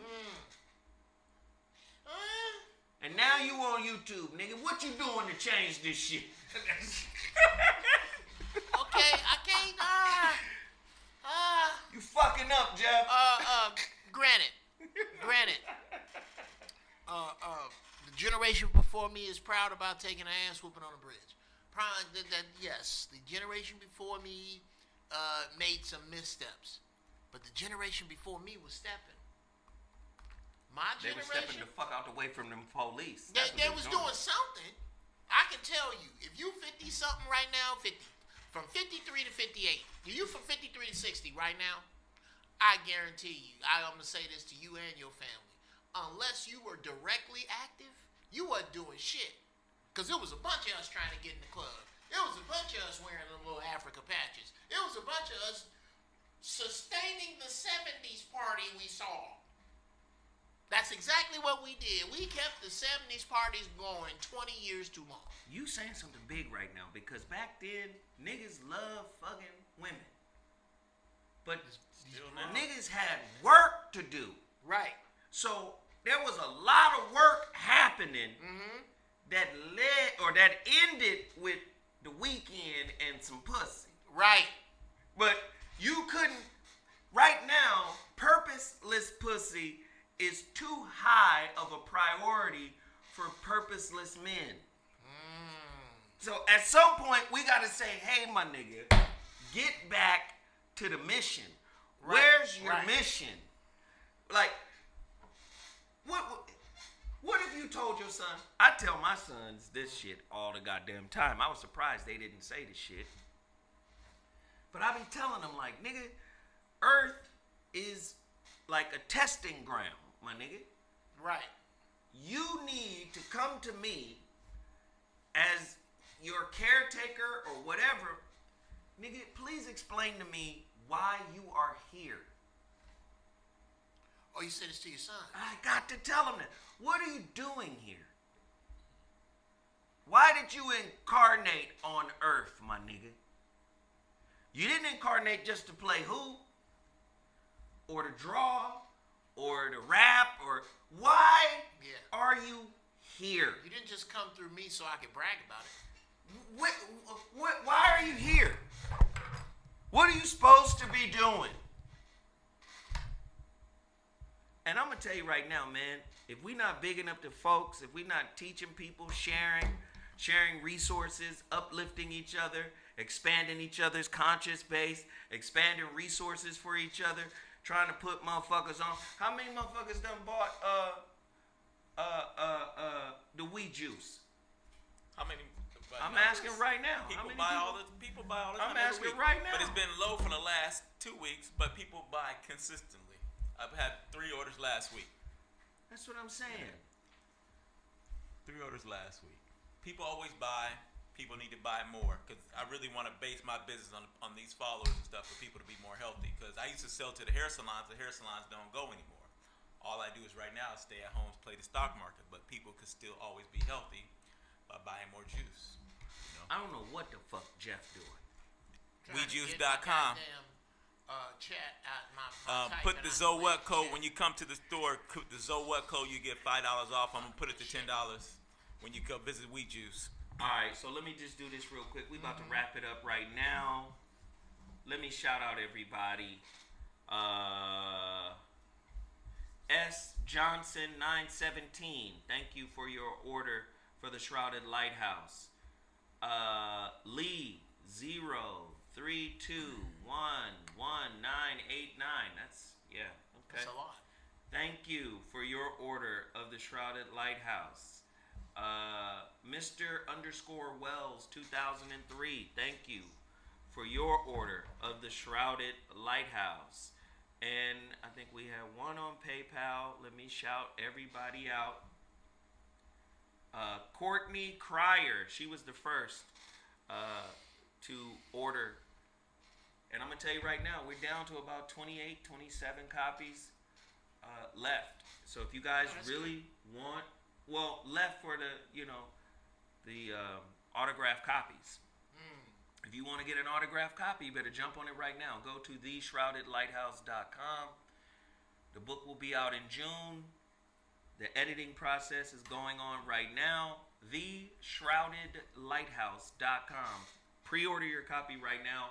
And now you on YouTube, nigga. What you doing to change this shit? Okay, I can't. You fucked fucking up, Geoff. Granted. The generation before me is proud about taking an ass whooping on a bridge. Yes, the generation before me made some missteps, but the generation before me was stepping. My They were generation, stepping the fuck out the way from them police. they was doing something. I can tell you, if you 50 something right now, from 53 to 58, you from 53 to 60 right now, I guarantee you, I'm gonna say this to you and your family, unless you were directly active, you wasn't doing shit. Because it was a bunch of us trying to get in the club. It was a bunch of us wearing them little Africa patches. It was a bunch of us sustaining the 70s party we saw. That's exactly what we did. We kept the 70s parties going 20 years too long. You saying something big right now, because back then, niggas love fucking women. But niggas had work to do. Right. So there was a lot of work happening that ended with the weekend and some pussy. Right. But you couldn't, right now, purposeless pussy is too high of a priority for purposeless men. So at some point, we got to say, hey, my nigga, get back to the mission. Right. Where's your Right. mission? Like, what if you told your son? I tell my sons this shit all the goddamn time. I was surprised they didn't say this shit. But I be telling them, like, nigga, Earth is like a testing ground, my nigga. Right. You need to come to me as your caretaker or whatever. Nigga, please explain to me why you are here. Oh, you said this to your son? I got to tell him that. What are you doing here? Why did you incarnate on Earth, my nigga? You didn't incarnate just to play who? Or to draw? Or to rap? Or why are you here? You didn't just come through me so I could brag about it. Why are you here? What are you supposed to be doing? And I'm going to tell you right now, man, if we not bigging up the folks, if we not teaching people, sharing resources, uplifting each other, expanding each other's conscious base, expanding resources for each other, trying to put motherfuckers on. How many motherfuckers done bought the weed juice? How many? I'm asking right now. People How many buy all the time. I'm every asking week. right now. But it's been low for the last 2 weeks. But people buy consistently. I've had 3 orders last week. That's what I'm saying. 3 orders last week. People always buy. People need to buy more because I really want to base my business on these followers and stuff for people to be more healthy. Because I used to sell to the hair salons. The hair salons don't go anymore. All I do is right now stay at home, play the stock market. But people could still always be healthy by buying more juice. You know? I don't know what the fuck Geoff doing. WeGet.com. Chat out my Put the ZoWhat code when you come to the store. The ZoWhat code, you get $5 off. I'm gonna put it to $10 when you come visit We Juice. All right, so let me just do this real quick. We about to wrap it up right now. Let me shout out everybody. S Johnson 917. Thank you for your order for the Shrouded Lighthouse. Lee 032111989. That's okay. That's a lot. Thank you for your order of the Shrouded Lighthouse. Mr_Wells 2003. Thank you for your order of the Shrouded Lighthouse. And I think we have one on PayPal. Let me shout everybody out. Courtney Cryer. She was the first to order. And I'm going to tell you right now, we're down to about 28, 27 copies left. So if you guys really want, left for the, autographed copies. If you want to get an autographed copy, you better jump on it right now. Go to theshroudedlighthouse.com. The book will be out in June. The editing process is going on right now. theshroudedlighthouse.com. Pre-order your copy right now.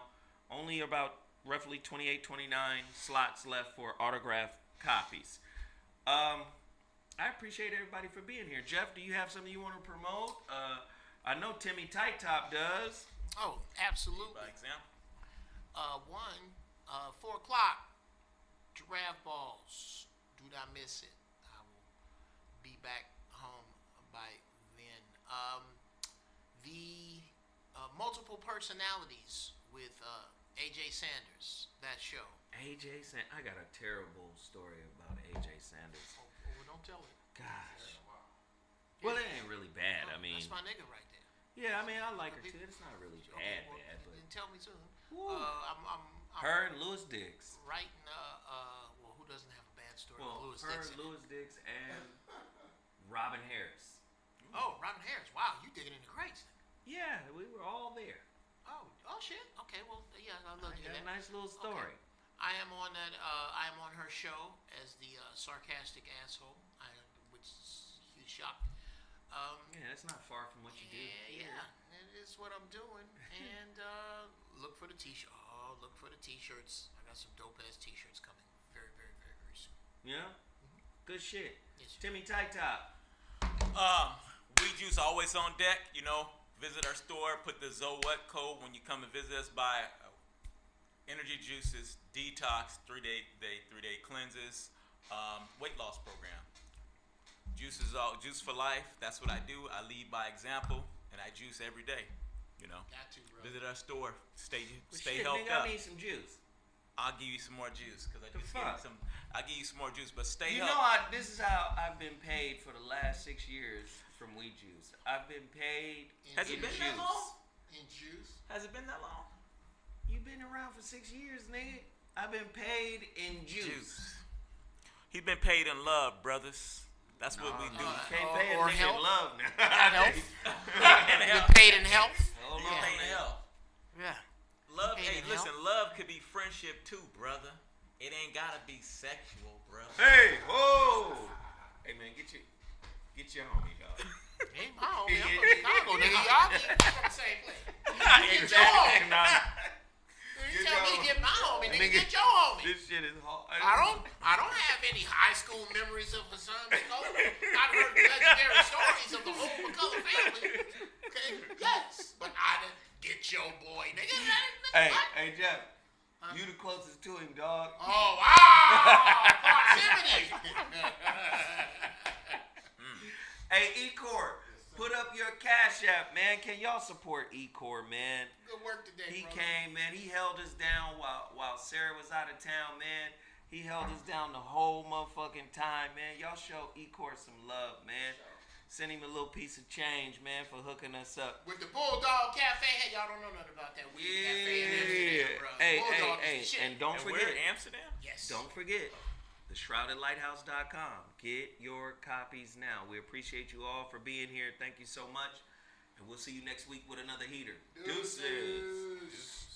Only about roughly 28, 29 slots left for autographed copies. I appreciate everybody for being here. Geoff, do you have something you want to promote? I know Timmy Tight Top does. Oh, absolutely. By example. 4 o'clock, giraffe balls. Do not miss it. I will be back home by then. The multiple personalities with AJ Sanders, that show. AJ Sanders. I got a terrible story about AJ Sanders. Oh, well, don't tell it. Gosh. Well, it ain't really bad. I mean, that's my nigga right there. yeah, I mean, I like her too. It's not really bad, well, bad, but then tell me soon. Woo. I'm her and Louis Dix. writing. Well, who doesn't have a bad story? Well, Louis her, Dixon. Louis Dix, and Robin Harris. Oh, Robin Harris. Wow, you digging in the crates. Yeah, we were all there. Oh shit. Okay, well, yeah, I'd love to hear Got a that. nice little story. Okay. I am on that. I am on her show as the sarcastic asshole, which is a huge shock. Yeah, that's not far from what you do. Yeah, it is what I'm doing. And look for the t-shirt. Oh, look for the t-shirts. I got some dope ass t-shirts coming very, very, very, very soon. Yeah, good shit. Yes, sir. Timmy Tight Top. Weed juice always on deck. You know, visit our store. Put the ZoWhat code when you come and visit us. Buy energy juices, detox, 3-day cleanses, weight loss program. Juice is all juice for life. That's what I do. I lead by example, and I juice every day. You know. Got to, bro. Visit our store. Stay Shit, healthy nigga, up. I need some juice. I'll give you some more juice because I The just fuck? gave some. I'll give you some more juice, but stay You healthy. know, this is how I've been paid for the last 6 years from Weed Juice. I've been paid Has in it been juice. that long? In juice. Has it been that long? You've been around for 6 years, nigga. I've been paid in juice. He's been paid in love, brothers. That's what we do. Can't pay a Or nigga in health. love now. Health. And You're paid in health. Hold He's on, paid in man. health. Yeah. Love, Paid hey, in listen, health. love could be friendship too, brother. It ain't gotta be sexual, brother. Hey, whoa! Hey man, get your homie, dog. Ain't my homie. I'm from Chicago, nigga. Y'all get from the same place. Get your homie. You Get tell me your- get my homie, nigga. Nigga, Get your homie. This shit is hard. I don't have any high school memories of Hassan McCullough. I've heard legendary stories of the whole McCullough family. Okay, yes, but I didn't get your boy, nigga. Hey, Geoff, you the closest to him, dog. Oh wow, proximity. Hey, E-Core, put up your Cashapp, man. Can y'all support E-Core, man? Good work today, He brother. came, man. He held us down while Sarah was out of town, man. He held us down the whole motherfucking time, man. Y'all show E-Core some love, man. Send him a little piece of change, man, for hooking us up. With the Bulldog Cafe, hey, y'all don't know nothing about that weed cafe in Amsterdam, bro. Hey, Bulldog hey, is the shit. and don't And forget. we're in Amsterdam? Yes. Don't forget, theshroudedlighthouse.com. Get your copies now. We appreciate you all for being here. Thank you so much. And we'll see you next week with another heater. Deuces.